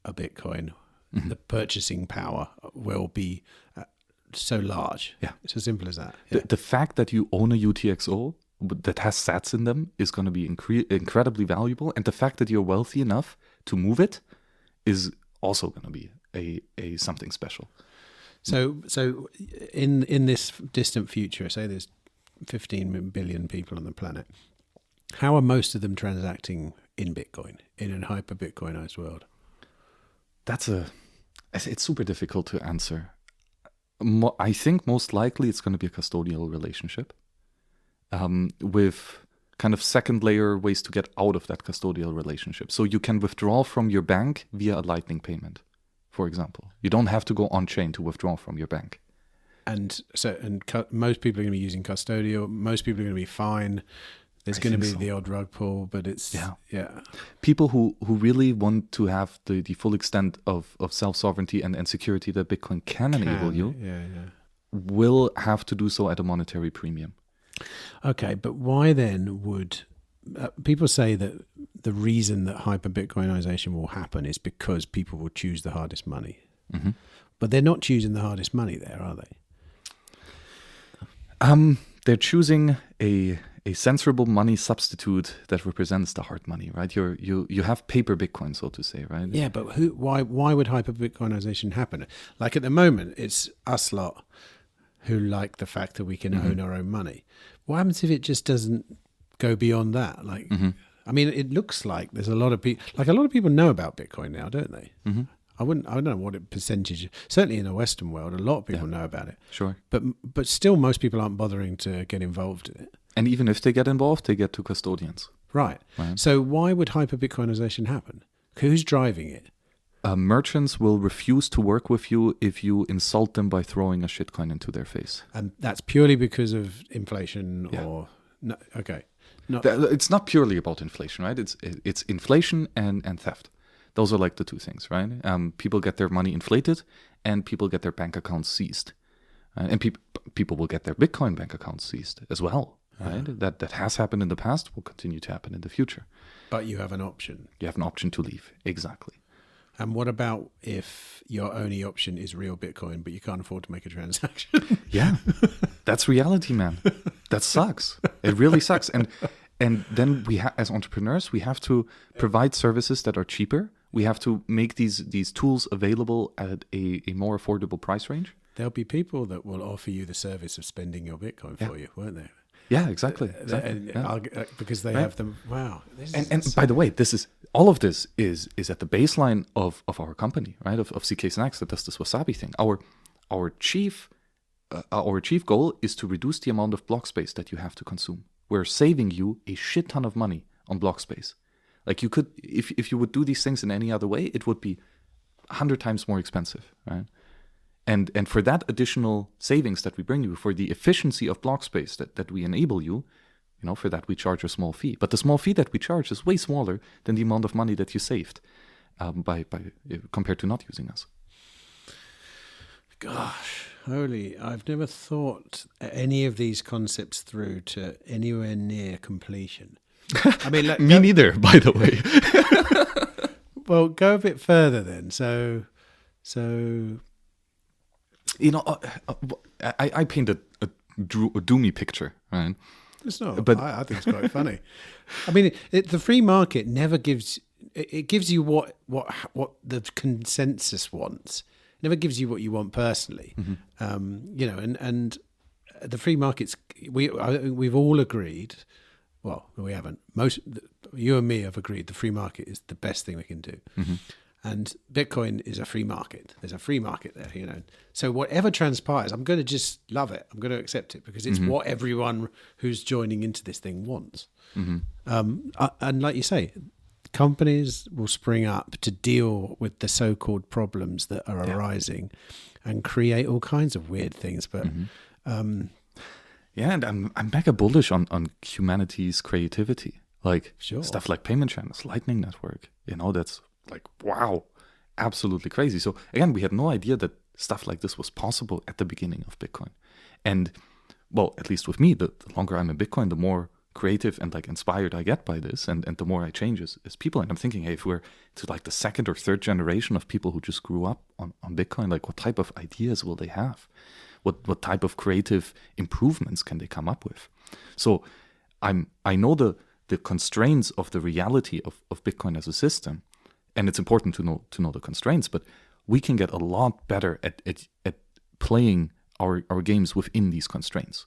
a Bitcoin, the purchasing power, will be so large. Yeah. It's as simple as that. Yeah. The fact that you own a UTXO that has sats in them is going to be incredibly valuable. And the fact that you're wealthy enough to move it is also going to be a something special. So in this distant future, say there's 15 billion people on the planet, how are most of them transacting in Bitcoin, in a hyper-Bitcoinized world? It's super difficult to answer. I think most likely it's going to be a custodial relationship with kind of second layer ways to get out of that custodial relationship. So you can withdraw from your bank via a Lightning payment, for example. You don't have to go on-chain to withdraw from your bank. And most people are going to be using custodial. Most people are going to be fine. There's going to be the odd rug pull, but it's people who really want to have the full extent of self-sovereignty and security that Bitcoin can enable you will have to do so at a monetary premium. Okay, but why then would people say that the reason that hyper-Bitcoinization will happen is because people will choose the hardest money? Mm-hmm. But they're not choosing the hardest money there, are they? They're choosing a sensible money substitute that represents the hard money, right? You have paper Bitcoin, so to say, right? Yeah, but why would hyper-Bitcoinization happen? Like at the moment, it's us lot who like the fact that we can own our own money. What happens if it just doesn't go beyond that? Like, I mean, it looks like there's a lot of people. Like a lot of people know about Bitcoin now, don't they? Mm-hmm. I don't know what percentage. Certainly in the Western world, a lot of people know about it. Sure, but still, most people aren't bothering to get involved in it. And even if they get involved, they get to custodians. Right. So why would hyper-Bitcoinization happen? Who's driving it? Merchants will refuse to work with you if you insult them by throwing a shitcoin into their face. And that's purely because of inflation or... No, okay. No. It's not purely about inflation, right? It's inflation and theft. Those are like the two things, right? People get their money inflated and people get their bank accounts seized. And people will get their Bitcoin bank accounts seized as well, right? That has happened in the past, will continue to happen in the future. But you have an option. You have an option to leave, exactly. And what about if your only option is real Bitcoin, but you can't afford to make a transaction? Yeah, that's reality, man. That sucks. It really sucks. And then as entrepreneurs, we have to provide services that are cheaper. We have to make these tools available at a more affordable price range. There'll be people that will offer you the service of spending your Bitcoin for you, won't there? Yeah, exactly. Because they have them. Wow. And by the way, all of this is at the baseline of our company, right? Of zkSNACKs that does this Wasabi thing. Our chief goal is to reduce the amount of block space that you have to consume. We're saving you a shit ton of money on block space. Like you could, if you would do these things in any other way, it would be 100 times more expensive, right? And for that additional savings that we bring you, for the efficiency of block space that we enable you, for that we charge a small fee. But the small fee that we charge is way smaller than the amount of money that you saved by compared to not using us. Gosh, I've never thought any of these concepts through to anywhere near completion. I mean, me neither, by the way. Well, go a bit further then. So I painted a doomy picture, right? It's not. But I think it's quite funny. I mean, the free market never gives. It gives you what the consensus wants. It never gives you what you want personally. Mm-hmm. And the free markets. We've all agreed. Well, we haven't. You and me have agreed the free market is the best thing we can do. Mm-hmm. And Bitcoin is a free market. There's a free market there, So whatever transpires, I'm going to just love it. I'm going to accept it because it's what everyone who's joining into this thing wants. Mm-hmm. And like you say, companies will spring up to deal with the so-called problems that are arising and create all kinds of weird things. But and I'm mega bullish on humanity's creativity, like stuff like payment channels, Lightning Network. That's like, wow, absolutely crazy. So again, we had no idea that stuff like this was possible at the beginning of Bitcoin. And well, at least with me, the longer I'm in Bitcoin, the more creative and like inspired I get by this, and the more I change as people. And I'm thinking, hey, if we're to like the second or third generation of people who just grew up on Bitcoin, like what type of ideas will they have? What type of creative improvements can they come up with? So I know the constraints of the reality of Bitcoin as a system, and it's important to know the constraints, but we can get a lot better at playing our games within these constraints.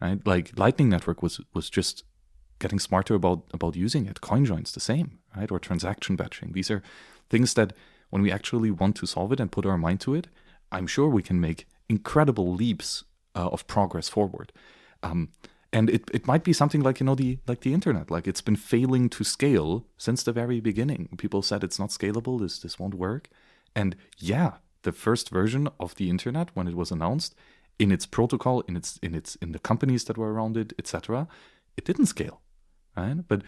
Right? Like Lightning Network was just getting smarter about using it. CoinJoins the same, right? Or transaction batching. These are things that when we actually want to solve it and put our mind to it, I'm sure we can make incredible leaps of progress forward. And it might be something like, the internet. Like it's been failing to scale since the very beginning. People said it's not scalable, this won't work. And yeah, the first version of the internet, when it was announced, in its protocol, in the companies that were around it, etc., it didn't scale, right? But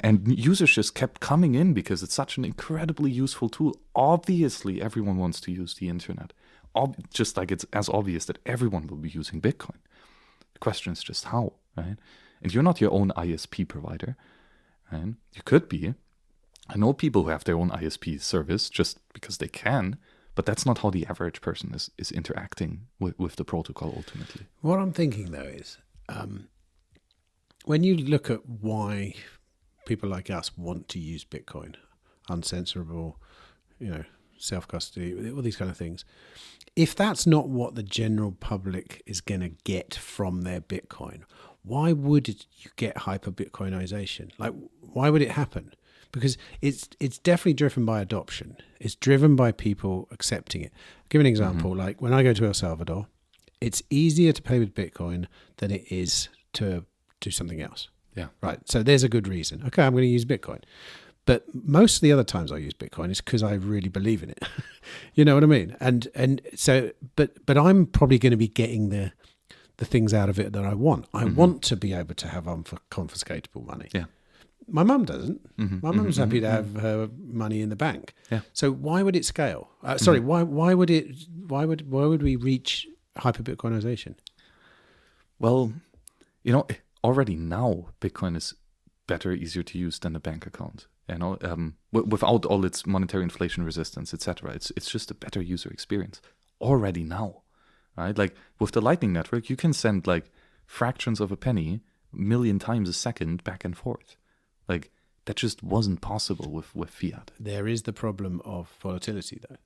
and users just kept coming in because it's such an incredibly useful tool. Obviously, everyone wants to use the internet. Just like it's as obvious that everyone will be using Bitcoin. The question is just how, right? And you're not your own ISP provider, right? You could be. I know people who have their own ISP service just because they can, but that's not how the average person is interacting with the protocol ultimately. What I'm thinking, though, is when you look at why people like us want to use Bitcoin, uncensorable, self-custody, all these kind of things, if that's not what the general public is going to get from their Bitcoin, why would you get hyper-Bitcoinization? Like, why would it happen? Because it's definitely driven by adoption. It's driven by people accepting it. I'll give an example. Like when I go to El Salvador, it's easier to pay with Bitcoin than it is to do something else. Yeah. Right. So there's a good reason. Okay, I'm going to use Bitcoin. But most of the other times I use Bitcoin is because I really believe in it. You know what I mean? And so, but I'm probably going to be getting the things out of it that I want. I want to be able to have confiscatable money. Yeah. My mum doesn't. My mum's happy to have her money in the bank. Yeah. So why would it scale? Why would we reach hyper-Bitcoinization? Well, already now Bitcoin is better, easier to use than a bank account. Without all its monetary inflation resistance, etc. It's just a better user experience already now, right? Like with the Lightning Network, you can send like fractions of a penny, 1,000,000 times a second back and forth. Like that just wasn't possible with fiat. There is the problem of volatility, though,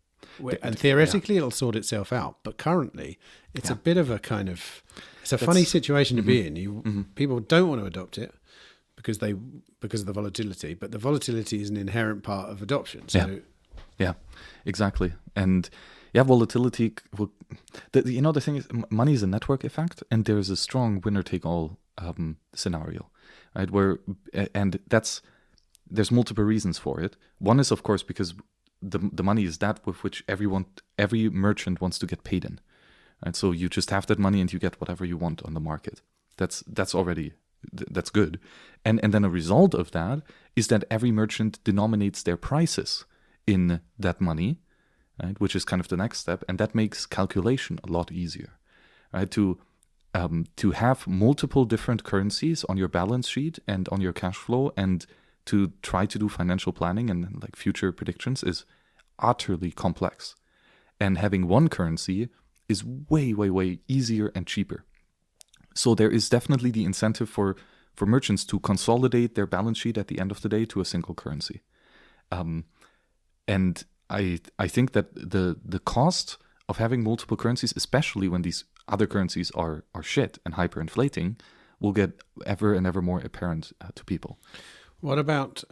and theoretically it'll sort itself out. But currently, it's a bit of a it's a funny situation to be in. People don't want to adopt it because of the volatility, but the volatility is an inherent part of adoption. So yeah, exactly. And volatility. The thing is, money is a network effect, and there is a strong winner-take-all scenario, right? There's multiple reasons for it. One is, of course, because the money is that with which every merchant wants to get paid in, right? So you just have that money and you get whatever you want on the market. That's already. That's good. And then a result of that is that every merchant denominates their prices in that money, right? Which is kind of the next step. And that makes calculation a lot easier, right? To have multiple different currencies on your balance sheet and on your cash flow and to try to do financial planning and like future predictions is utterly complex. And having one currency is way, way, way easier and cheaper. So there is definitely the incentive for merchants to consolidate their balance sheet at the end of the day to a single currency. And I think that the cost of having multiple currencies, especially when these other currencies are shit and hyperinflating, will get ever and ever more apparent to people. What about...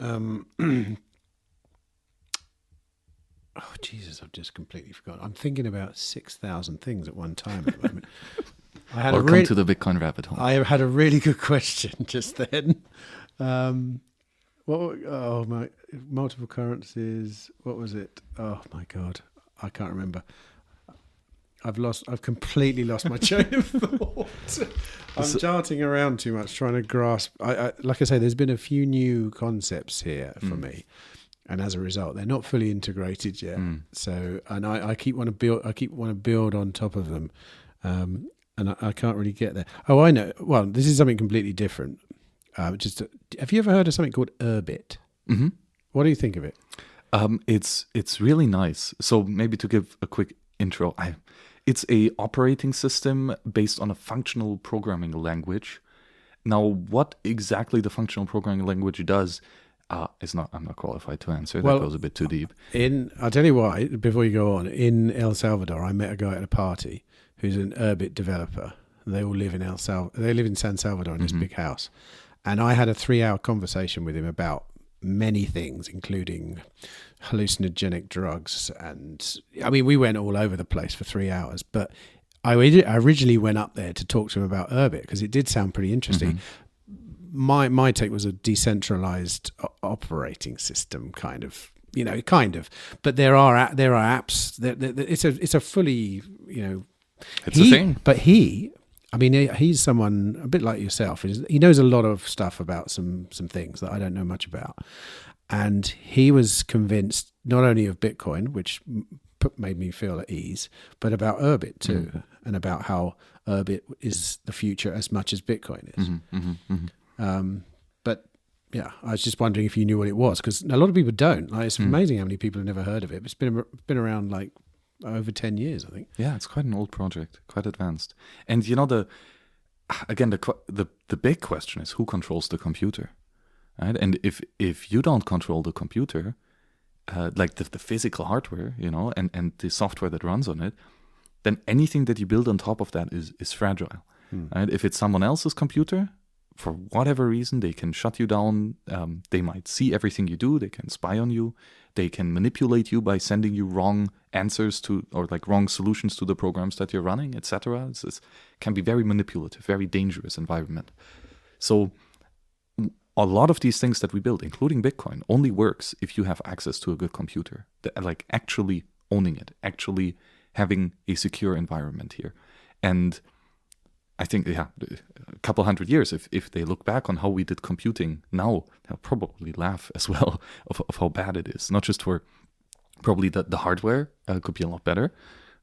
Oh, Jesus, I've just completely forgotten. I'm thinking about 6,000 things at one time at the moment. Welcome to the Bitcoin rabbit hole. I had a really good question just then. Multiple currencies. What was it? Oh my God, I can't remember. I've completely lost my chain of thought. I'm darting around too much, trying to grasp. Like I say, there's been a few new concepts here for me, and as a result, they're not fully integrated yet. So, and I keep want to build on top of them. And I can't really get there. Oh, I know. Well, this is something completely different. Have you ever heard of something called Urbit? Mm-hmm. What do you think of it? It's really nice. So maybe to give a quick intro, It's a operating system based on a functional programming language. Now, what exactly the functional programming language does I'm not qualified to answer. That goes a bit too deep. I'll tell you why, before you go on. In El Salvador, I met a guy at a party who's an Urbit developer. They all live in They live in San Salvador in this big house. And I had a 3-hour conversation with him about many things, including hallucinogenic drugs. And I mean, we went all over the place for 3 hours. But I originally went up there to talk to him about Urbit because it did sound pretty interesting. My take was a decentralized operating system, kind of. But there are apps. It's a fully, It's a thing. But he's someone a bit like yourself. He knows a lot of stuff about some things that I don't know much about, and he was convinced not only of Bitcoin, which made me feel at ease, but about Urbit too, and about how Urbit is the future as much as Bitcoin is. But yeah, I was just wondering if you knew what it was, because a lot of people don't. Like, it's amazing how many people have never heard of it. It's been around like over 10 years, I think. Yeah, it's quite an old project, quite advanced. And the big question is, who controls the computer, right? And if you don't control the computer, like the physical hardware, and the software that runs on it, then anything that you build on top of that is fragile, right? If it's someone else's computer, for whatever reason, they can shut you down. They might see everything you do. They can spy on you. They can manipulate you by sending you wrong answers or like wrong solutions to the programs that you're running, etc. It can be very manipulative, very dangerous environment. So a lot of these things that we build, including Bitcoin, only works if you have access to a good computer, like actually owning it, actually having a secure environment here. And I think, a couple hundred years, if they look back on how we did computing now, they'll probably laugh as well of how bad it is. Not just for probably the hardware could be a lot better,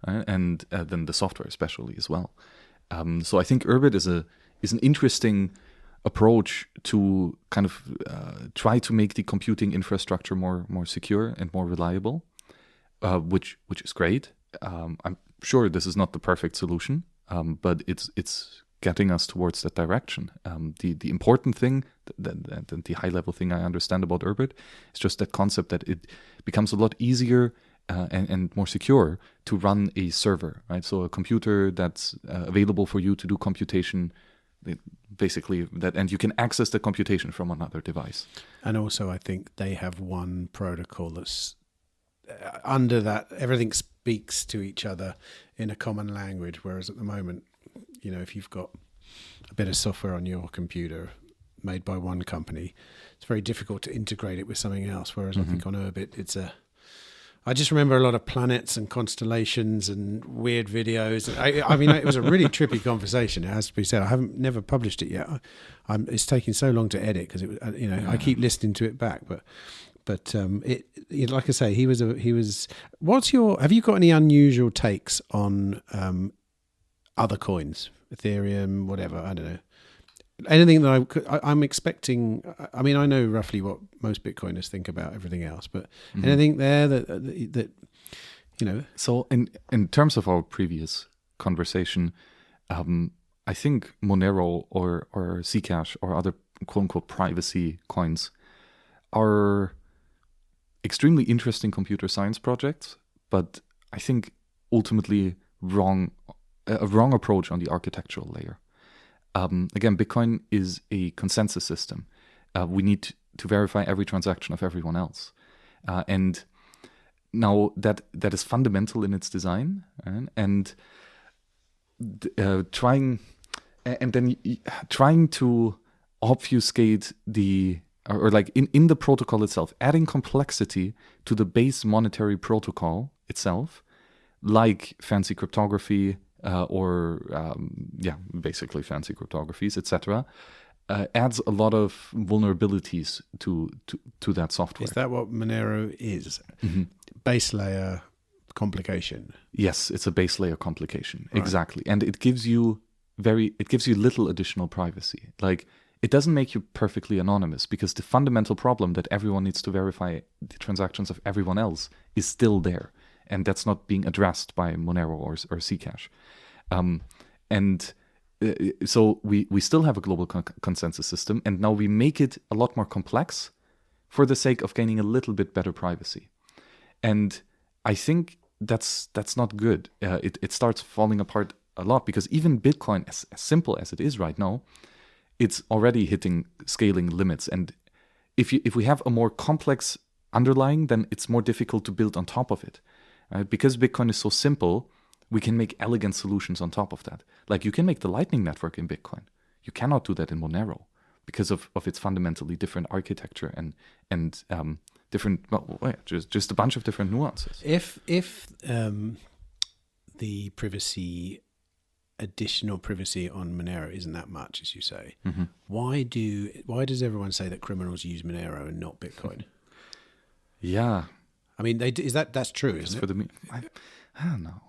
and then the software especially as well. So I think Urbit is an interesting approach to kind of try to make the computing infrastructure more secure and more reliable, which is great. I'm sure this is not the perfect solution. But it's getting us towards that direction. The important thing, the high level thing I understand about Urbit, is just that concept that it becomes a lot easier and more secure to run a server, right? So a computer that's available for you to do computation, basically that, and you can access the computation from another device. And also, I think they have one protocol that's under that everything speaks to each other in a common language, whereas at the moment, if you've got a bit of software on your computer made by one company, it's very difficult to integrate it with something else, whereas I think on Urbit I just remember a lot of planets and constellations and weird videos. I mean, it was a really trippy conversation, it has to be said. I haven't never published it yet. It's taking so long to edit because I keep listening to it back, but like I say, he was. Have you got any unusual takes on other coins, Ethereum, whatever? I don't know. Anything that I'm expecting. I mean, I know roughly what most Bitcoiners think about everything else, but anything there that. So in terms of our previous conversation, I think Monero or Zcash or other quote unquote privacy coins are extremely interesting computer science projects, but I think ultimately a wrong approach on the architectural layer. Again, Bitcoin is a consensus system. We need to verify every transaction of everyone else, and now that is fundamental in its design, and trying to obfuscate or like in the protocol itself, adding complexity to the base monetary protocol itself, like fancy cryptography basically fancy cryptographies, etc., adds a lot of vulnerabilities to that software. Is that what Monero is? Base layer complication. Yes, it's a base layer complication. Right. Exactly, and it gives you little additional privacy. Like, it doesn't make you perfectly anonymous, because the fundamental problem that everyone needs to verify the transactions of everyone else is still there. and that's not being addressed by Monero or Zcash. So we still have a global consensus system, and now we make it a lot more complex for the sake of gaining a little bit better privacy. And I think that's not good. It starts falling apart a lot, because even Bitcoin, as simple as it is right now, it's already hitting scaling limits. And if we have a more complex underlying, then it's more difficult to build on top of it. Because Bitcoin is so simple, we can make elegant solutions on top of that. Like you can make the Lightning Network in Bitcoin. You cannot do that in Monero because of its fundamentally different architecture and different, just a bunch of different nuances. If the additional privacy on Monero isn't that much, as you say, why does everyone say that criminals use Monero and not Bitcoin? Yeah, I mean, that's true, isn't it? I don't know.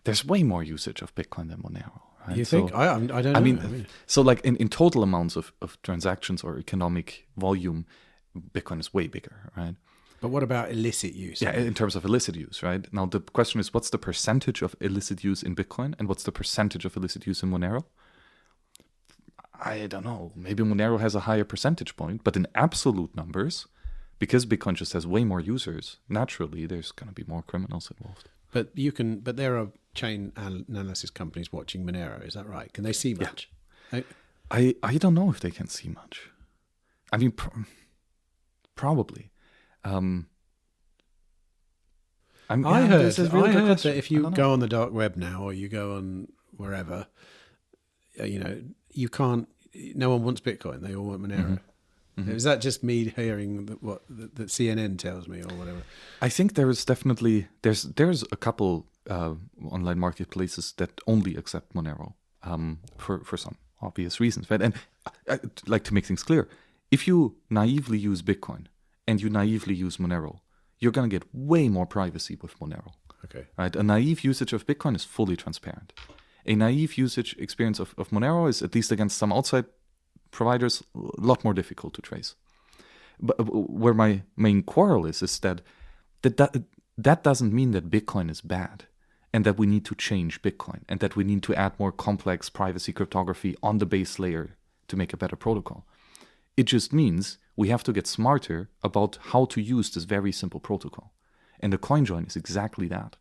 There's way more usage of Bitcoin than Monero. Right? You think? I don't know. I mean, so like in total amounts of transactions or economic volume, Bitcoin is way bigger, right? But what about illicit use? Yeah, in terms of illicit use, right? Now the question is, what's the percentage of illicit use in Bitcoin, and what's the percentage of illicit use in Monero? I don't know. Maybe Monero has a higher percentage point, but in absolute numbers, because Bitcoin just has way more users, naturally there's going to be more criminals involved. But there are chain analysis companies watching Monero. Is that right? Can they see much? Yeah. I don't know if they can see much. I mean, probably. I heard that if you go on the dark web now, or you go on wherever, you can't. No one wants Bitcoin. They all want Monero. Mm-hmm. Is that just me hearing that CNN tells me, or whatever? I think there's a couple online marketplaces that only accept Monero for some obvious reasons, right? And I'd like to make things clear: if you naively use Bitcoin and you naively use Monero, you're going to get way more privacy with Monero. Okay. Right? A naive usage of Bitcoin is fully transparent. A naive usage experience of Monero is, at least against some outside providers, a lot more difficult to trace. But where my main quarrel is that doesn't mean that Bitcoin is bad and that we need to change Bitcoin and that we need to add more complex privacy cryptography on the base layer to make a better protocol. It just means we have to get smarter about how to use this very simple protocol. And the coinjoin is exactly that.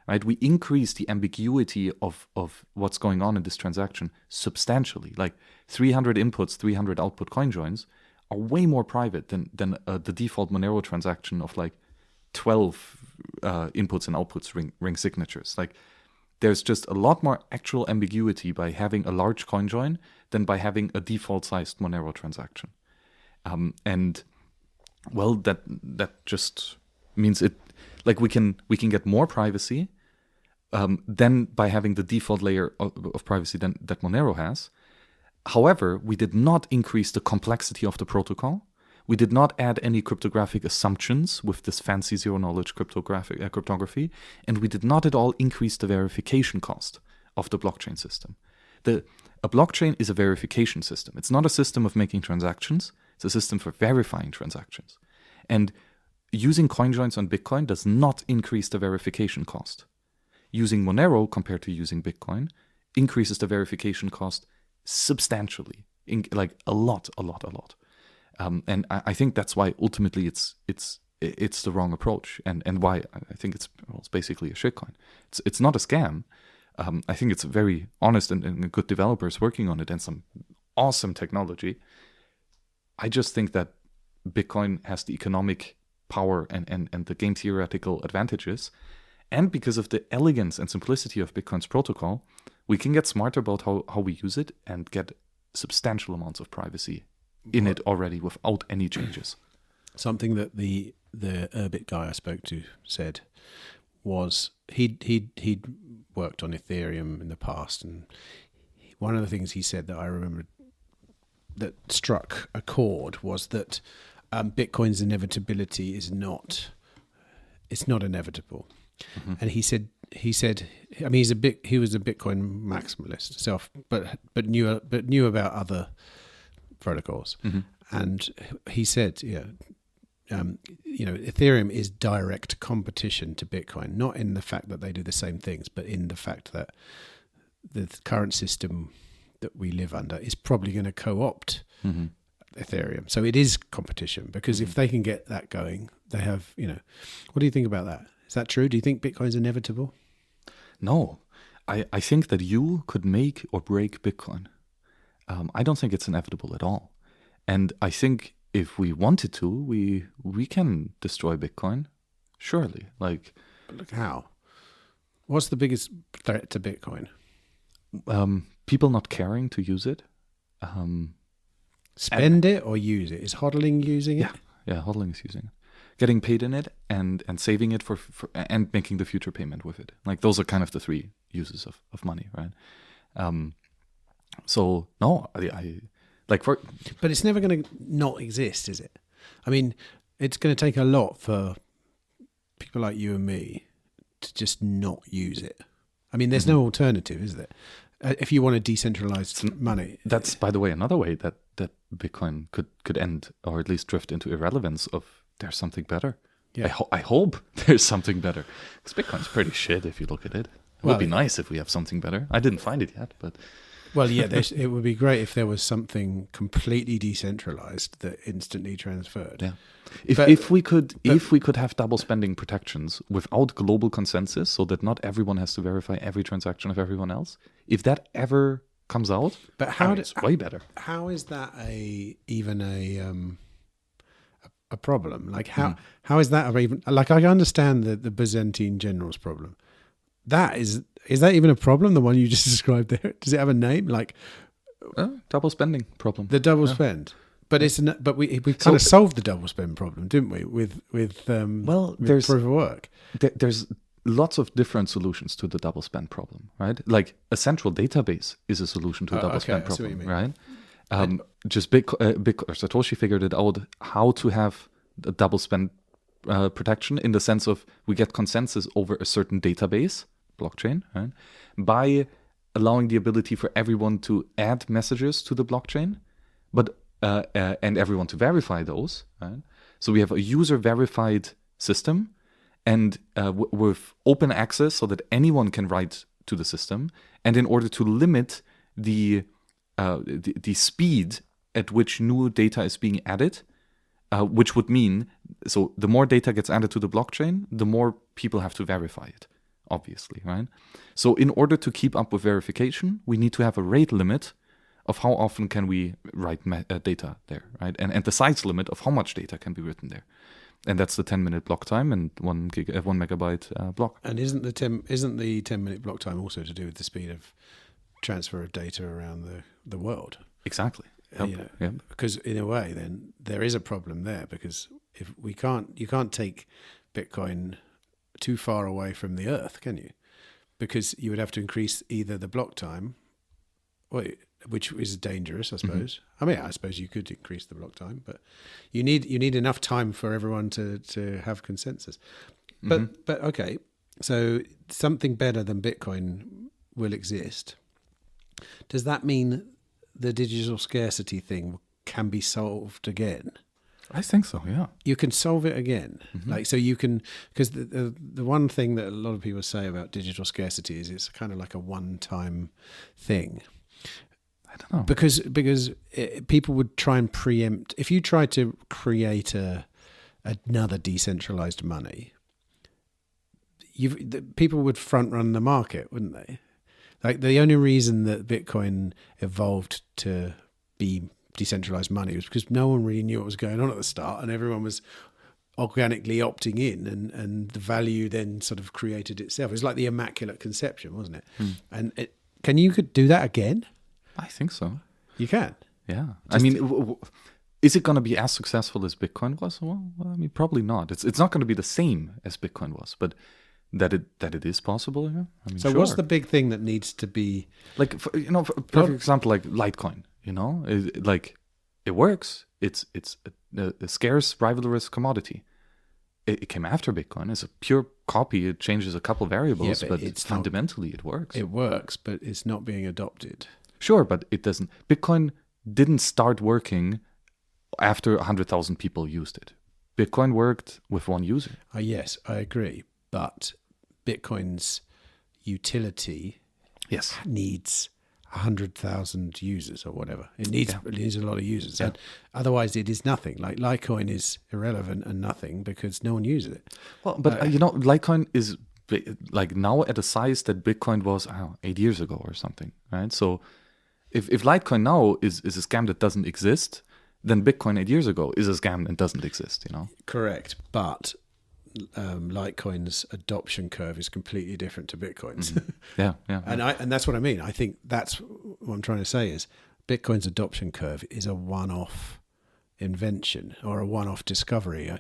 Right? We increase the ambiguity of what's going on in this transaction substantially. Like 300 inputs, 300 output coinjoins are way more private than the default Monero transaction of like 12 inputs and outputs ring signatures. Like there's just a lot more actual ambiguity by having a large coinjoin than by having a default-sized Monero transaction. And well, that just means it. Like we can get more privacy than by having the default layer of privacy that Monero has. However, we did not increase the complexity of the protocol. We did not add any cryptographic assumptions with this fancy zero-knowledge cryptography, and we did not at all increase the verification cost of the blockchain system. A blockchain is a verification system. It's not a system of making transactions. It's a system for verifying transactions. And using coinjoins on Bitcoin does not increase the verification cost. Using Monero compared to using Bitcoin increases the verification cost substantially, like a lot. And I think that's why ultimately it's the wrong approach, and why I think it's basically a shitcoin. It's not a scam. I think it's very honest and good developers working on it and some awesome technology. I just think that Bitcoin has the economic power and the game theoretical advantages. And because of the elegance and simplicity of Bitcoin's protocol, we can get smarter about how we use it and get substantial amounts of privacy in it already without any changes. Something that the Urbit guy I spoke to said was he'd worked on Ethereum in the past, and one of the things he said that I remembered that struck a chord was that Bitcoin's inevitability is not inevitable. Mm-hmm. And he said I mean he was a Bitcoin maximalist himself, but knew about other protocols. Mm-hmm. And he said, Ethereum is direct competition to Bitcoin, not in the fact that they do the same things, but in the fact that the current system that we live under is probably going to co-opt Ethereum. So it is competition, because if they can get that going, they have, what do you think about that? Is that true? Do you think Bitcoin's inevitable? No, I think that you could make or break Bitcoin. I don't think it's inevitable at all. And I think if we wanted to, we can destroy Bitcoin, surely. Like, but look, how? What's the biggest threat to Bitcoin? People not caring to use it. Spend it or use it? Is hodling using it? Yeah, hodling is using it. Getting paid in it and saving it for and making the future payment with it. Like, those are kind of the three uses of money, right? So no, I like for. But it's never going to not exist, is it? I mean, it's going to take a lot for people like you and me to just not use it. I mean, there's no alternative, is there? If you want a decentralized money. That's, by the way, another way that Bitcoin could end, or at least drift into irrelevance of there's something better. Yeah. I hope there's something better. Because Bitcoin's pretty shit if you look at it. It would be nice if we have something better. I didn't find it yet, but... Well, yeah, it would be great if there was something completely decentralized that instantly transferred. Yeah. If we could have double spending protections without global consensus, so that not everyone has to verify every transaction of everyone else, if that ever comes out, but it's way better. How is that even a problem? Like how is that even, like, I understand the Byzantine generals problem. Is that even a problem? The one you just described there? Does it have a name? Like double spending problem. The double spend. But we kind of solved the double spend problem, didn't we? With there's proof of work. There's lots of different solutions to the double spend problem, right? Like, a central database is a solution to a double spend problem, right? Just Satoshi figured it out how to have a double spend protection, in the sense of we get consensus over a certain database, blockchain, right? By allowing the ability for everyone to add messages to the blockchain, but and everyone to verify those, right? So we have a user verified system, and with open access, so that anyone can write to the system. And in order to limit the speed at which new data is being added, which would mean, so the more data gets added to the blockchain, the more people have to verify it, obviously, right? So in order to keep up with verification, we need to have a rate limit of how often can we write data there, right? And the size limit of how much data can be written there. And that's the 10-minute block time and 1 megabyte block. And isn't the 10-minute block time also to do with the speed of transfer of data around the world? Exactly. Yep. Because in a way, then there is a problem there, because if you can't take Bitcoin too far away from the Earth, can you? Because you would have to increase either the block time, which is dangerous, I suppose. I mean, I suppose you could increase the block time, but you need enough time for everyone to have consensus. But okay, so something better than Bitcoin will exist. Does that mean the digital scarcity thing can be solved again? I think so, yeah. You can solve it again. Like, so you can, because the one thing that a lot of people say about digital scarcity is it's kind of like a one-time thing. I don't know. Because people would try and preempt, if you try to create another decentralized money, people would front run the market, wouldn't they? Like, the only reason that Bitcoin evolved to be decentralized money was because no one really knew what was going on at the start, and everyone was organically opting in, and the value then sort of created itself. It was like the Immaculate Conception, wasn't it? And you could do that again? I think so. You can? Yeah. I mean, is it going to be as successful as Bitcoin was? Well, I mean, probably not. It's not going to be the same as Bitcoin was, but that it is possible. Yeah. I mean, so sure. What's the big thing that needs to be, like, for a perfect example, like Litecoin? It works. It's a scarce, rivalrous commodity. It came after Bitcoin. It's a pure copy. It changes a couple variables, but fundamentally it works. It works, but it's not being adopted. Sure, but it doesn't. Bitcoin didn't start working after 100,000 people used it. Bitcoin worked with one user. Yes, I agree. But Bitcoin's utility needs 100,000 users or whatever. It needs a lot of users. And otherwise, it is nothing. Like Litecoin is irrelevant and nothing because no one uses it. Well, but Litecoin is like now at a size that Bitcoin was 8 years ago or something, right? So if Litecoin now is a scam that doesn't exist, then Bitcoin 8 years ago is a scam and doesn't exist, Correct. But Litecoin's adoption curve is completely different to Bitcoin's. Yeah. And that's what I mean. I think that's what I'm trying to say is Bitcoin's adoption curve is a one-off invention or a one-off discovery.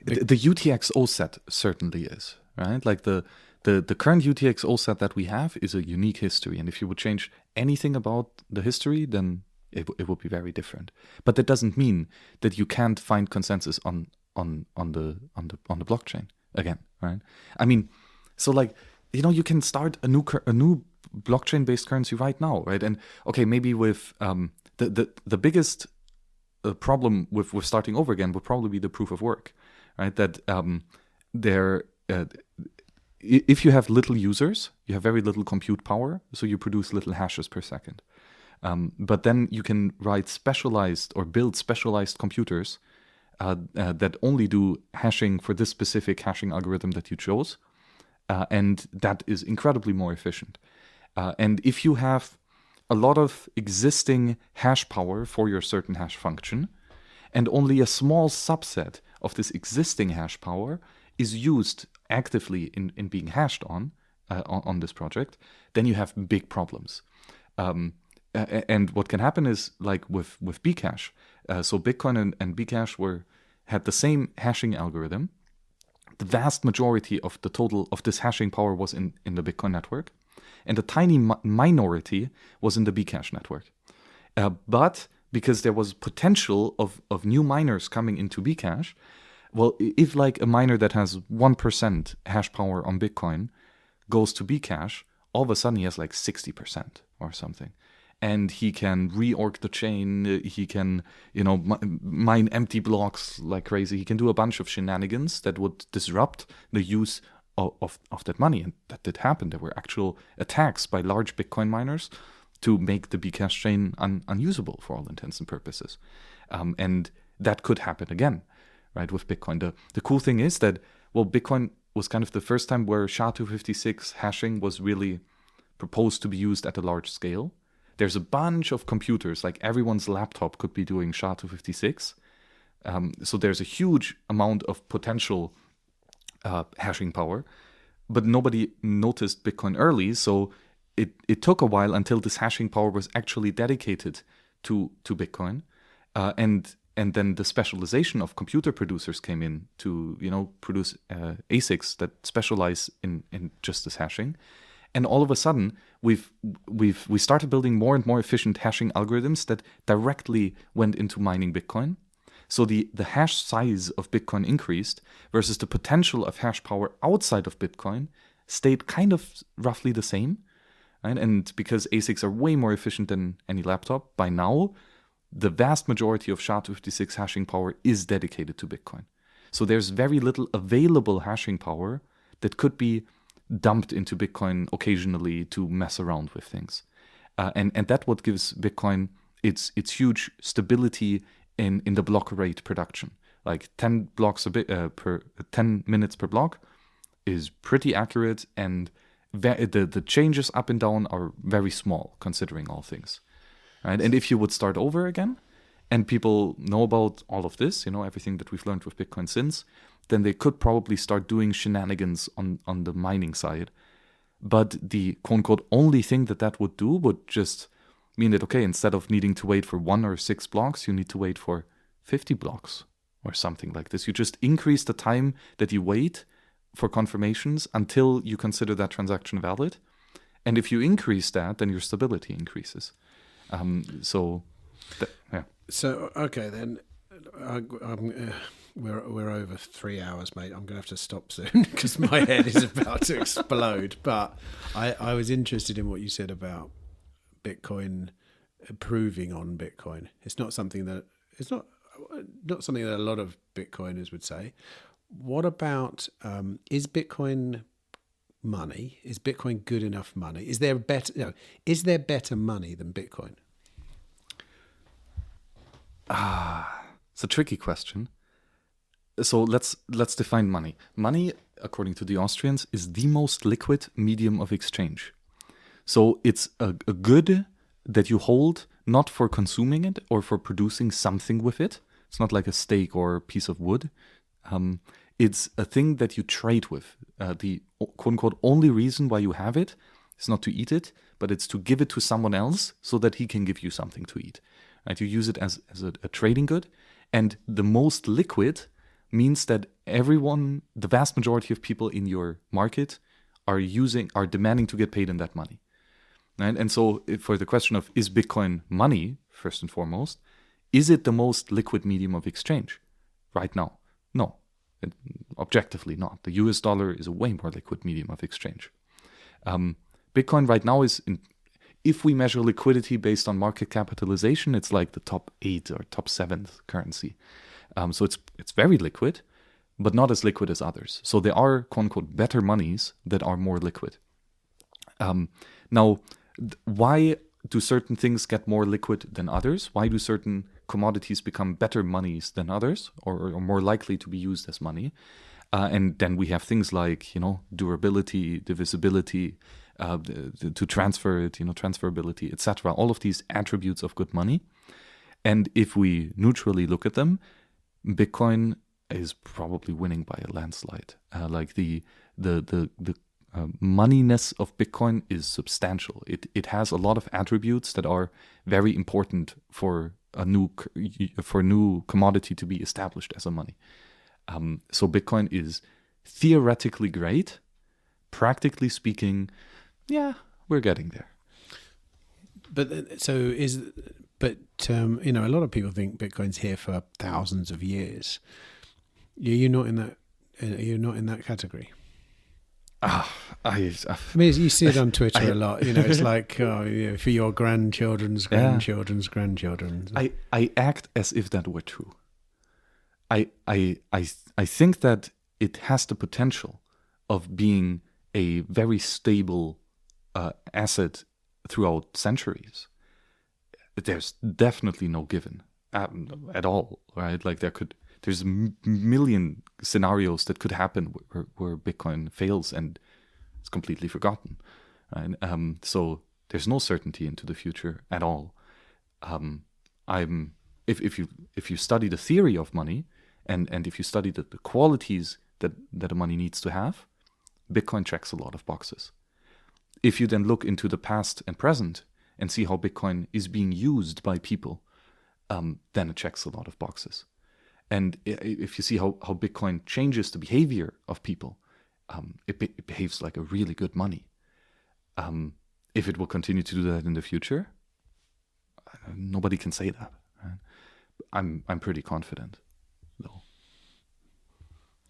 The UTXO set certainly is, right? Like the current UTXO set that we have is a unique history. And if you would change anything about the history, then it would be very different. But that doesn't mean that you can't find consensus on the blockchain again, right? I mean, so like, you can start a new blockchain based currency right now, right? And okay, maybe with the biggest problem with starting over again would probably be the proof of work, right? That if you have little users, you have very little compute power, so you produce little hashes per second. But then you can write specialized or build specialized computers that only do hashing for this specific hashing algorithm that you chose. And that is incredibly more efficient. And if you have a lot of existing hash power for your certain hash function, and only a small subset of this existing hash power is used actively in being hashed on this project, then you have big problems. And what can happen is like with Bcash. So Bitcoin and Bcash had the same hashing algorithm. The vast majority of the total of this hashing power was in the Bitcoin network, and a tiny minority was in the Bcash network. But because there was potential of new miners coming into Bcash, well, if like a miner that has 1% hash power on Bitcoin goes to Bcash, all of a sudden he has like 60% or something. And he can reorg the chain, he can, mine empty blocks like crazy. He can do a bunch of shenanigans that would disrupt the use of that money. And that did happen. There were actual attacks by large Bitcoin miners to make the Bcash chain unusable for all intents and purposes. And that could happen again, right, with Bitcoin. The cool thing is that, well, Bitcoin was kind of the first time where SHA-256 hashing was really proposed to be used at a large scale. There's a bunch of computers, like everyone's laptop could be doing SHA-256. So there's a huge amount of potential hashing power, but nobody noticed Bitcoin early. So it took a while until this hashing power was actually dedicated to Bitcoin. And then the specialization of computer producers came in to, produce ASICs that specialize in just this hashing. And all of a sudden, we started building more and more efficient hashing algorithms that directly went into mining Bitcoin. So the hash size of Bitcoin increased versus the potential of hash power outside of Bitcoin stayed kind of roughly the same. Right? And because ASICs are way more efficient than any laptop, by now, the vast majority of SHA-256 hashing power is dedicated to Bitcoin. So there's very little available hashing power that could be dumped into Bitcoin occasionally to mess around with things. And that's what gives Bitcoin its huge stability in the block rate production. Like 10 blocks per 10 minutes per block is pretty accurate, and the changes up and down are very small considering all things. Right? And if you would start over again, and people know about all of this, everything that we've learned with Bitcoin since, then they could probably start doing shenanigans on the mining side. But the quote-unquote only thing that would do would just mean that, okay, instead of needing to wait for 1 or 6 blocks, you need to wait for 50 blocks or something like this. You just increase the time that you wait for confirmations until you consider that transaction valid. And if you increase that, then your stability increases. So okay, then we're over 3 hours, mate. I'm going to have to stop soon because my head is about to explode. But I was interested in what you said about Bitcoin improving on Bitcoin. It's not something that it's not. not something that a lot of Bitcoiners would say. What about, is Bitcoin money? Is Bitcoin good enough money? Is there better money than Bitcoin? It's a tricky question. So let's define money. Money, according to the Austrians, is the most liquid medium of exchange. So it's a good that you hold not for consuming it or for producing something with it. It's not like a steak or a piece of wood. It's a thing that you trade with. The quote-unquote only reason why you have it is not to eat it, but it's to give it to someone else so that he can give you something to eat. Right? You use it as a trading good. And the most liquid means that everyone, the vast majority of people in your market are demanding to get paid in that money. Right? And so for the question of, is Bitcoin money, first and foremost, is it the most liquid medium of exchange right now? No, objectively not. The US dollar is a way more liquid medium of exchange. Bitcoin right now is, if we measure liquidity based on market capitalization, it's like the top 8 or top 7th currency. So it's very liquid, but not as liquid as others. So there are, quote unquote, better monies that are more liquid. Now, why do certain things get more liquid than others? Why do certain commodities become better monies than others, or more likely to be used as money? And then we have things like, durability, divisibility, to transfer it, transferability, etc. All of these attributes of good money. And if we neutrally look at them, Bitcoin is probably winning by a landslide. Like the moneyness of Bitcoin is substantial. It has a lot of attributes that are very important for a new commodity to be established as a money. So Bitcoin is theoretically great. Practically speaking, yeah, we're getting there. But a lot of people think Bitcoin's here for thousands of years. You're not in that. You're not in that category. I mean, you see it on Twitter a lot. It's like for your grandchildren's grandchildren's grandchildren. I act as if that were true. I think that it has the potential of being a very stable asset throughout centuries. There's definitely no given at all, right? Like there's a million scenarios that could happen where Bitcoin fails and it's completely forgotten. Right? So there's no certainty into the future at all. If you study the theory of money and if you study the qualities that a money needs to have, Bitcoin checks a lot of boxes. If you then look into the past and present and see how Bitcoin is being used by people, then it checks a lot of boxes. And if you see how Bitcoin changes the behavior of people, it behaves like a really good money. If it will continue to do that in the future, nobody can say that. Right? I'm pretty confident, though.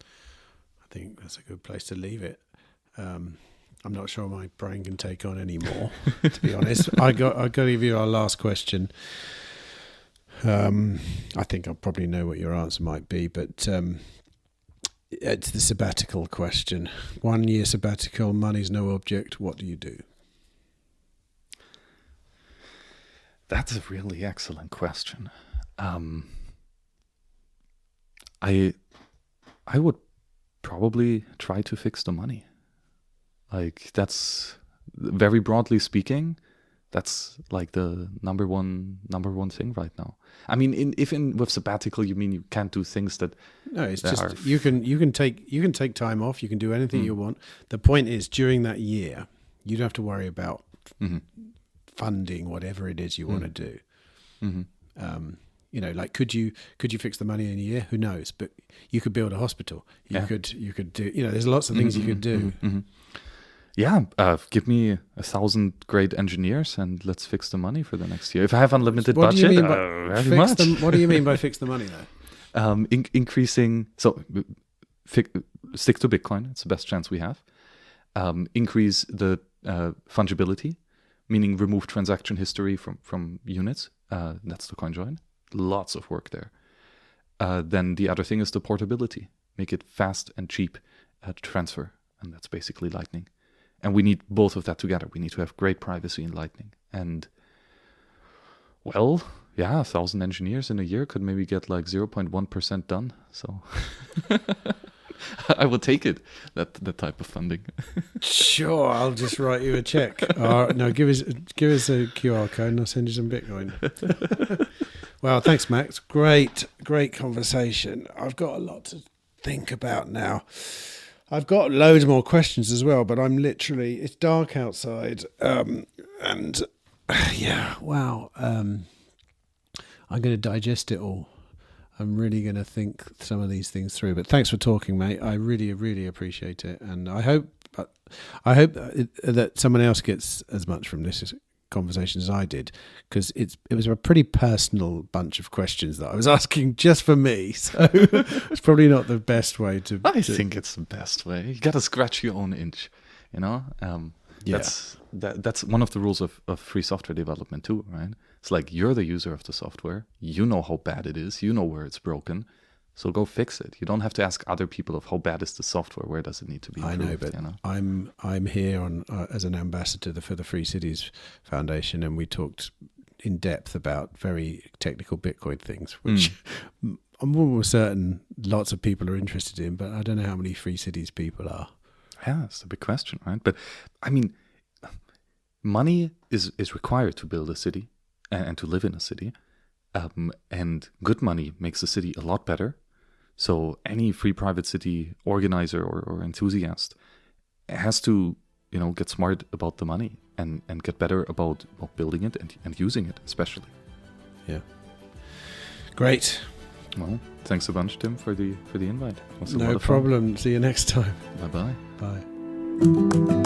I think that's a good place to leave it. I'm not sure my brain can take on any more, to be honest. I got to give you our last question. I think I probably know what your answer might be, but it's the sabbatical question. 1 year sabbatical, money's no object. What do you do? That's a really excellent question. I would probably try to fix the money. Like, that's very broadly speaking, that's like the number one thing right now. I mean, with sabbatical you mean you can't do things that it's just you can take time off, you can do anything you want. The point is, during that year you don't have to worry about funding whatever it is you want to do. Like could you fix the money in a year? Who knows? But you could build a hospital. You could do. There's lots of things you could do. Yeah, give me 1,000 great engineers and let's fix the money for the next year. If I have unlimited budget, very much. What do you mean by fix the money, though? Increasing. So stick to Bitcoin. It's the best chance we have. Increase the fungibility, meaning remove transaction history from units. That's the coinjoin. Lots of work there. then the other thing is the portability. Make it fast and cheap to transfer. And that's basically Lightning. And we need both of that together. We need to have great privacy in Lightning. And, well, yeah, 1,000 engineers in a year could maybe get like 0.1% done. So I will take it, that type of funding. Sure, I'll just write you a check. No, give us a QR code and I'll send you some Bitcoin. Well, thanks, Max. Great conversation. I've got a lot to think about now. I've got loads more questions as well, but it's dark outside. And yeah, wow. I'm going to digest it all. I'm really going to think some of these things through. But thanks for talking, mate. I really, really appreciate it. And I hope that someone else gets as much from this conversation as I did, because it was a pretty personal bunch of questions that I was asking just for me. So it's probably not the best way to. I think it's the best way. You got to scratch your own itch, you know. Yeah. That's one of the rules of free software development too, right? It's like you're the user of the software. You know how bad it is. You know where it's broken. So go fix it. You don't have to ask other people of how bad is the software. Where does it need to be improved? I know, but I'm here on as an ambassador for the Free Cities Foundation, and we talked in depth about very technical Bitcoin things, which I'm almost certain lots of people are interested in, but I don't know how many Free Cities people are. Yeah, it's a big question, right? But I mean, money is required to build a city and to live in a city. And good money makes a city a lot better. So any free private city organizer or enthusiast has to, get smart about the money and get better about building it and using it, especially. Yeah. Great. Well, thanks a bunch, Tim, for the invite. No problem. See you next time. Bye-bye. Bye.